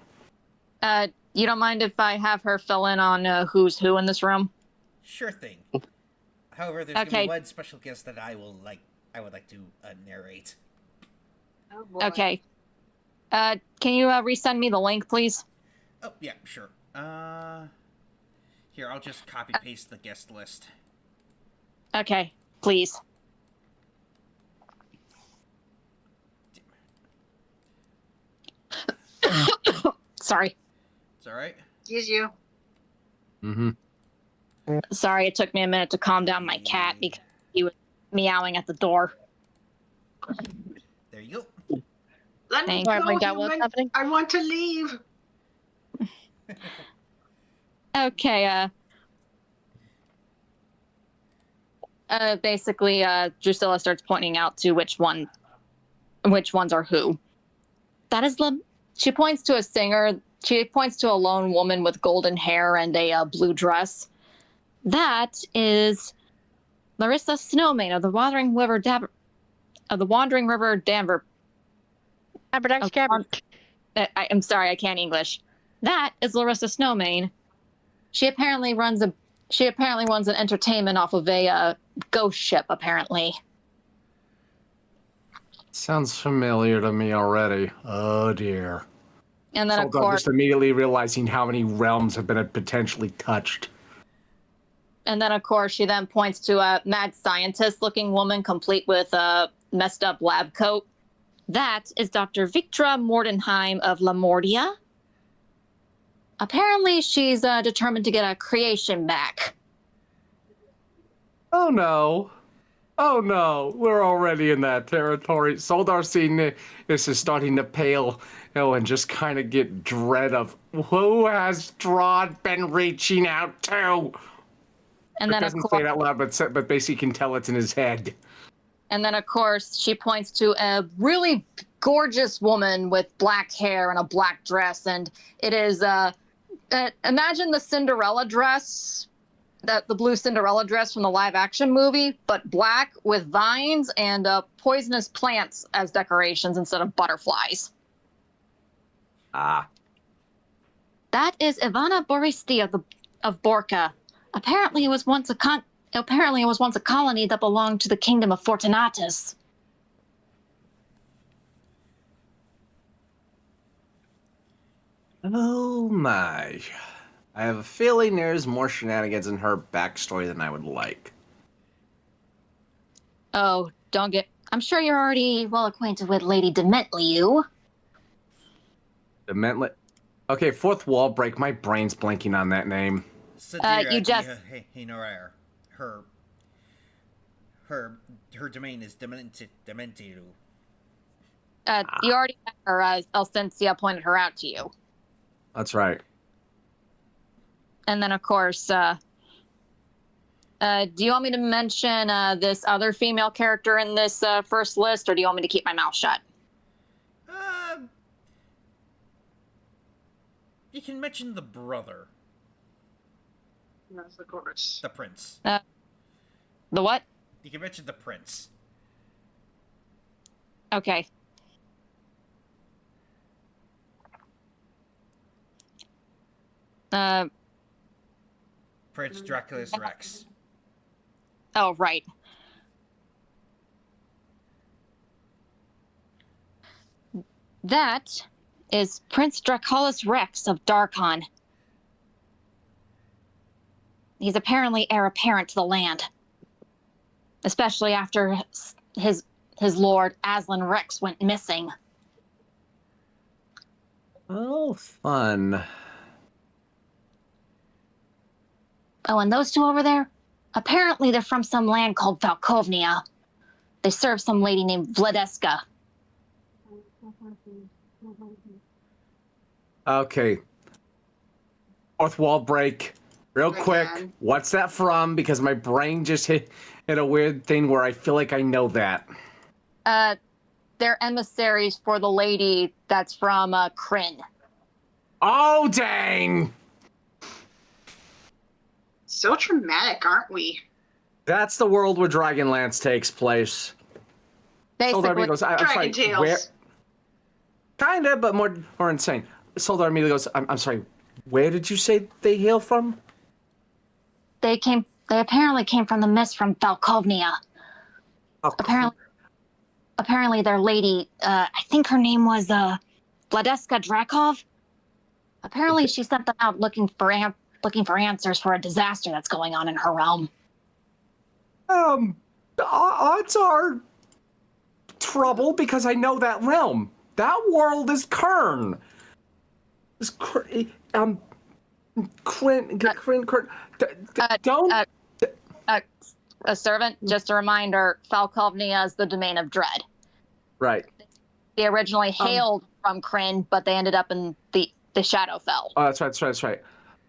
You don't mind if I have her fill in on who's who in this room? Sure thing. However, there's gonna be one special guest that I would like to narrate. Oh, boy. Okay. Can you resend me the link, please? Oh, yeah, sure. Here, I'll just copy paste the guest list. Okay, please. Sorry. It's all right. Excuse you. Mm-hmm. Sorry, it took me a minute to calm down my cat because he was meowing at the door. There you go. Let me Thank go, Sorry, my dad, what's human. happening? I want to leave. Okay, basically, Drusilla starts pointing out to which ones are who. That is she points to a singer. She points to a lone woman with golden hair and a blue dress. That is Larissa Snowmain of the Wandering River Danver. I'm sorry, I can't English. That is Larissa Snowmain. She apparently runs an entertainment off of a ghost ship, apparently. Sounds familiar to me already. Oh dear. And then, of Soldar course, just immediately realizing how many realms have been potentially touched. she then points to a mad scientist-looking woman, complete with a messed up lab coat. That is Dr. Victra Mordenheim of Lamordia. Apparently, she's determined to get a creation back. Oh no. Oh no, we're already in that territory. Soldar seeing this is starting to pale, and just kind of get dread of who has Strahd been reaching out to? And It then, doesn't say it out loud, but basically can tell it's in his head. And then, of course, she points to a really gorgeous woman with black hair and a black dress. And it is, imagine the Cinderella dress, the blue Cinderella dress from the live action movie, but black with vines and poisonous plants as decorations instead of butterflies. Ah. That is Ivana Boristi of Borca. Apparently, it was once a colony that belonged to the kingdom of Fortunatus. Oh my. I have a feeling there's more shenanigans in her backstory than I would like. Oh, I'm sure you're already well acquainted with Lady Dementliu. Demently? Okay, fourth wall break. My brain's blanking on that name. You just- Her domain is Dementiru. You already met her, Elsensia pointed her out to you. That's right. And then, of course, do you want me to mention this other female character in this first list, or do you want me to keep my mouth shut? You can mention the brother, Yes, of course. the prince. The what? You can mention the prince. Okay. Prince Draculus Rex. Oh, right. That is Prince Draculus Rex of Darkon. He's apparently heir apparent to the land, especially after his lord Aslan Rex went missing. Oh, fun. Oh, and those two over there? Apparently they're from some land called Valkovnia. They serve some lady named Vladeska. Okay. Fourth wall break. Real quick. Again. What's that from? Because my brain just hit a weird thing where I feel like I know that. They're emissaries for the lady that's from Kryn. Oh, dang! So dramatic, aren't we? That's the world where Dragonlance takes place. Soldar Basically, goes, I'm sorry, Dragon Tales. where? Kinda, but more insane. Soldar immediately goes, I'm sorry, where did you say they hail from? they apparently came from the mist from Valkovnia. Oh, Apparently, apparently their lady, I think her name was Vladeska Drakov. Apparently she sent them out looking for answers for a disaster that's going on in her realm. Odds are trouble because I know that realm. That world is Kern. Don't. A servant, just a reminder, Falkovnia is the domain of Dread. Right. They originally hailed from Kryn, but they ended up in the Shadowfell. Oh, that's right.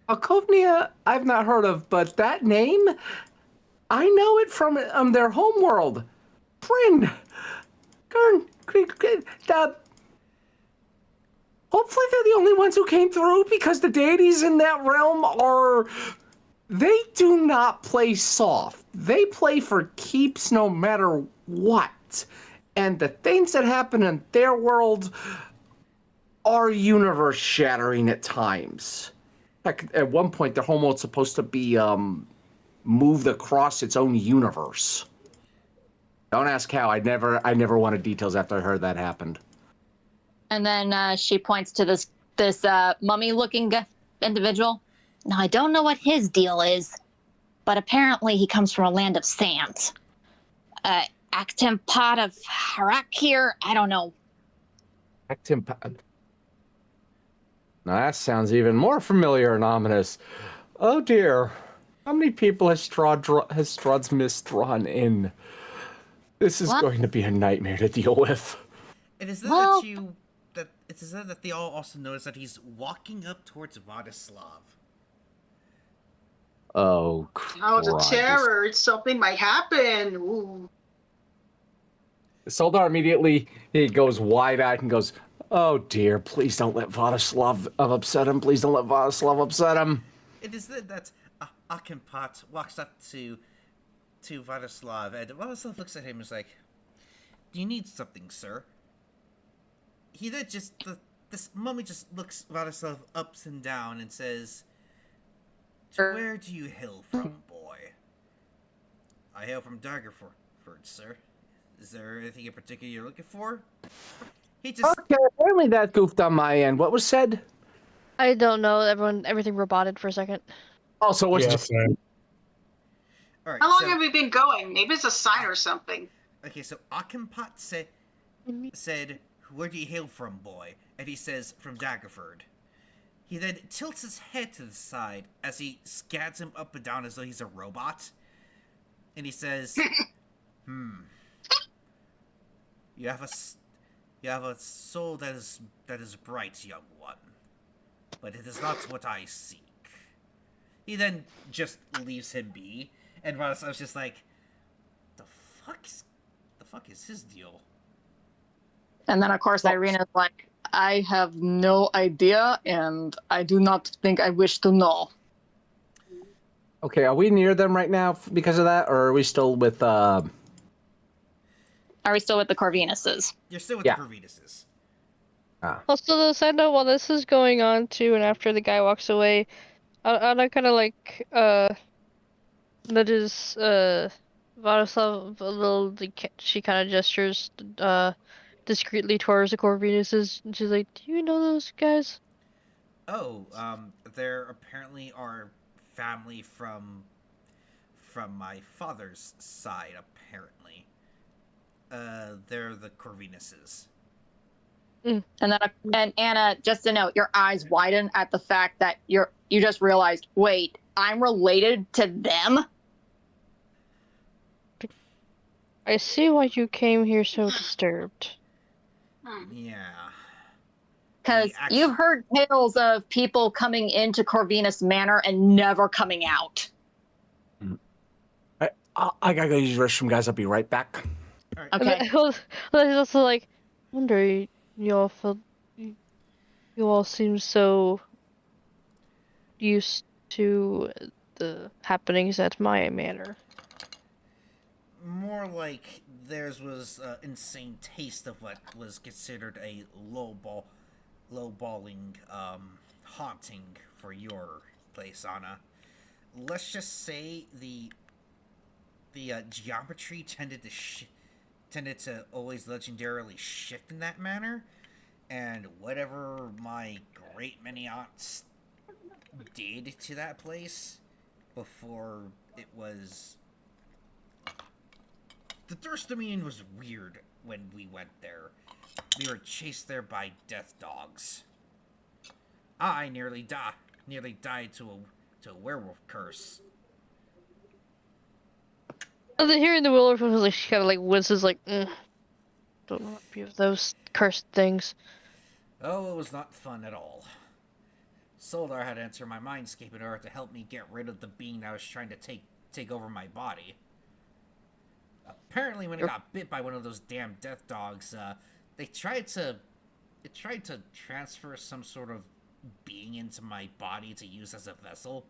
Alkovnia, I've not heard of, but that name, I know it from their homeworld. Kern. Hopefully they're the only ones who came through because the deities in that realm they do not play soft. They play for keeps no matter what. And the things that happen in their world are universe shattering at times. Heck, at one point, their homeworld's supposed to be moved across its own universe. Don't ask how. I never wanted details after I heard that happened. And then she points to this mummy-looking individual. Now, I don't know what his deal is, but apparently he comes from a land of sand. Actimpat of Harakir, I don't know. Actimpat. Now that sounds even more familiar and ominous. Oh dear. How many people has Strahd's Mist drawn in? This is going to be a nightmare to deal with. It is then that they all also notice that he's walking up towards Vladislav. Oh, Oh, the terror. Something might happen. Ooh. Soldar immediately, he goes wide-eyed and goes, oh dear, please don't let Vladislav upset him. Please don't let Vladislav upset him. It is then that Akimpat walks up to Vladislav, and Vladislav looks at him and is like, do you need something, sir? He then this mummy just looks Vladislav up and down and says, where do you hail from, boy? I hail from Daggerford, sir. Is there anything in particular you're looking for? Okay, apparently that goofed on my end. What was said? I don't know. Everything roboted for a second. Also, what's All right, how long have we been going? Maybe it's a sign or something. Okay, so Akimpat said, where do you hail from, boy? And he says, from Daggerford. He then tilts his head to the side as he scans him up and down as though he's a robot. And he says, You have a soul that is bright, young one. But it is not what I seek. He then just leaves him be. And Radislav's just like, the fuck is his deal? And then, of course, Irina's like, I have no idea, and I do not think I wish to know. Okay, are we near them right now because of that, or are we still with, Are we still with the Corvinuses? You're still with the Corvinuses. Also, the side note, while this is going on, too, and after the guy walks away, Anna kind of, like, nudges, Vladislav a little, she kind of gestures, discreetly towards the Corvinuses, and she's like, do you know those guys? Oh, there apparently are family from my father's side, apparently. They're the Corvinuses. And Anna, just to note, your eyes widen at the fact that you just realized, wait, I'm related to them? I see why you came here so disturbed. Yeah. Because you've heard tales of people coming into Corvinus Manor and never coming out. I gotta go use the restroom, guys. I'll be right back. All right. Okay. I was also like, I wonder, you all seem so used to the happenings at my manor. More like theirs was insane taste of what was considered a lowballing haunting for your place, Anna. Let's just say the geometry tended tended to always legendarily shift in that manner, and whatever my great many aunts did to that place before it was... The Thirst Dominion was weird when we went there. We were chased there by death dogs. I nearly died to a werewolf curse. And then hearing the werewolf was like, she kind of like winces, like, don't want to be of those cursed things. Oh, it was not fun at all. Soldar had to enter my mindscape in order to help me get rid of the being that was trying to take over my body. Apparently, when it got bit by one of those damn death dogs, it tried to transfer some sort of being into my body to use as a vessel.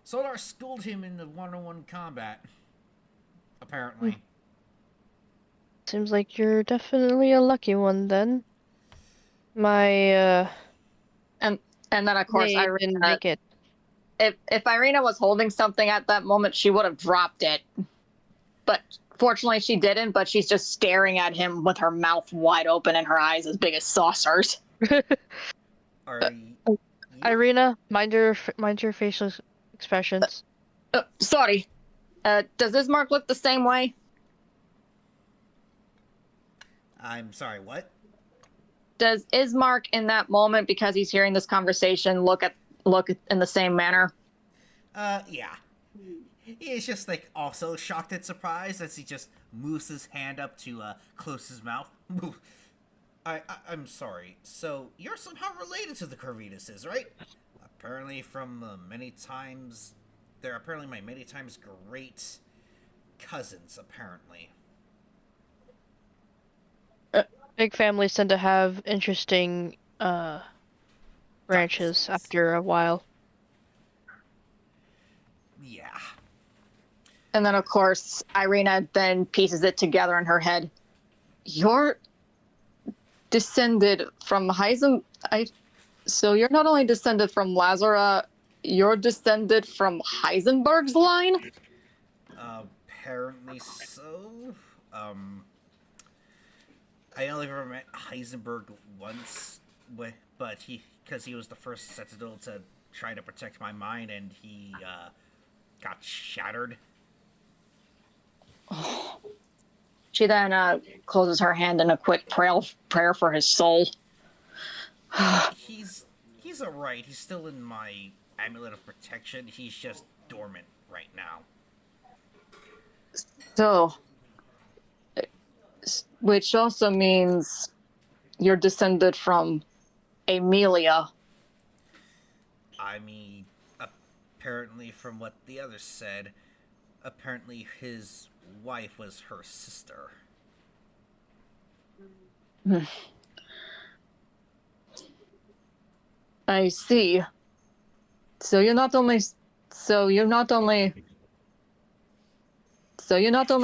Solar schooled him in the one-on-one combat. Apparently. Seems like you're definitely a lucky one then. My And then of course they didn't make it. If Irina was holding something at that moment, she would have dropped it. But fortunately she didn't, but she's just staring at him with her mouth wide open and her eyes as big as saucers. Irina, mind your facial expressions. Sorry. Does Ismark look the same way? I'm sorry, what? Does Ismark in that moment, because he's hearing this conversation, look in the same manner? Yeah. He's just, like, also shocked and surprised as he just moves his hand up to, close his mouth. I'm sorry. So, you're somehow related to the Corvinuses, right? Apparently from many times... They're apparently my many times great cousins, apparently. Big families tend to have interesting, branches after a while. Yeah. And then, of course, Irina then pieces it together in her head. You're descended from So you're not only descended from Lazara, you're descended from Heisenberg's line? Apparently so. I only ever met Heisenberg once, but because he was the first Sentinel to try to protect my mind, and he, got shattered. She then closes her hand in a quick prayer for his soul. He's alright. He's still in my amulet of protection. He's just dormant right now. So, which also means you're descended from Amelia. I mean, apparently from what the others said, apparently his wife was her sister. I see. So you not only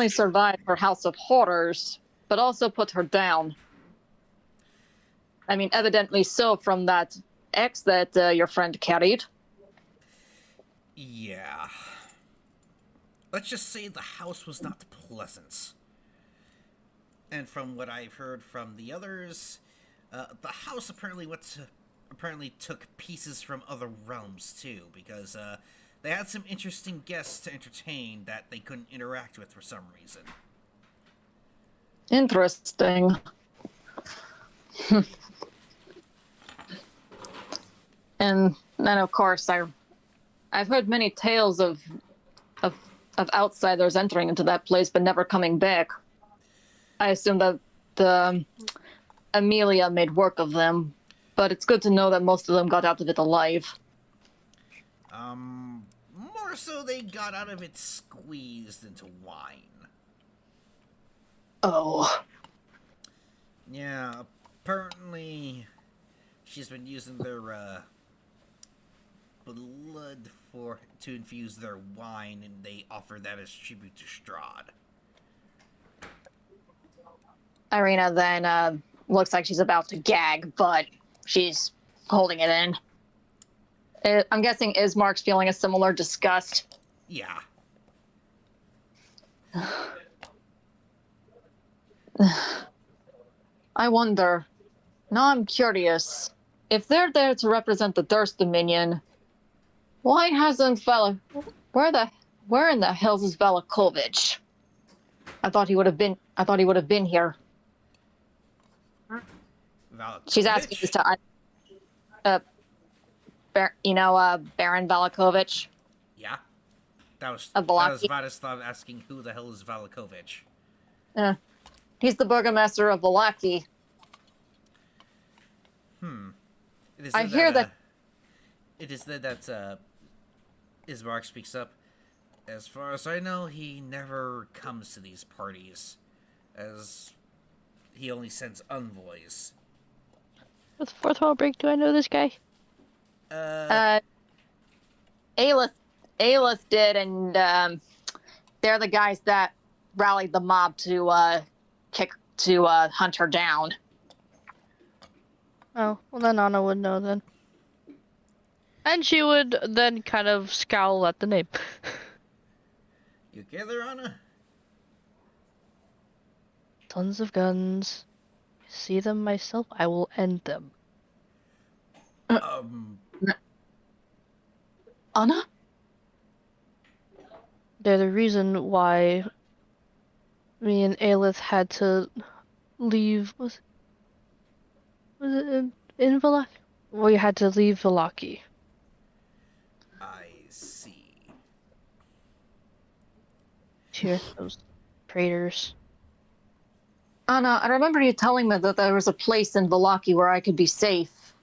survived her house of horrors, but also put her down. I mean, evidently so from that X that your friend carried. Yeah. Let's just say the house was not pleasant. And from what I've heard from the others, the house apparently took pieces from other realms too, because they had some interesting guests to entertain that they couldn't interact with for some reason. Interesting. And then, of course, I've heard many tales of outsiders entering into that place but never coming back. I assume that the Amelia made work of them, but it's good to know that most of them got out of it alive. More so they got out of it squeezed into wine. Oh. Yeah, apparently she's been using their blood to infuse their wine, and they offer that as tribute to Strahd. Irina then looks like she's about to gag, but she's holding it in. I'm guessing Ismark's feeling a similar disgust. Yeah. I wonder. Now I'm curious. If they're there to represent the Durst Dominion, why hasn't where in the hells is Velikovich? I thought he would have been here. She's asking us to Baron Velikovich. Yeah. That was Valaki. Vladislav asking who the hell is Velikovich. He's the burgomaster of Valaki. I hear that. It is that Ismark speaks up. As far as I know, he never comes to these parties, as he only sends envoys. With fourth wall break, do I know this guy? Aelith did, and they're the guys that rallied the mob to hunt her down. Oh, well then Anna would know then. And she would then kind of scowl at the name. You get there, Anna? Tons of guns. See them myself, I will end them. Anna? They're the reason why me and Aelith had to leave. Was it in Valaki? We had to leave Valaki. I see. Cheer those traitors. Anna, I remember you telling me that there was a place in Valaki where I could be safe.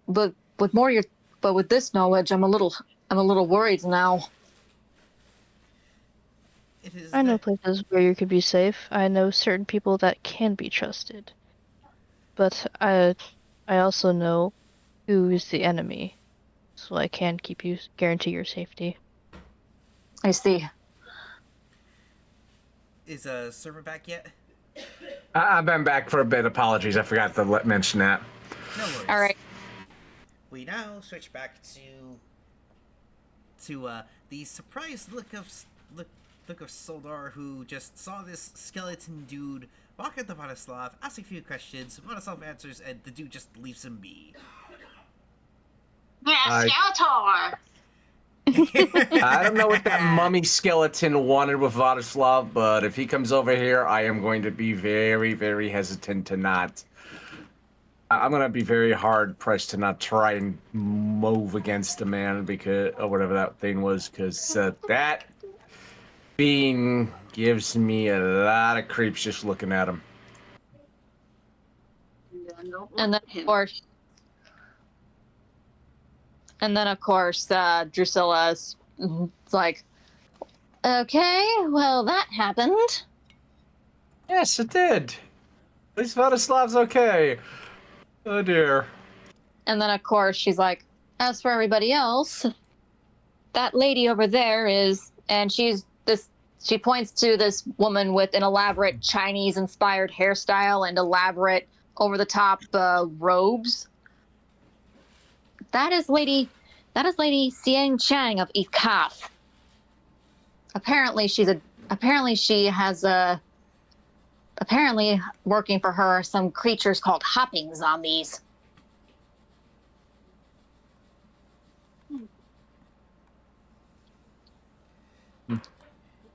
But with this knowledge, I'm a little worried now. I know places where you could be safe. I know certain people that can be trusted. But I also know who is the enemy, so I can guarantee your safety. I see. Is servant back yet? I've been back for a bit. Apologies, I forgot to mention that. No worries. All right. We now switch back to the surprised look of Soldar, who just saw this skeleton dude walk at the Vladislav, ask a few questions. Vladislav answers, and the dude just leaves him be. Yeah, Skeletor! I don't know what that mummy skeleton wanted with Vladislav, but if he comes over here, I am going to be very, very hesitant to not. I'm going to be very hard pressed to not try and move against the man or whatever that thing was, because that being gives me a lot of creeps just looking at him. And then of course, Drusilla's like, okay, well that happened. Yes, it did. At least Vladislav's okay. Oh dear. And then of course she's like, as for everybody else, that lady over there is, and she points to this woman with an elaborate Chinese-inspired hairstyle and elaborate over-the-top robes. That is Lady Xiang Chang of Ikaf. Apparently working for her are some creatures called hopping zombies.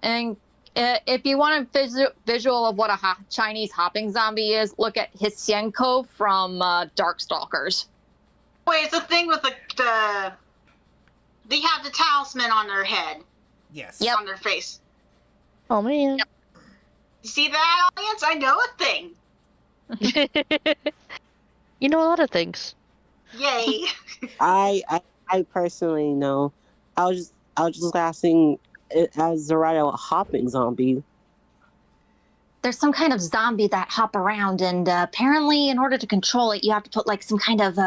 And if you want a visual of what a Chinese hopping zombie is, look at Hsienko from Darkstalkers. Wait, it's the thing with they have the talisman on their head. Yes. Yep. On their face. Oh man. Yep. You see that, audience? I know a thing. You know a lot of things. Yay. I personally know. I was just asking as Zaraya a hopping zombie. There's some kind of zombie that hop around, and apparently in order to control it, you have to put like some kind of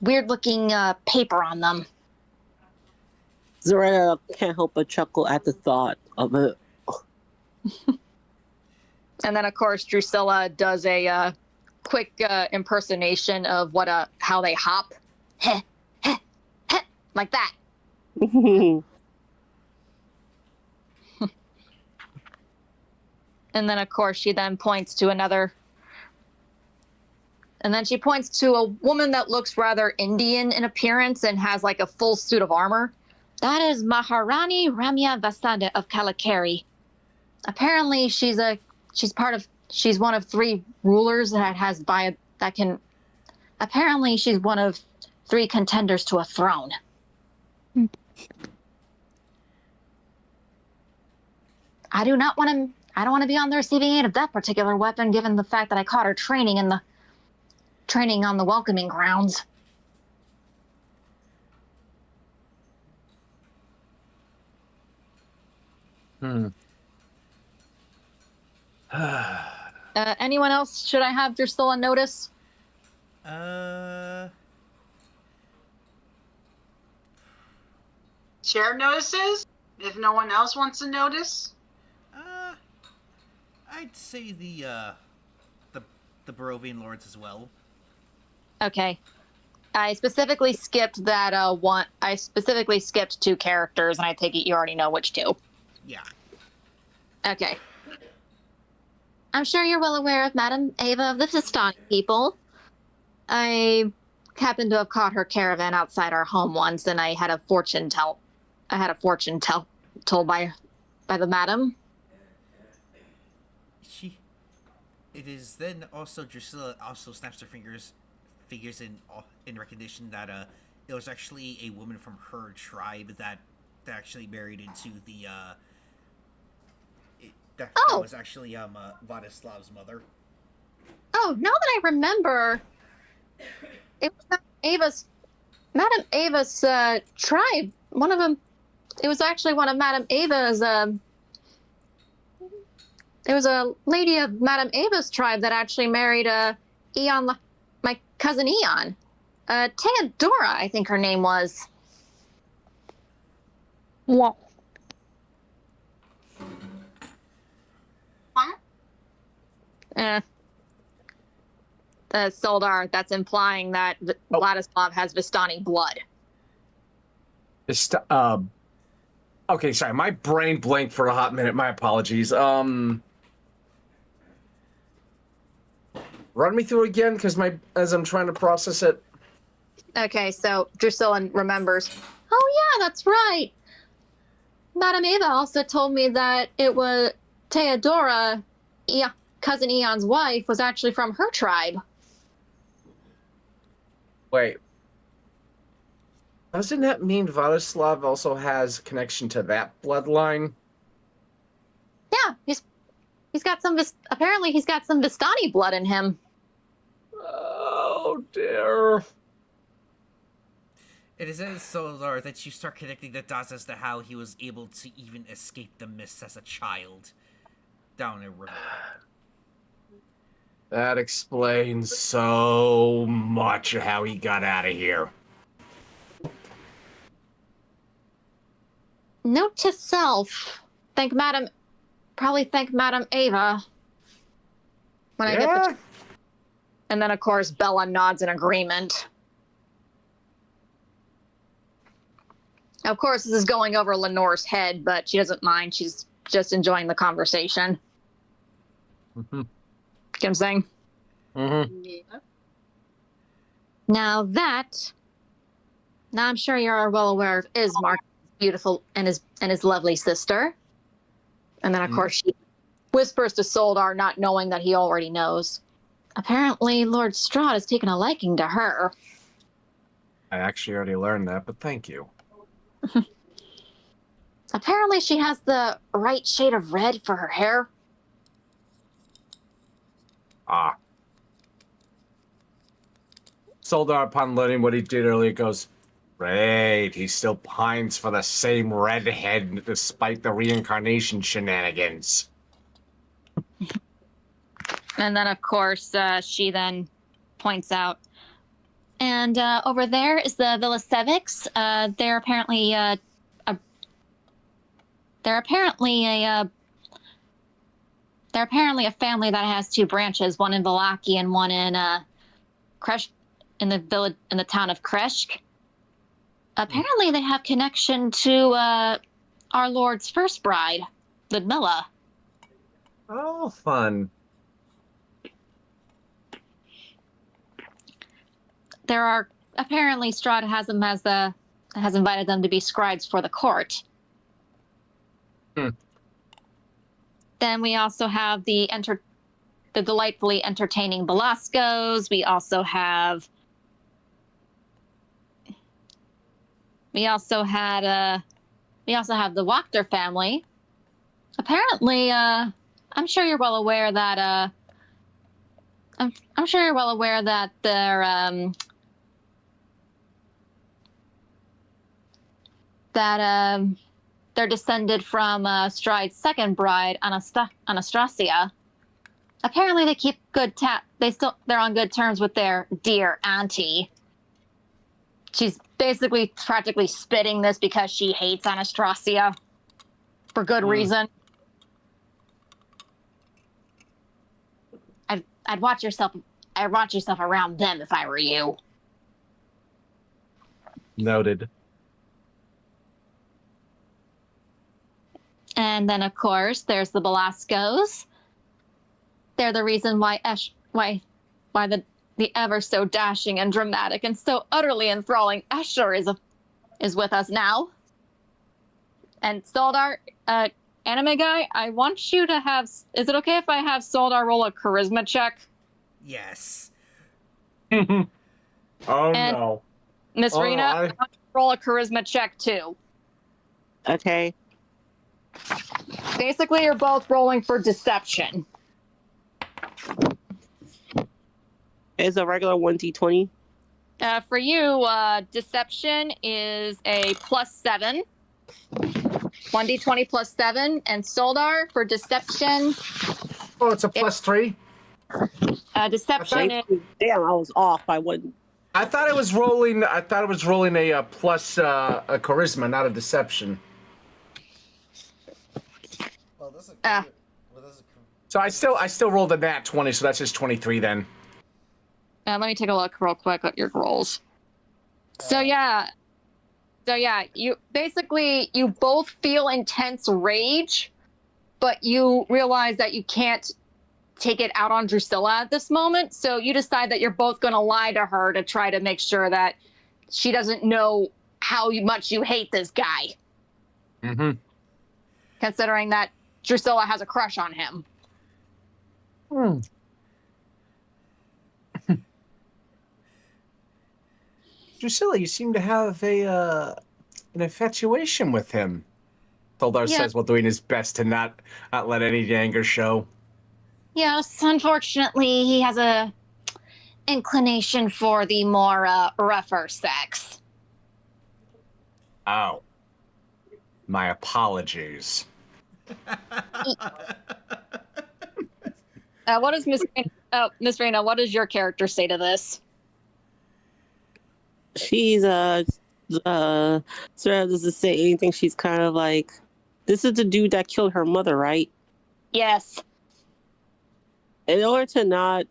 weird-looking paper on them. Zaraya can't help but chuckle at the thought of it. And then, of course, Drusilla does a quick impersonation of how they hop. Heh, heh, heh, like that. And then, of course, she then points to another. And then she points to a woman that looks rather Indian in appearance and has like a full suit of armor. That is Maharani Ramya Vasada of Kalakari. Apparently, she's one of 3 rulers apparently she's one of 3 contenders to a throne. I don't want to be on the receiving end of that particular weapon, given the fact that I caught her training on the welcoming grounds. Anyone else? Should I have Drusilla notice? Chair notices? If no one else wants to notice? I'd say the Barovian lords as well. Okay. I specifically skipped one. I specifically skipped 2 characters, and I take it you already know which 2. Yeah. Okay. I'm sure you're well aware of Madame Ava of the Vistani people. I happened to have caught her caravan outside our home once, and I had a fortune told by the madam. It is then also Drusilla also snaps her fingers in recognition that it was actually a woman from her tribe that actually married into the that was actually Vladislav's mother. Oh, now that I remember, it was Madame Ava's tribe. One of them. It was actually one of Madame Ava's. It was a lady of Madame Ava's tribe that actually married Eon, my cousin Eon. Theodora, I think her name was. What? Soldar, that's implying that Vladislav has Vistani blood. Okay, sorry, my brain blanked for a hot minute. My apologies. Run me through it again, as I'm trying to process it. Okay, so Drusilla remembers. Oh yeah, that's right. Madame Ava also told me that it was Theodora, cousin Eon's wife, was actually from her tribe. Wait. Doesn't that mean Vladislav also has connection to that bloodline? Yeah, he's got some. Apparently, he's got some Vistani blood in him. Oh dear. It is in Solar that you start connecting the dots as to how he was able to even escape the mists as a child down a river. That explains so much of how he got out of here. Note to self: probably thank Madame Ava. When I get and then, of course, Bella nods in agreement. Of course, this is going over Lenore's head, but she doesn't mind. She's just enjoying the conversation. Mm-hmm. Get what I'm saying? Mm-hmm. Yeah. Now I'm sure you're well aware of Ismark, beautiful, and his lovely sister. And then, of course, she whispers to Soldar, not knowing that he already knows. Apparently, Lord Strahd has taken a liking to her. I actually already learned that, but thank you. Apparently, she has the right shade of red for her hair. Ah. Soldar, upon learning what he did earlier, goes, great, he still pines for the same redhead despite the reincarnation shenanigans. And then, of course, she then points out. And over there is the Villasevics. They're apparently a family that has 2 branches, one in Vallaki and one in Kresh, in the town of Kreshk. Apparently, they have connection to our Lord's first bride, Ludmilla. Oh, fun. There are apparently Strahd has invited them to be scribes for the court. Then we also have the delightfully entertaining Velascos. We also have the Wachter family. Apparently, I'm sure you're well aware that I'm sure you're well aware that they're descended from Strahd's second bride, Anastasia. Apparently, they keep they're on good terms with their dear auntie. She's basically practically spitting this because she hates Anastasia for good reason. I'd watch yourself around them if I were you. Noted. And then, of course, there's the Velascos. They're the reason why the ever so dashing and dramatic and so utterly enthralling Escher is with us now. And Soldar, anime guy, I want you to have. Is it okay if I have Soldar roll a charisma check? Yes. Oh And no. Miss Rena, I want you to roll a charisma check too. Okay. Basically, you're both rolling for deception. It's a regular 1d20. For you, deception is a +7. 1d20 +7. And Soldar, for deception, Oh, it's a +3. deception is... Damn, I was off by one. I thought it was rolling a plus a charisma, not a deception. Well, this is So I still rolled a nat 20, so that's just 23 then. let me take a look real quick at your rolls. So yeah, you both feel intense rage, but you realize that you can't take it out on Drusilla at this moment. So you decide that you're both going to lie to her to try to make sure that she doesn't know how much you hate this guy. Mm-hmm. Considering that Drusilla has a crush on him. Drusilla, you seem to have an infatuation with him. Toldar says while doing his best to not let any anger show. Yes, unfortunately, he has a inclination for the more rougher sex. Oh. My apologies. What does Miss Reyna, what does your character say to this? She's Sarah doesn't say anything. She's kind of like, this is the dude that killed her mother, right? Yes. In order to not,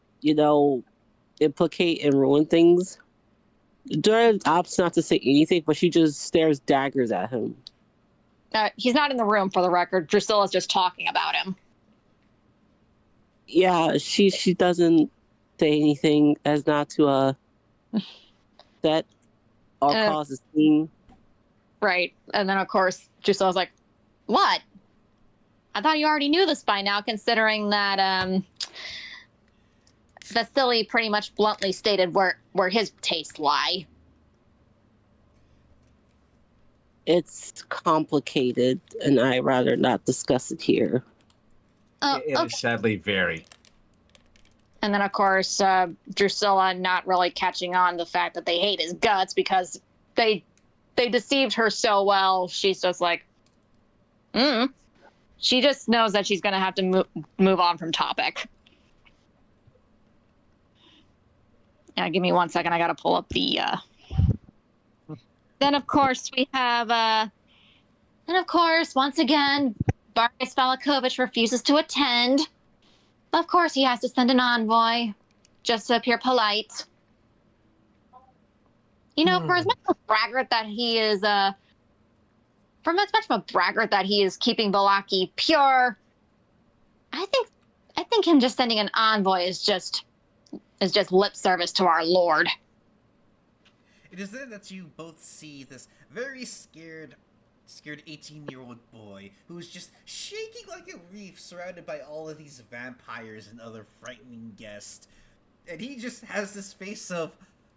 implicate and ruin things, Dora opts not to say anything, but she just stares daggers at him. He's not in the room, for the record. Drusilla's just talking about him. Yeah, she doesn't say anything as not to that or cause a scene. Right. And then, of course, Drusilla's like, what? I thought you already knew this by now, considering that Vasily pretty much bluntly stated where his tastes lie. It's complicated, and I'd rather not discuss it here. It is sadly very. And then, of course, Drusilla not really catching on the fact that they hate his guts because they deceived her so well. She's just like, She just knows that she's going to have to move on from topic. Yeah, give me 1 second. I got to pull up the... Then, of course, we have... And, of course, once again, Boris Valakovich refuses to attend. Of course, he has to send an envoy just to appear polite. For as much of a braggart that he is... For as much of a braggart that he is keeping Valaki pure, I think him just sending an envoy is just lip service to our lord. It is then that you both see this very scared 18-year-old boy who's just shaking like a reef, surrounded by all of these vampires and other frightening guests. And he just has this face of,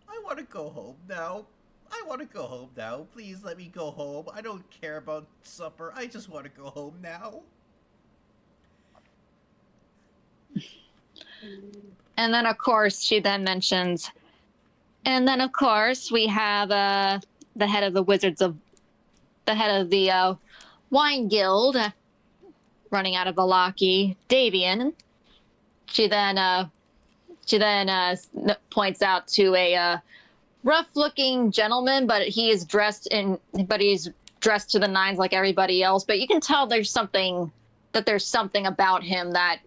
I want to go home now. I want to go home now. Please let me go home. I don't care about supper. I just want to go home now. And then, of course, she then mentions, and then, of course, we have the head of the wine guild running out of Valaki, Davian. She then points out to a rough-looking gentleman, but he's dressed to the nines like everybody else. But you can tell there's something about him that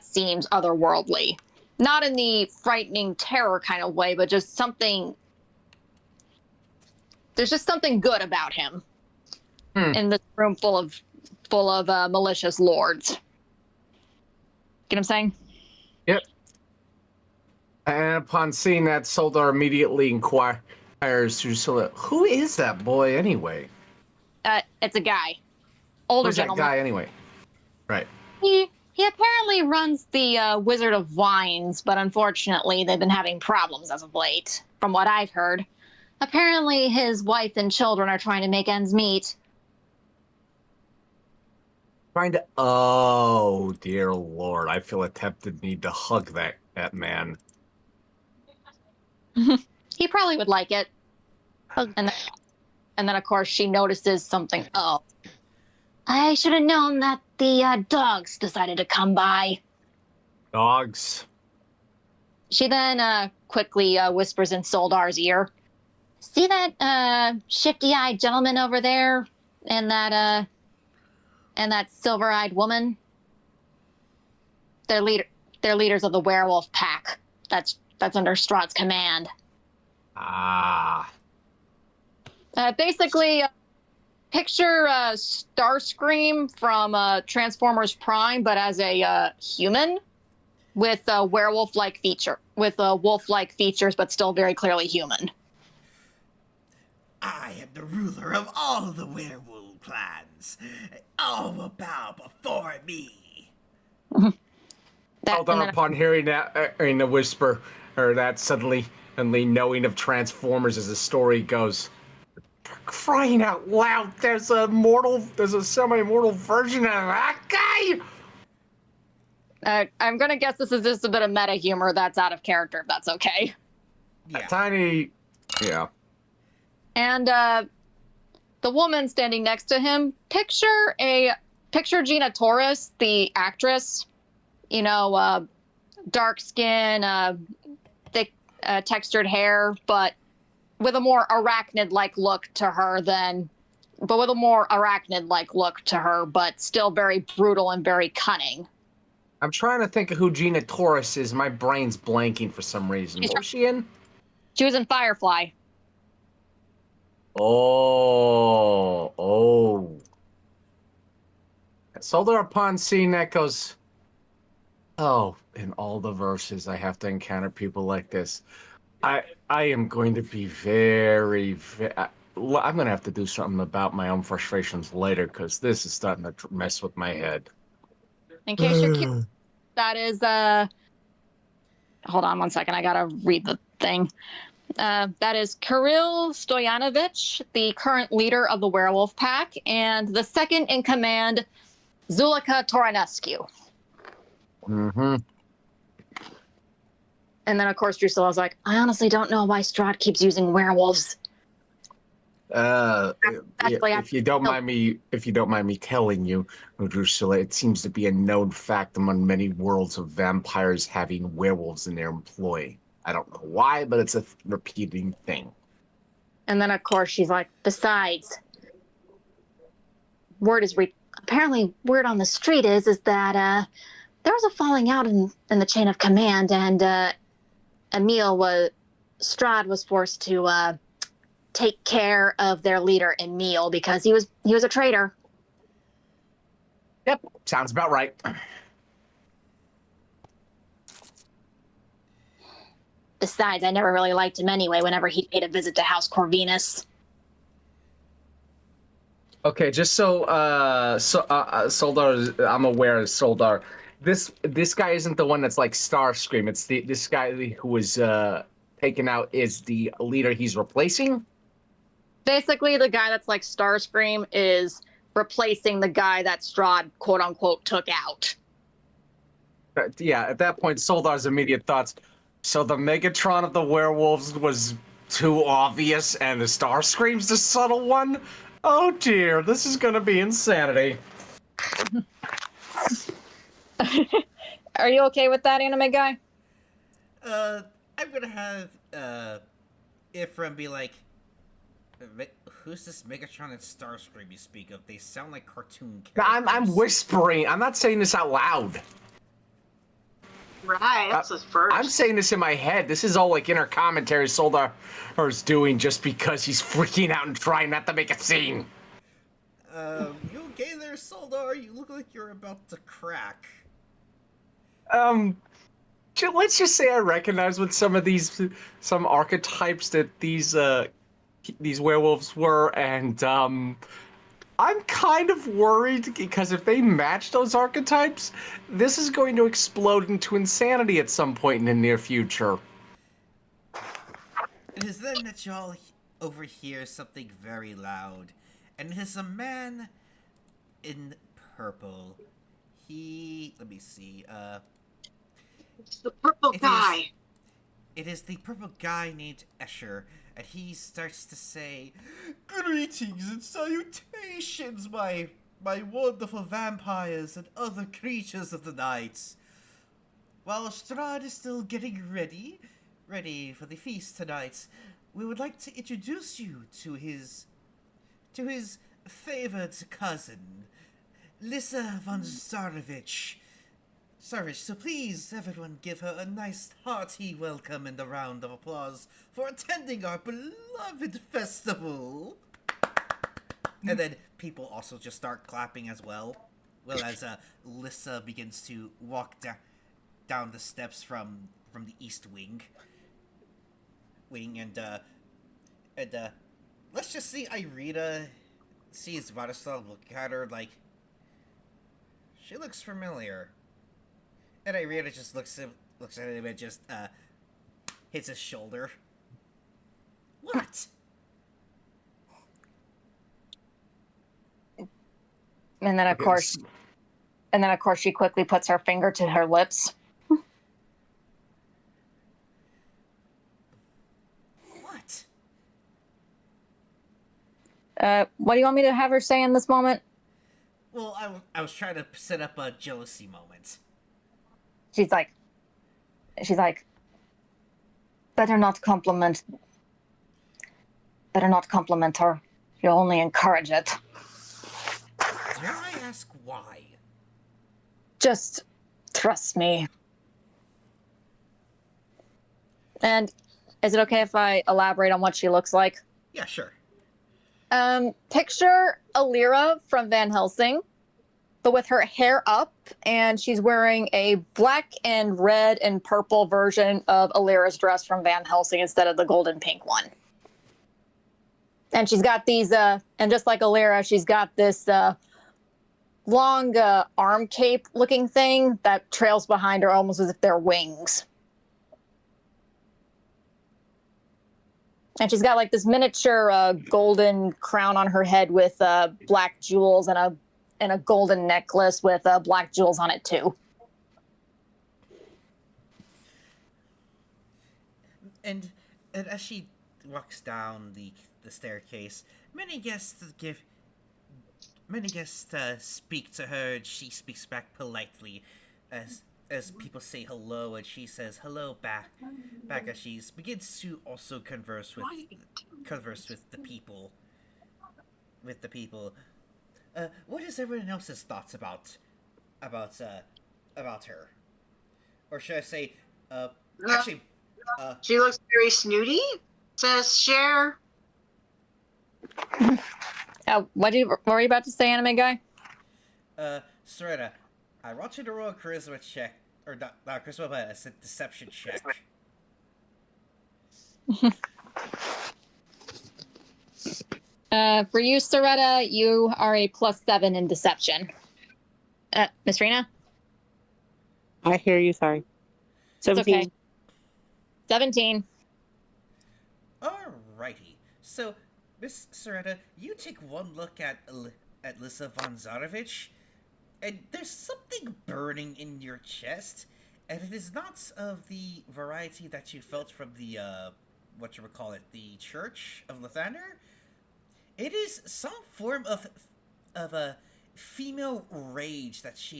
seems otherworldly. Not in the frightening terror kind of way, but just something. There's just something good about him in this room full of malicious lords. Get what I'm saying? Yep. And upon seeing that, Soldar immediately inquires to Sola, who is that boy anyway? It's a guy. Older Who's gentleman. that guy anyway? Right. He apparently runs the Wizard of Wines, but unfortunately they've been having problems as of late, from what I've heard. Apparently his wife and children are trying to make ends meet. Oh, dear Lord. I feel a tempted need to hug that man. He probably would like it. And then, of course, she notices something. Oh, I should have known that the dogs decided to come by. Dogs? She then quickly whispers in Soldar's ear. See that shifty-eyed gentleman over there, and that silver-eyed woman? They're leaders of the werewolf pack. That's under Strahd's command. Ah. Basically, picture Starscream from Transformers Prime, but as a human with a werewolf-like wolf-like features, but still very clearly human. I am the ruler of all the werewolf clans. All will bow before me. Upon hearing that, hearing the whisper, or that suddenly knowing of Transformers as the story goes, crying out loud, there's a semi-mortal version of that guy! I'm gonna guess this is just a bit of meta humor that's out of character, if that's okay. Yeah. Yeah. And the woman standing next to him, picture Gina Torres, the actress, dark skin, thick textured hair, but with a more arachnid-like look to her, but still very brutal and very cunning. I'm trying to think of who Gina Torres is. My brain's blanking for some reason. What was she in? She was in Firefly. Oh. Solar upon seeing that goes, oh, in all the verses I have to encounter people like this. I am going to be very, I'm going to have to do something about my own frustrations later, because this is starting to mess with my head. In case you're curious, that is, hold on one second, I gotta read the thing. That is Kirill Stoyanovich, the current leader of the werewolf pack, and the second in command, Zulika Toranescu. Mm-hmm. And then, of course, Drusilla's like, I honestly don't know why Strahd keeps using werewolves. If you don't mind me telling you, Drusilla, it seems to be a known fact among many worlds of vampires having werewolves in their employ. I don't know why, but it's a repeating thing. And then, of course, she's like, besides, apparently word on the street is that there was a falling out in the chain of command, and Strahd was forced to take care of their leader, Emil, because he was a traitor. Yep, Sounds about right. Besides, I never really liked him anyway whenever he paid a visit to House Corvinus. Okay, just Soldar, I'm aware of Soldar. This guy isn't the one that's like Starscream. It's this guy who was taken out is the leader he's replacing. Basically, the guy that's like Starscream is replacing the guy that Strahd, quote unquote, took out. Yeah, at that point, Soldar's immediate thoughts. So the Megatron of the werewolves was too obvious, and the Starscream's the subtle one? Oh dear, this is gonna be insanity. Are you okay with that, anime guy? I'm gonna have Ephraim be like, who's this Megatron and Starscream you speak of? They sound like cartoon characters. I'm whispering. I'm not saying this out loud. Right, that's his first. I'm saying this in my head. This is all like inner commentary Soldar is doing just because he's freaking out and trying not to make a scene. You okay there, Soldar? You look like you're about to crack. Let's just say I recognize with some archetypes that these werewolves were, and I'm kind of worried because if they match those archetypes, this is going to explode into insanity at some point in the near future. It is then that y'all overhear something very loud, and it is a man in purple. Let me see, It's the purple guy. It is the purple guy named Escher, and he starts to say, "Greetings and salutations, my wonderful vampires and other creatures of the night. While Strahd is still getting ready for the feast tonight, we would like to introduce you to his favored cousin, Lissa von Tsarevich. So please, everyone, give her a nice, hearty welcome and a round of applause for attending our beloved festival." And then people also just start clapping as well. Well, as Lissa begins to walk down the steps from the east wing. And let's just see Irina sees Vladislav look at her like, she looks familiar. And Irina just looks at him and just hits his shoulder. What? And then of course she quickly puts her finger to her lips. What? What do you want me to have her say in this moment? Well, I was trying to set up a jealousy moment. She's like, better not compliment her. You'll only encourage it. Dare I ask why? Just trust me. And is it okay if I elaborate on what she looks like? Yeah, sure. Picture Alira from Van Helsing, but with her hair up, and she's wearing a black and red and purple version of Alira's dress from Van Helsing instead of the golden pink one. And she's got these, and just like Alira, she's got this long arm cape looking thing that trails behind her almost as if they're wings. And she's got like this miniature golden crown on her head with black jewels and a golden necklace with black jewels on it too. And as she walks down the staircase, many guests speak to her, and she speaks back politely, as people say hello, and she says hello back as she begins to also converse with the people. What is everyone else's thoughts about her? Or should I say, actually, she looks very snooty, says Cher. What were you about to say, anime guy? Serena, I want you to roll a charisma check, or not charisma, but a deception check. For you, Soretta, you are a +7 in deception. Miss Rena? I hear you. Sorry. It's okay. 17. 17. Alrighty. So, Miss Serena, you take one look at Lissa von Zarovich, and there's something burning in your chest, and it is not of the variety that you felt from the, the Church of Lathander. It is some form of a female rage that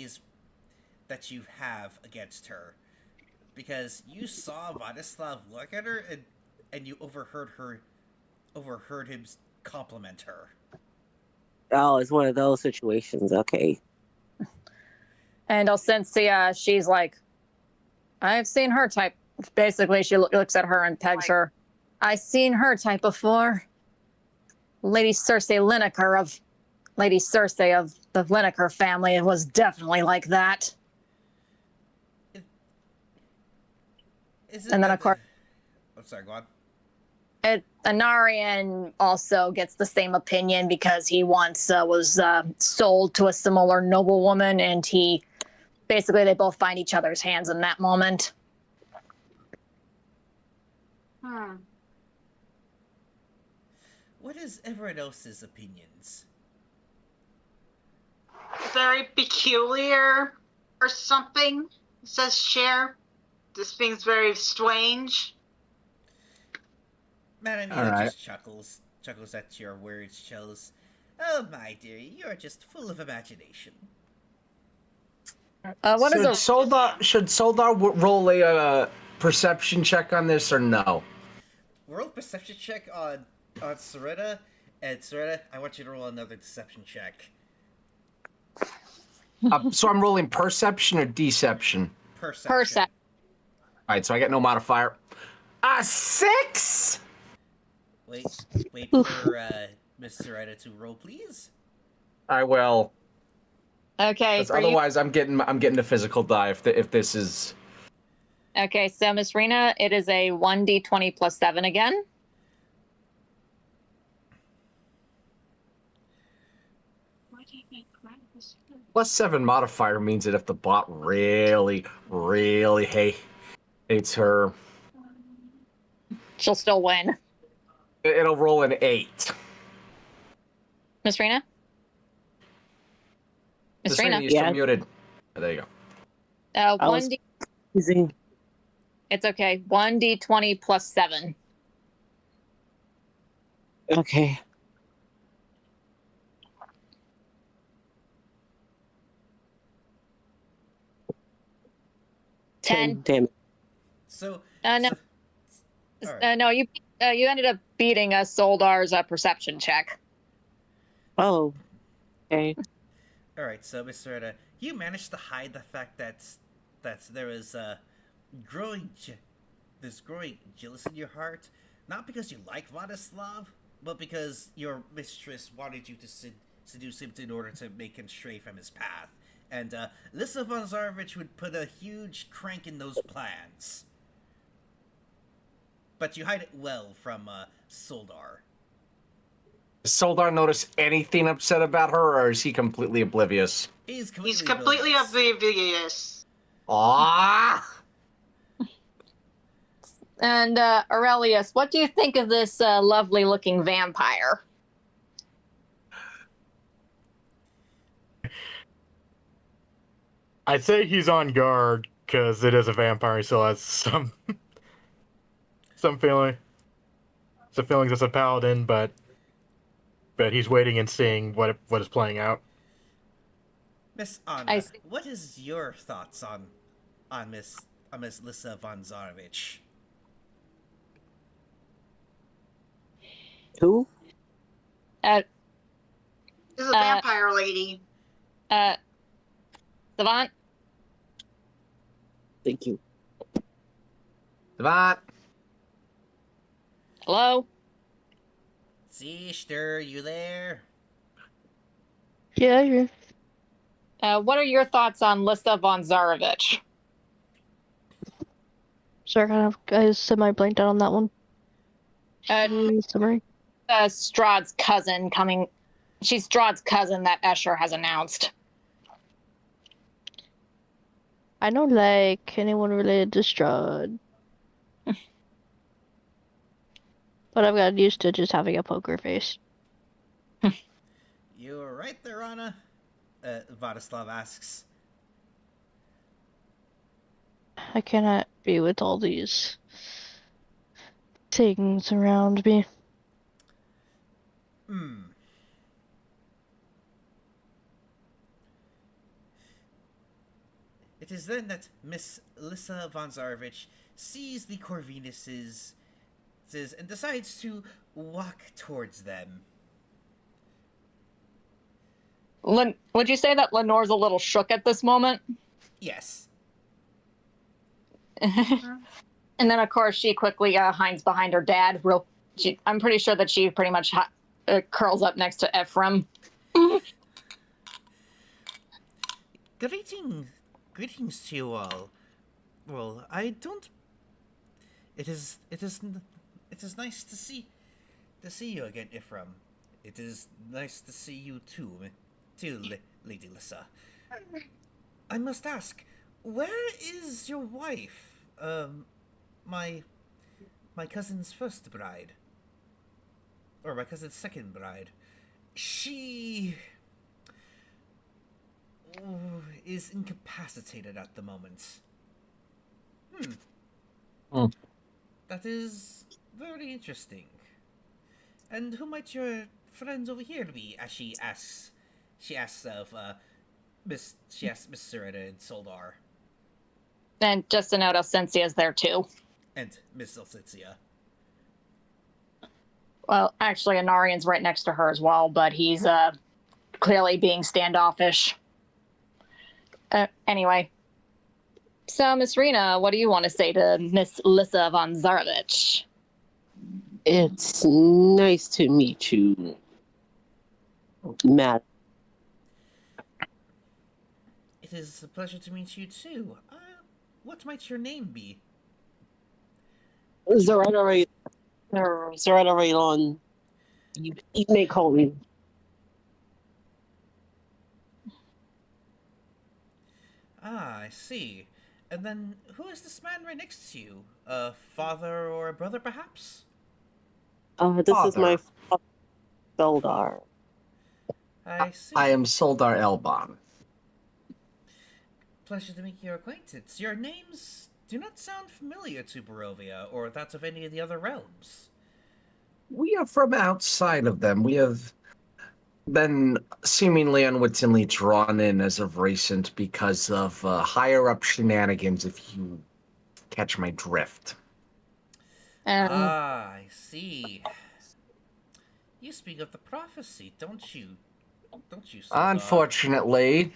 you have against her. Because you saw Vladislav look at her, and you overheard him compliment her. Oh, it's one of those situations. Okay. And Alcensia, she's like, I've seen her type. Basically, she looks at her and pegs her. I've seen her type before. Lady Circe Lineker of the Lineker family. It was definitely like that. And then, of course... I'm sorry, go on. Anarian also gets the same opinion because he once was sold to a similar noblewoman, and they both find each other's hands in that moment. What is everyone else's opinions? Very peculiar or something, says Cher. This thing's very strange. Maranita just chuckles at your words, Chels. Oh, my dear, you're just full of imagination. Should Soldar roll a perception check on this or no? Roll a perception check on Serena, and Serena, I want you to roll another deception check. So I'm rolling perception or deception? Perception. Alright, so I get no modifier. 6! Wait for Miss Serena to roll, please. I will. Okay. Otherwise, I'm getting the physical die if this is. Okay, so Miss Rena, it is a 1d20 plus 7 again. +7 modifier means that if the bot really, really hates her, she'll still win. It'll roll an 8. Miss Rena? Miss Rena? You're still muted. Oh, there you go. 1d. Easy. It's okay. 1d20 plus 7. Okay. Ten. Damn it. So. No. Right. No, you ended up beating Soldar's perception check. Oh. Okay. All right, so Miss Serena, you managed to hide the fact that there is growing jealousy in your heart, not because you like Vladislav, but because your mistress wanted you to seduce him in order to make him stray from his path. And Lissa von Zarovich would put a huge crank in those plans. But you hide it well from Soldar. Does Soldar notice anything upset about her, or is he completely oblivious? He's completely oblivious. Ah! And Aurelius, what do you think of this lovely-looking vampire? I'd say he's on guard because it is a vampire. He still has some feeling. Some feelings as a paladin, but he's waiting and seeing what is playing out. Miss Anna, what is your thoughts on Miss Lissa von Zarovich? Who? This is a vampire lady. Savant? Thank you. Savant? Hello? Sister, you there? Yeah, What are your thoughts on Lissa von Zarovich? Sorry, I semi-blanked out on that one. Summary. Strahd's cousin coming. She's Strahd's cousin that Escher has announced. I don't like anyone related to Strahd. But I've gotten used to just having a poker face. You're right there, Anna. Vladislav asks. I cannot be with all these things around me. It is then that Miss Lissa von Zarovich sees the Corvinuses and decides to walk towards them. Would you say that Lenore's a little shook at this moment? Yes. And then, of course, she quickly hides behind her dad. I'm pretty sure that she pretty much curls up next to Ephraim. Greetings to you all. Well, I don't. It is nice to see you again, Ephraim. It is nice to see you too, Lady Lissa. I must ask, where is your wife? My cousin's first bride. Or my cousin's second bride. She is incapacitated at the moment. That is very interesting. And who might your friend over here be? As she asks of Miss Serena and Soldar. And just to note, Elsencia's there too. And Miss Elsencia. Well, actually, Anarian's right next to her as well, but he's clearly being standoffish. Anyway. So, Miss Rena, what do you want to say to Miss Lissa von Zarovich? It's nice to meet you, Matt. It is a pleasure to meet you too. What might your name be? Zoretta Raylon. You may call me. Ah, I see. And then, who is this man right next to you? A father or a brother, perhaps? This is my father, Soldar. I see. I am Soldar Elban. Pleasure to make your acquaintance. Your names do not sound familiar to Barovia, or that of any of the other realms. We are from outside of them. We have been seemingly unwittingly drawn in as of recent because of higher-up shenanigans, if you catch my drift. I see. You speak of the prophecy, don't you? Don't you, Soldar? Unfortunately,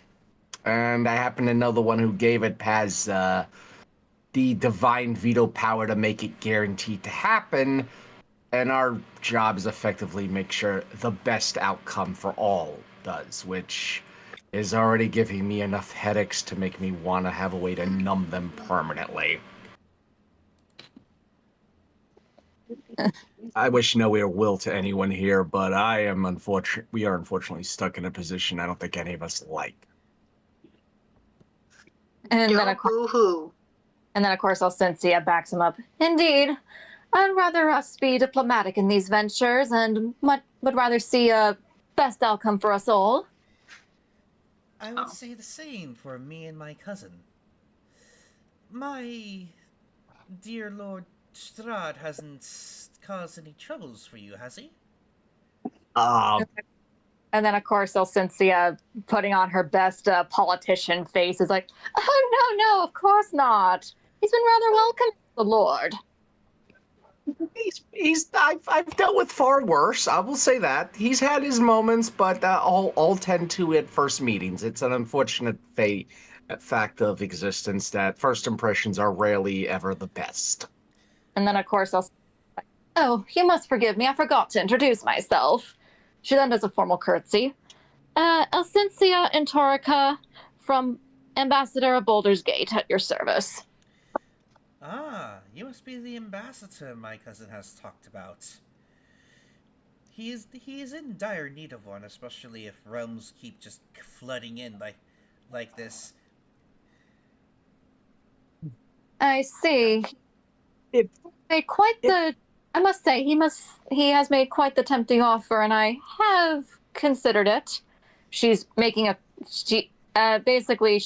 and I happen to know the one who gave it has the divine veto power to make it guaranteed to happen, and our job is effectively make sure the best outcome for all does, which is already giving me enough headaches to make me want to have a way to numb them permanently. I wish no ill will to anyone here, but we are unfortunately stuck in a position I don't think any of us like. And then, of course, Elsencia backs him up. Indeed. I'd rather us be diplomatic in these ventures and would rather see a best outcome for us all. I would say the same for me and my cousin. My dear Lord Strahd hasn't caused any troubles for you, has he? And then, of course, Elsencia, putting on her best politician face, is like, oh, no, of course not. He's been rather welcome, the Lord. I've dealt with far worse, I will say that. He's had his moments, but all tend to at first meetings. It's an unfortunate fact of existence that first impressions are rarely ever the best. And then, of course, oh, you must forgive me. I forgot to introduce myself. She then does a formal curtsy. Elsincia and Torica from Ambassador of Baldur's Gate at your service. Ah, you must be the ambassador my cousin has talked about. He is in dire need of one, especially if realms keep just flooding in like this. I see. Made quite the. I must say, he has made quite the tempting offer, and I have considered it. She basically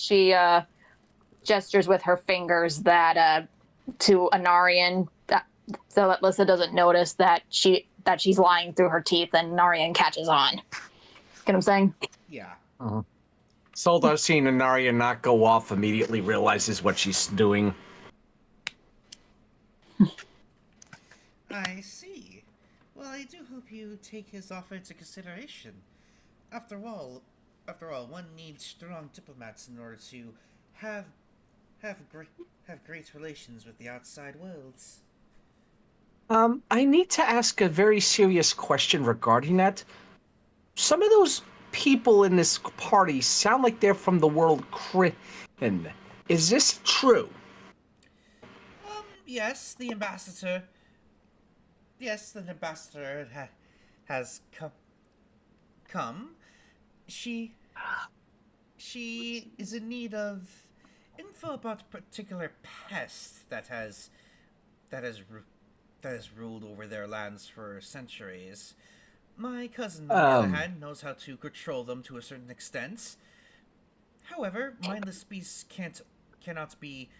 gestures with her fingers that to Anarian, so that Lissa doesn't notice that she's lying through her teeth, and Narian catches on. Get what I'm saying? Yeah. Soldar, seeing Anaria not go off, immediately realizes what she's doing. I see. Well, I do hope you take his offer into consideration. After all, one needs strong diplomats in order to have great relations with the outside worlds. I need to ask a very serious question regarding that. Some of those people in this party sound like they're from the world Kryn. Is this true? Yes, the ambassador. Yes, the ambassador has come. She is in need of info about a particular pest that has ruled over their lands for centuries. My cousin, on the other hand, knows how to control them to a certain extent. However, mindless beasts cannot be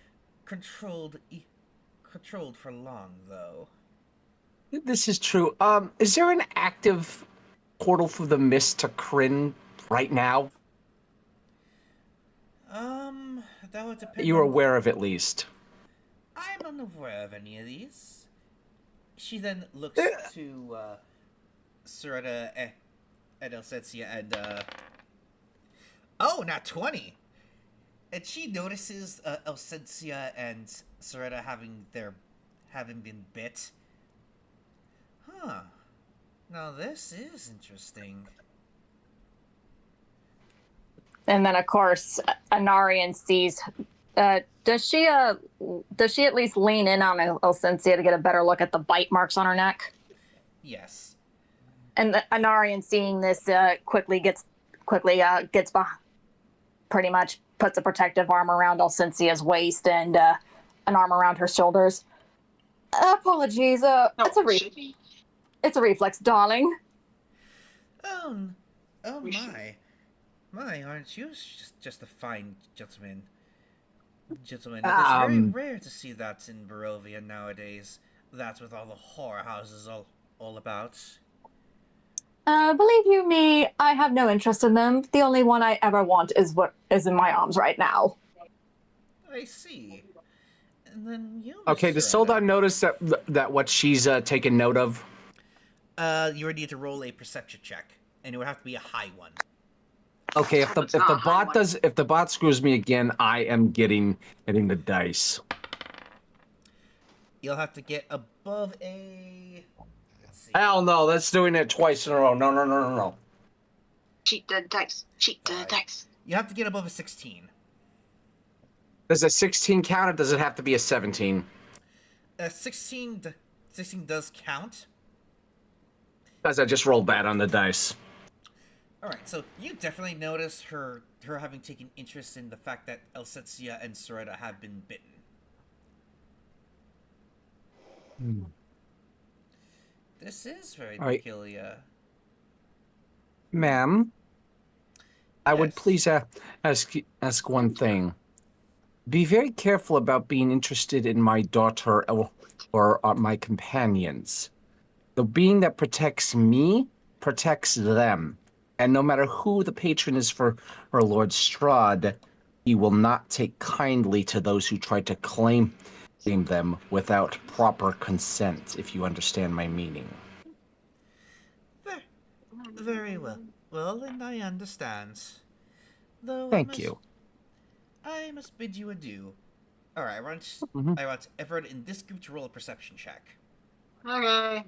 controlled for long, though. This is true. Is there an active portal through the mist to Kryn right now? That would depend. You're aware of, at least. I'm unaware of any of these. She then looks to Serena and Elsetia and oh, not 20. And she notices Elsetia and Serena having been bit. Huh. Now this is interesting. And then, of course, Anarian sees. Does she at least lean in on Elsencia to get a better look at the bite marks on her neck? Yes. And Anarian, seeing this, quickly gets behind, pretty much puts a protective arm around Elsencia's waist and an arm around her shoulders. Apologies. It's a reflex, darling. Oh my, aren't you just a fine gentleman? It is very rare to see that in Barovia nowadays. That's with all the horror houses all about. Believe you me, I have no interest in them. The only one I ever want is what is in my arms right now. I see. And then you. Okay, does Soldar notice that what she's taken note of? You would need to roll a perception check, and it would have to be a high one. Okay, if the bot screws me again, I am getting the dice. You'll have to get above a. Let's see. Hell no, that's doing it twice in a row. No. Cheat the dice. Cheat the dice. You have to get above a 16. Does a 16 count, or does it have to be a 17? 16 does count. Because I just rolled bad on the dice. Alright, so you definitely notice her having taken interest in the fact that Elsetia and Serena have been bitten. This is very peculiar. Ma'am, I would please ask one thing. Be very careful about being interested in my daughter or my companions. The being that protects me protects them. And no matter who the patron is for Lord Strahd, he will not take kindly to those who try to claim them without proper consent, if you understand my meaning. Very well. Well, and I understand. Though Thank you. I must bid you adieu. Alright, I want everyone in this group to roll a perception check. Okay.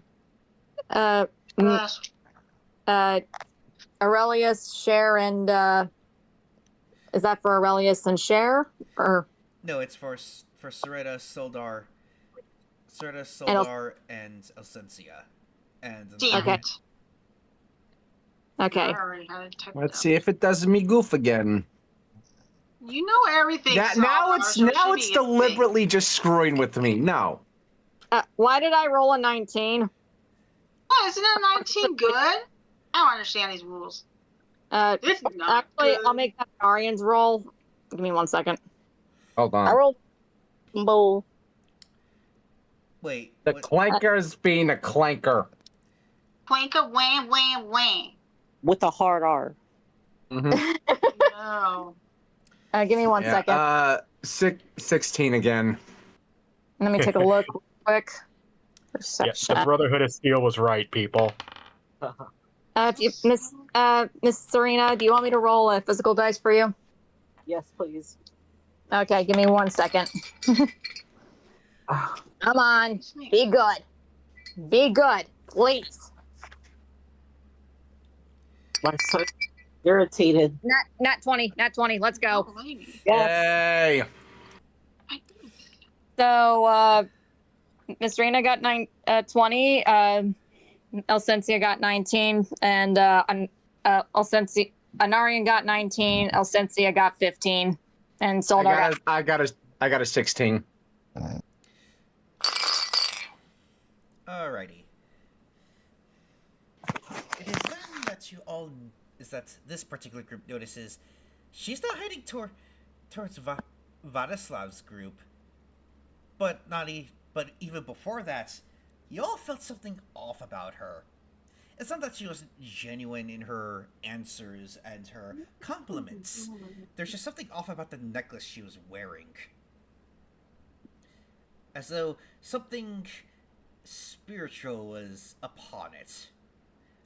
Aurelius, Cher, and is that for Aurelius and Cher, or No, it's for Sereta, Soldar, and Elsensia, and Damn Okay. it. okay? I already had it typed Let's up. see if it does me goof again. You know everything. Now Solar, it's so it now should it's be a thing. deliberately just screwing with me. No. Why did I roll a 19? Oh, isn't a 19 good? I don't understand these rules. It's not Actually, good. I'll make that Arian's roll. Give me 1 second. Hold I on. rolled bowl. Wait, The what, clanker's being a clanker. Planka wham wham wham. With a hard R. Mm-hmm. No. Give me 1 second. 16 again. Let me take a look real quick. Yes, the Brotherhood of Steel was right, people. If you, Miss Serena, do you want me to roll a physical dice for you? Yes, please. Okay, give me 1 second. Come on, be good. Be good, please. My son irritated. Not 20, not 20. Let's go. Oh, lady. Yay! So, Miss Serena got 20. Elsensia got 19, and Anarian got 19. Elsensia got 15, and Soldar got. I got a 16. alrighty. It is then that this particular group notices she's not heading towards Vadislav's group, but even before that, you all felt something off about her. It's not that she wasn't genuine in her answers and her compliments. There's just something off about the necklace she was wearing. As though something spiritual was upon it,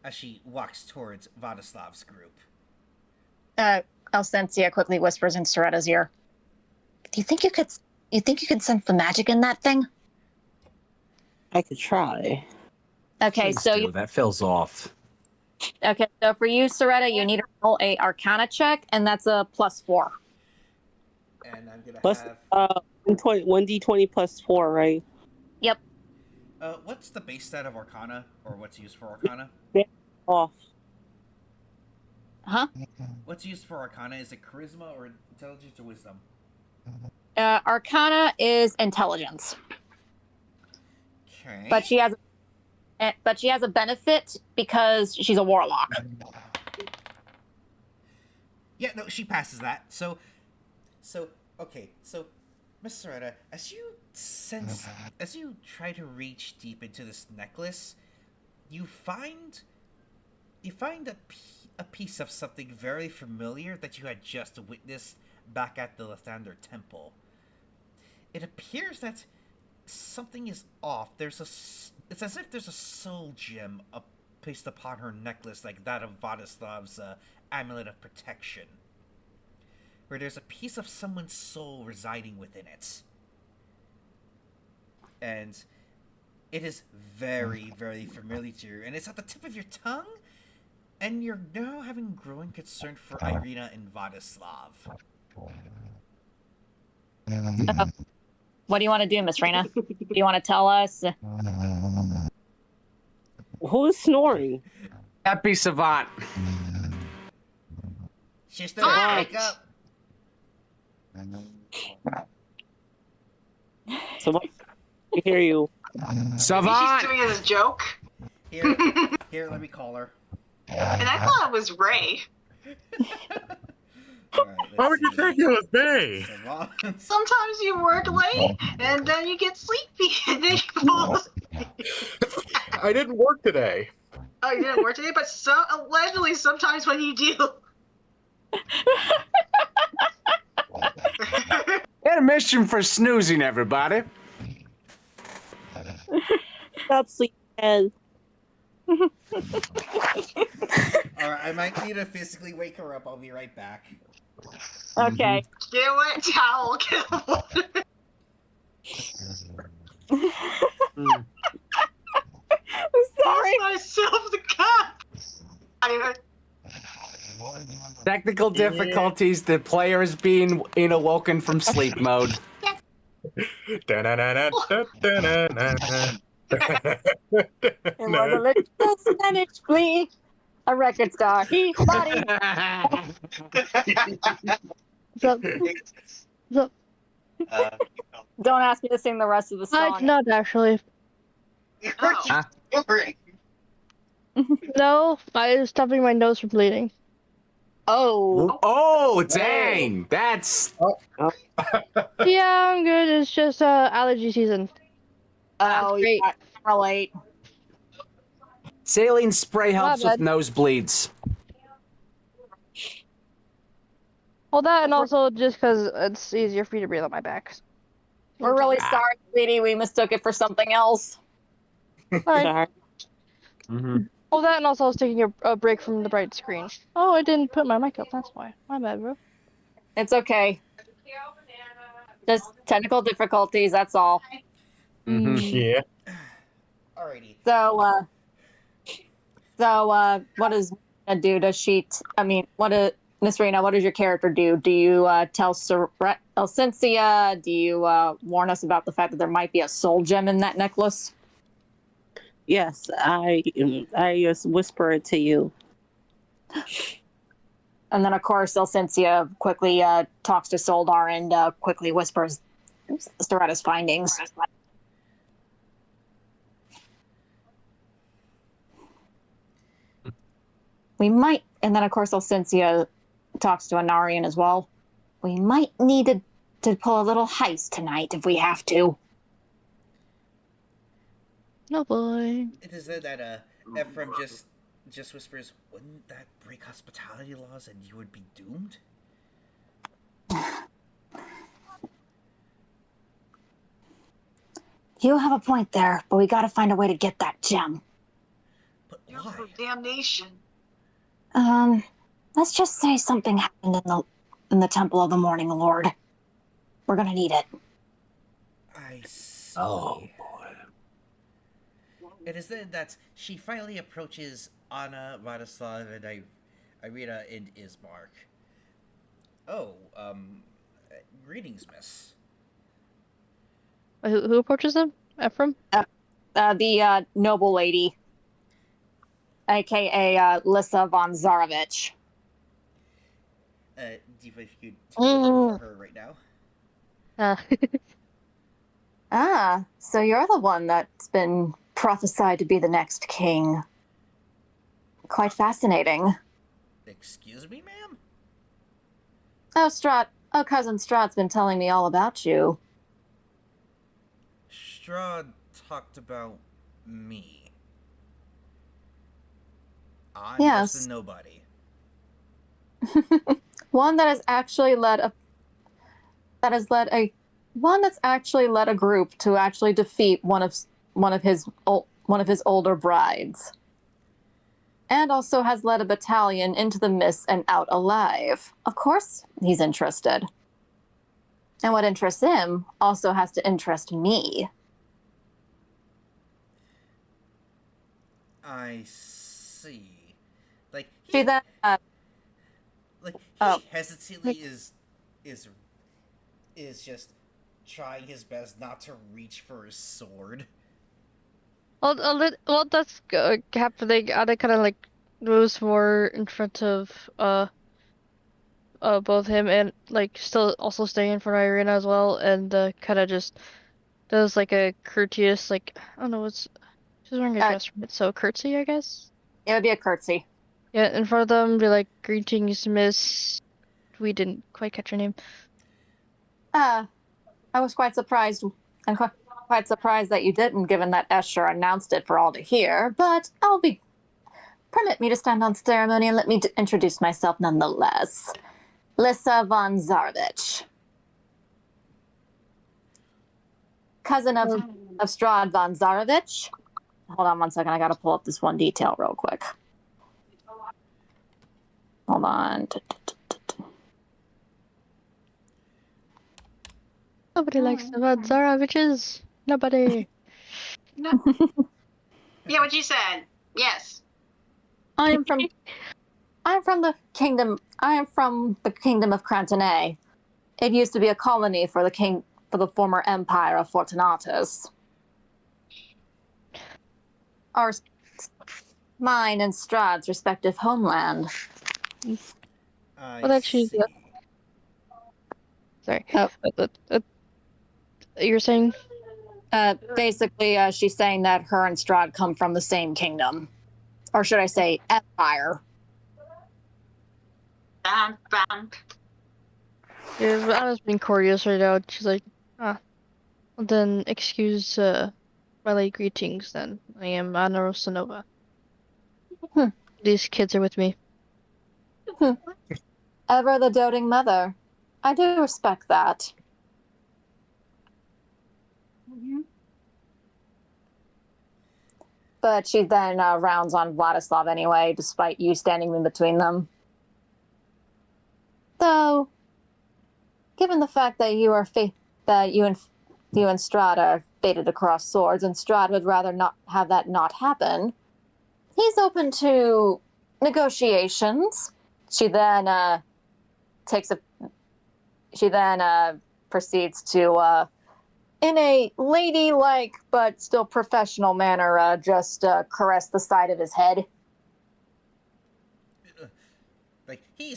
as she walks towards Vadislav's group. Alcensia quickly whispers in Soreta's ear. Do you think you could sense the magic in that thing? I could try. Okay, Please so do. That feels off. Okay, so for you, Soreta, you need to roll a Arcana check, and that's a +4. And I'm gonna Plus, have 1d20 plus 4, right? Yep. what's the base stat of Arcana, or what's used for Arcana? Off. Huh? What's used for Arcana? Is it Charisma or Intelligence or Wisdom? Arcana is intelligence, Okay. but she has a benefit because she's a warlock. Yeah, no, she passes that. So, okay, so, Miss Soreta, as you try to reach deep into this necklace, you find a piece of something very familiar that you had just witnessed back at the Lathander Temple. It appears that something is off. It's as if there's a soul gem placed upon her necklace, like that of Vadislav's amulet of protection, where there's a piece of someone's soul residing within it. And it is very, very familiar to you, and it's at the tip of your tongue, and you're now having growing concern for Irina and Vadislav. What do you want to do, Miss Reyna? Do you want to tell us? Who's snoring? Happy Savant. Sister, Alright. wake up! So I hear you. She's Savant! doing it as a joke. Here, let me call her. And I thought it was Ray. Alright, Why would you think it was me? Sometimes you work late and then you get sleepy and then you fall asleep. I didn't work today. Oh, you didn't work today? But allegedly sometimes when you do. Intermission for snoozing, everybody. Stop sleeping. Alright, I might need to physically wake her up. I'll be right back. Okay. Get a wet towel, get a water. I'm sorry. Pass myself the cup. Anyway. Technical difficulties. The player is being awoken from sleep mode. It was a little Spanish flea, a record star. He body. What's up? What's up? Don't ask me to sing the rest of the song. Not actually. Oh. No, I was stopping my nose from bleeding. Oh. Oh, dang! That's Yeah, I'm good. It's just allergy season. Oh, Great. yeah, I can relate. saline spray helps My with bad. nosebleeds. Well, that and also just because it's easier for you to breathe on my back. We're really sorry, sweetie. We mistook it for something else. Alright. Sorry. Mm-hmm. Well, that and also I was taking a break from the bright screen. Oh, I didn't put my mic up. That's why. My bad, bro. It's okay. Just technical difficulties, that's all. Mm-hmm. Yeah. Alrighty. So, what does Rena do? Does she, Miss Rena, what does your character do? Do you tell Elcincia? Do you warn us about the fact that there might be a soul gem in that necklace? Yes, I just whisper it to you. And then, of course, Elcincia quickly talks to Soldar and quickly whispers Storetta's findings. We might, and then, of course, Elcincia talks to Anarian as well. We might need to pull a little heist tonight if we have to. No boy. It is said that Ephraim just whispers, "Wouldn't that break hospitality laws and you would be doomed?" You have a point there, but we gotta find a way to get that gem. But You're why? for damnation. Let's just say something happened in the Temple of the Morning Lord. We're gonna need it. I see. Oh boy. It is said that she finally approaches Anna, Vladislav, and Irina and Ismark. Oh, greetings, miss. Who approaches them? Ephraim? The noble lady, aka Lissa von Zarovich. Diva, if you could take over for her right now. So you're the one that's been prophesied to be the next king. Quite fascinating. Excuse me, ma'am? Oh, cousin Strahd's been telling me all about you. Strahd talked about me. I'm Yes. just a nobody. One that has actually led a group to actually defeat one of his older brides, and also has led a battalion into the mist and out alive. Of course, he's interested, and what interests him also has to interest me. I see. Like See that? Like he Oh. hesitantly is just trying his best not to reach for his sword. Well, that's happening. Anna kind of like moves more in front of both him and like still also staying in front of Irina as well, and kind of just does like a courteous like I don't know what's she's wearing a dress, right? So curtsy, I guess. It would be a curtsy. Yeah, in front of them, be like, "Greetings, Miss." We didn't quite catch her name. I was quite surprised, and quite surprised that you didn't, given that Escher announced it for all to hear. But permit me to stand on ceremony and let me introduce myself nonetheless. Lissa von Zarovich, cousin of Strahd von Zarovich. Hold on one second, I gotta pull up this one detail real quick. Hold on. Nobody likes the Von Zaraviches. Nobody. No. Yeah, what you said. Yes. I am from I'm from the kingdom of Crantonay. It used to be a colony for the former empire of Fortunatus. Mine and Strahd's respective homeland. Well, actually, see. sorry. You're saying? Basically, she's saying that her and Strahd come from the same kingdom. Or should I say, empire. Bam, bam. Yeah, I was being courteous right now. She's like, well, then excuse my late greetings then. I am Anna Rosanova. These kids are with me. Ever the doting mother. I do respect that. But she then rounds on Vladislav anyway, despite you standing in between them. Though, given the fact that you and Strahd are fated to cross swords, and Strahd would rather not have that not happen, he's open to negotiations. She then proceeds to, in a ladylike but still professional manner, just caress the side of his head. He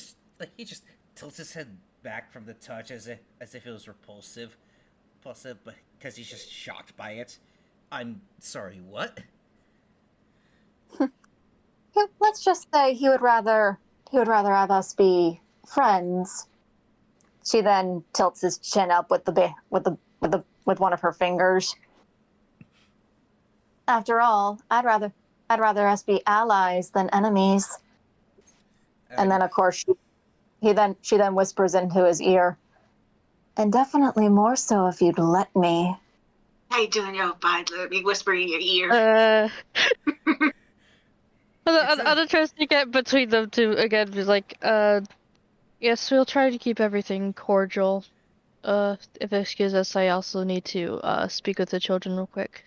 just tilts his head back from the touch as if it was repulsive, but because he's just shocked by it. I'm sorry, what? Let's just say he would rather have us be friends. She then tilts his chin up with one of her fingers. After all, I'd rather us be allies than enemies. And then, of course, she then whispers into his ear, and definitely more so if you'd let me. How you doing, yo, bud? Let me whisper in your ear. I'm trying to get between them two again. Be like, yes, we'll try to keep everything cordial. If excuse us, I also need to speak with the children real quick.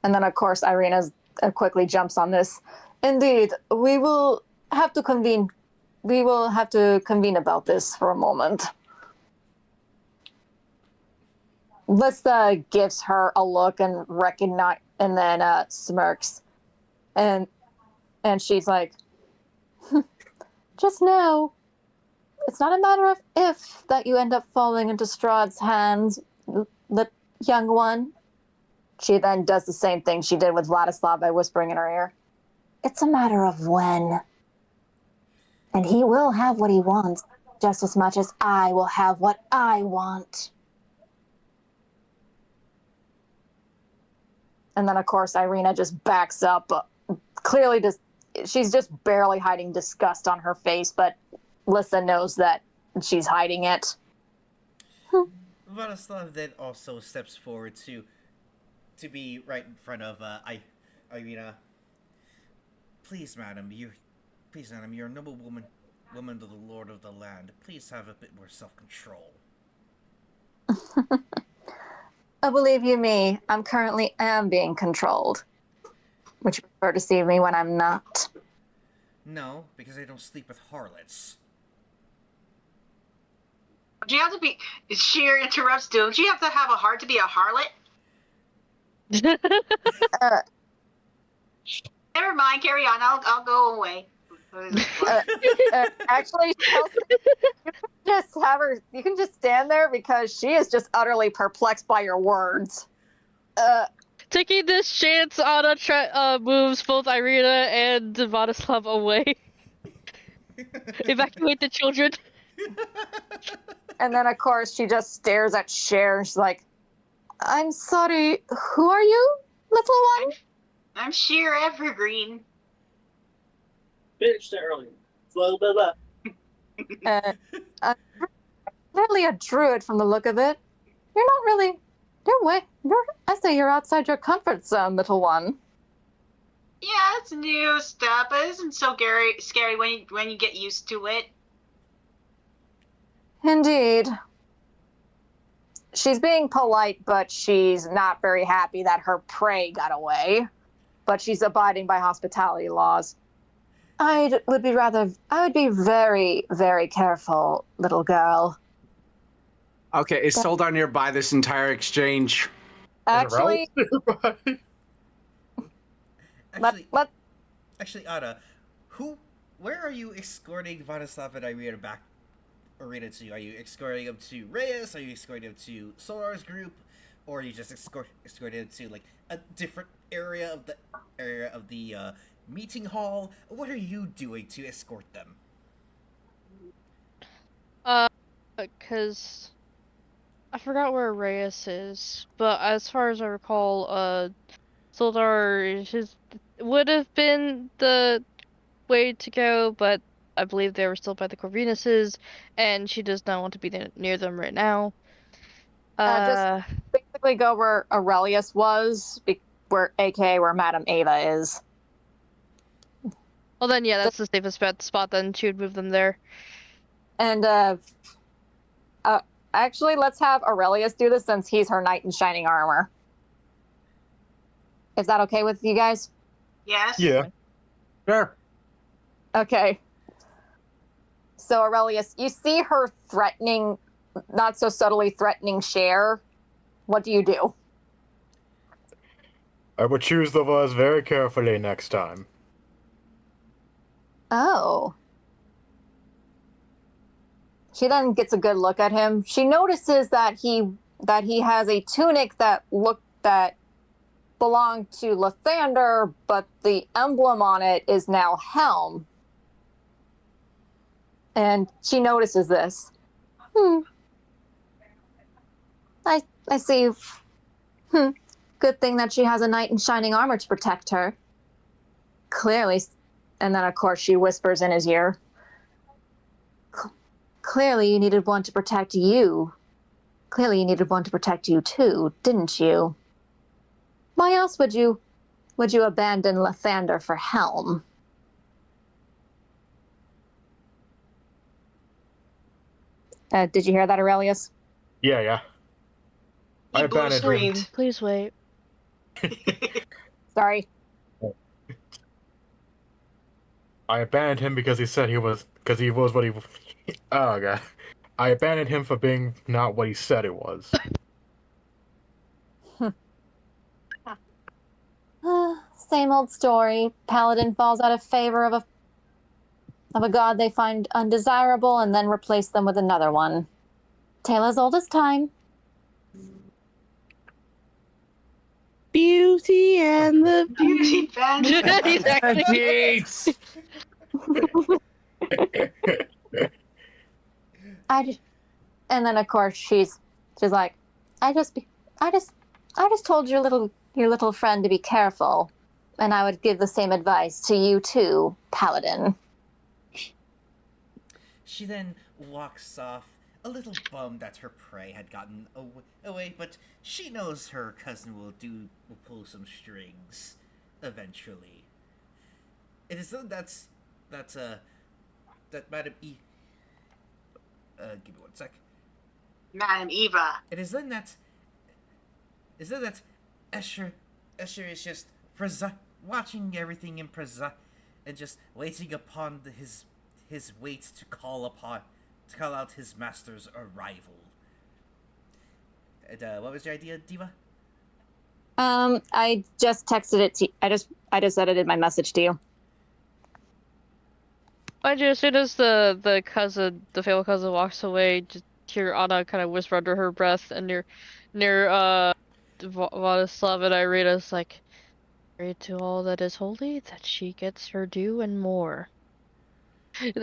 And then, of course, Irina quickly jumps on this. Indeed, we will have to convene about this for a moment. Lissa gives her a look and then smirks. And she's like, just know, it's not a matter of if that you end up falling into Strahd's hands, the young one. She then does the same thing she did with Vladislav by whispering in her ear. It's a matter of when. And he will have what he wants, just as much as I will have what I want. And then, of course, Irina just backs up. Clearly, she's just barely hiding disgust on her face, but Lissa knows that she's hiding it. Vladislav then also steps forward to be right in front of Irina. Please, madam, you're a noble woman of the Lord of the land. Please have a bit more self-control. Oh, believe you me, I'm currently being controlled. Would you prefer to see me when I'm not? No, because I don't sleep with harlots. Do you have to be... Sheer interrupts. Don't you have to have a heart to be a harlot? Never mind, carry on. I'll go away. Actually, you can just stand there because she is just utterly perplexed by your words. Taking this chance, Anna moves both Irina and Vladislav away. Evacuate the children. And then, of course, she just stares at Cher. She's like, I'm sorry, who are you, little one? I'm Sheer Evergreen. Finished early. Blah, blah, blah. Clearly a druid from the look of it. You're not really... I say you're outside your comfort zone, little one. Yeah, it's new stuff, but it isn't so scary when you get used to it. Indeed. She's being polite, but she's not very happy that her prey got away. But she's abiding by hospitality laws. I would be very, very careful, little girl. Okay, is Soldar nearby this entire exchange? Actually, Actually, let actually, Anna, where are you escorting Vladislav and Irina to? Are you escorting them to Reyes? Are you escorting them to Solar's group? Or are you just escorting them to, like, a different area of the meeting hall? What are you doing to escort them? Because I forgot where Reyes is, but as far as I recall, Soldar would have been the way to go, but I believe they were still by the Corvinuses, and she does not want to be near them right now. just basically go where Aurelius was, aka where Madame Ava is. Well then, yeah, that's the safest spot. Then she would move them there. And actually, let's have Aurelius do this since he's her knight in shining armor. Is that okay with you guys? Yes. Yeah. Sure. Okay. So Aurelius, you see her threatening, not so subtly threatening Cher. What do you do? I would choose the words very carefully next time. Oh. She then gets a good look at him. She notices that he has a tunic that belonged to Lathander, but the emblem on it is now Helm. And she notices this. I see. Good thing that she has a knight in shining armor to protect her. Clearly. And then, of course, she whispers in his ear. Clearly you needed one to protect you. Clearly you needed one to protect you too, didn't you? Why else would you abandon Lathander for Helm? Did you hear that, Aurelius? Yeah. He I abandoned him. screamed. Please wait. Sorry. I abandoned him because he was what he. Oh god. I abandoned him for being not what he said it was. Same old story. Paladin falls out of favor of a god they find undesirable and then replace them with another one. Tale as old as time. Beauty and the Beauty pageant. He's actually. And then of course she's like, I just told your little friend to be careful, and I would give the same advice to you too, Paladin. She then walks off, a little bummed that her prey had gotten away, but she knows her cousin will pull some strings eventually. It is that Madame E. Give me one sec. Madame Eva. It is then that Escher is just watching everything in and just waiting upon his wait to call out his master's arrival. And what was your idea, Diva? I just texted it to I just edited my message to you. Mind you, as soon as the female cousin walks away, just hear Anna kind of whisper under her breath, and near Vladislav and Irina's like, "Pray to all that is holy that she gets her due and more."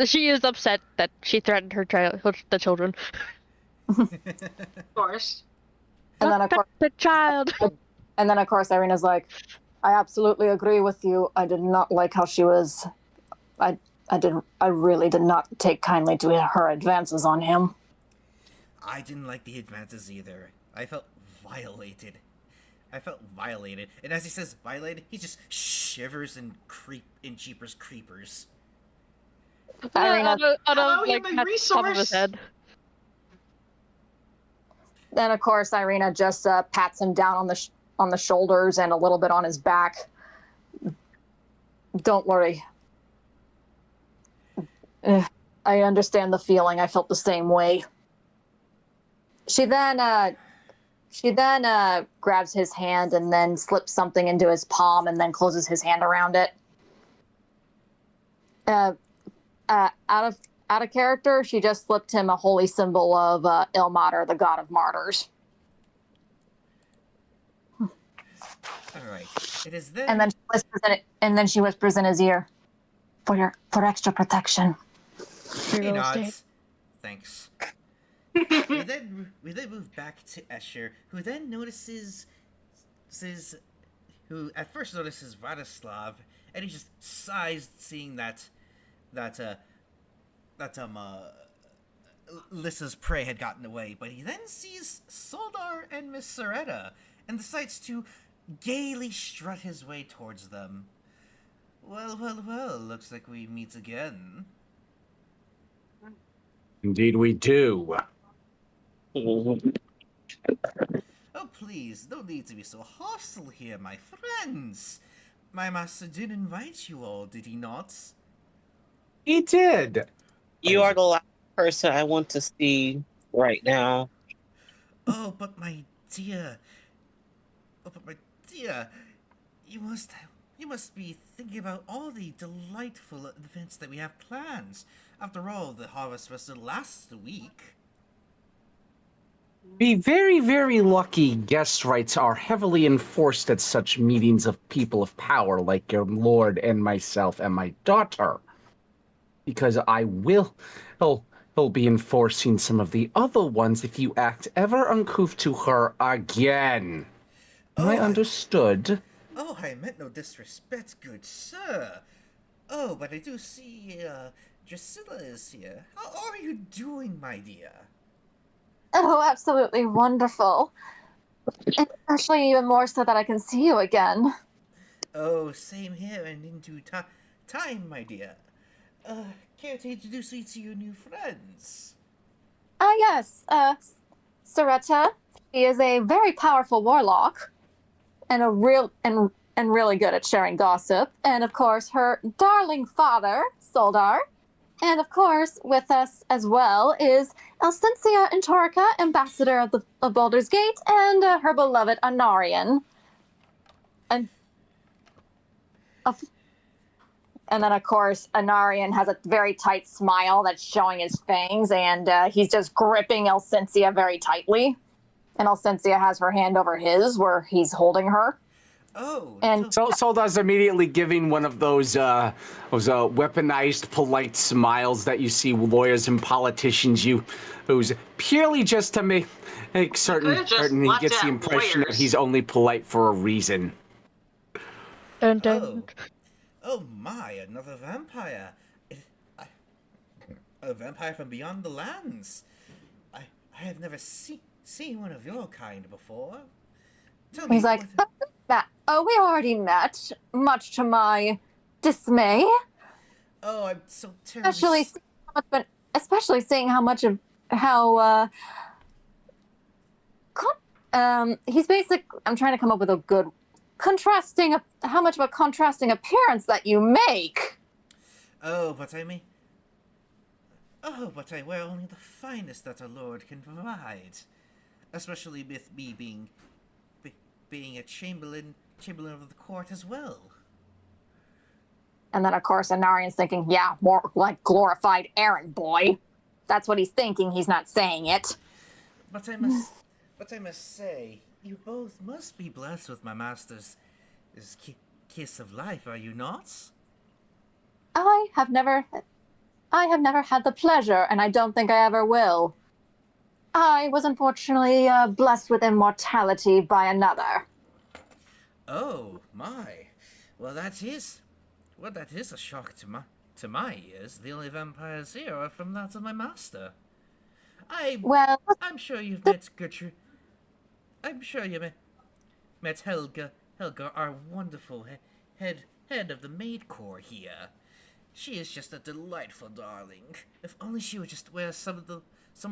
She is upset that she threatened the children. Of course. And then of course the child. And then of course Irina's like, I absolutely agree with you. I did not like how she was. I really did not take kindly to her advances on him. I didn't like the advances either. I felt violated. And as he says violated, he just shivers and Jeepers Creepers. Irina, Hello, human top of his resource. head. then of course Irina just pats him down on the shoulders and a little bit on his back. Don't worry. I understand the feeling. I felt the same way. She then grabs his hand and then slips something into his palm and then closes his hand around it. Out of character, she just slipped him a holy symbol of Ilmater, the god of martyrs. All right. It is then. And then she whispers in his ear, for extra protection. He nods. Thanks. we then move back to Escher, who then notices, who at first notices Vladislav, and he just sighs seeing that Lissa's prey had gotten away. But he then sees Soldar and Miss Soretta, and decides to gaily strut his way towards them. Well, looks like we meet again. Indeed we do. Oh, please, no need to be so hostile here, my friends. My master did invite you all, did he not? He did. You are the last person I want to see right now. Oh, but my dear, you must be thinking about all the delightful events that we have planned. After all, the harvest festival lasts a week. Be very, very lucky guest rights are heavily enforced at such meetings of people of power like your lord and myself and my daughter. Because he'll be enforcing some of the other ones if you act ever uncouth to her again. I understood. I meant no disrespect, good sir. Oh, but I do see, Drusilla is here. How are you doing, my dear? Oh, absolutely wonderful. And especially even more so that I can see you again. Oh, same here and in due time, my dear. Care to introduce me to your new friends? Yes, Soretta. She is a very powerful warlock. And really good at sharing gossip. And of course, her darling father, Soldar. And of course, with us as well is Elsensia Entorica, ambassador of Baldur's Gate, and her beloved Anarian. And then, of course, Anarian has a very tight smile that's showing his fangs, and he's just gripping Elsensia very tightly. And Elsensia has her hand over his, where he's holding her. Oh, and Soldar's immediately giving one of those weaponized polite smiles that you see lawyers and politicians who's purely just to make certain he gets the impression that he's only polite for a reason. Dun, dun. Oh my, another vampire. A vampire from beyond the lands. I have never seen one of your kind before. He's like, we already met, much to my dismay. Oh, I'm so terribly... Especially seeing how he's basic. I'm trying to come up with a good how much of a contrasting appearance that you make. Oh, but I wear only the finest that our Lord can provide. Especially with me being a chamberlain of the court as well. And then, of course, Anarian's thinking, yeah, more like glorified errand boy. That's what he's thinking. He's not saying it. But I must say, you both must be blessed with my master's kiss of life, are you not? I have never had the pleasure, and I don't think I ever will. I was unfortunately blessed with immortality by another. Oh my! Well, that is a shock to my ears. The only vampires here are from that of my master. I'm sure you've met Gertrude. I'm sure you met Helga, our wonderful head of the maid corps here. She is just a delightful darling. If only she would just wear some of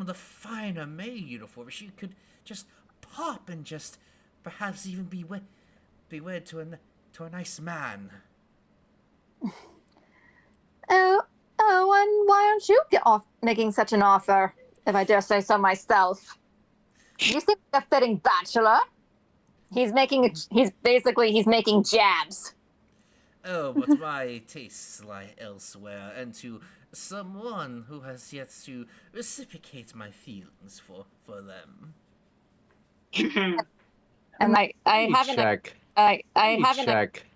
the finer maid uniforms, she could just pop and just perhaps even be wed to a nice man. And why don't you get off making such an offer, if I dare say so myself? You seem like a fitting bachelor. He's making jabs. Oh, but my tastes lie elsewhere, and to someone who has yet to reciprocate my feelings for them. And I haven't. Check. I haven't. Check.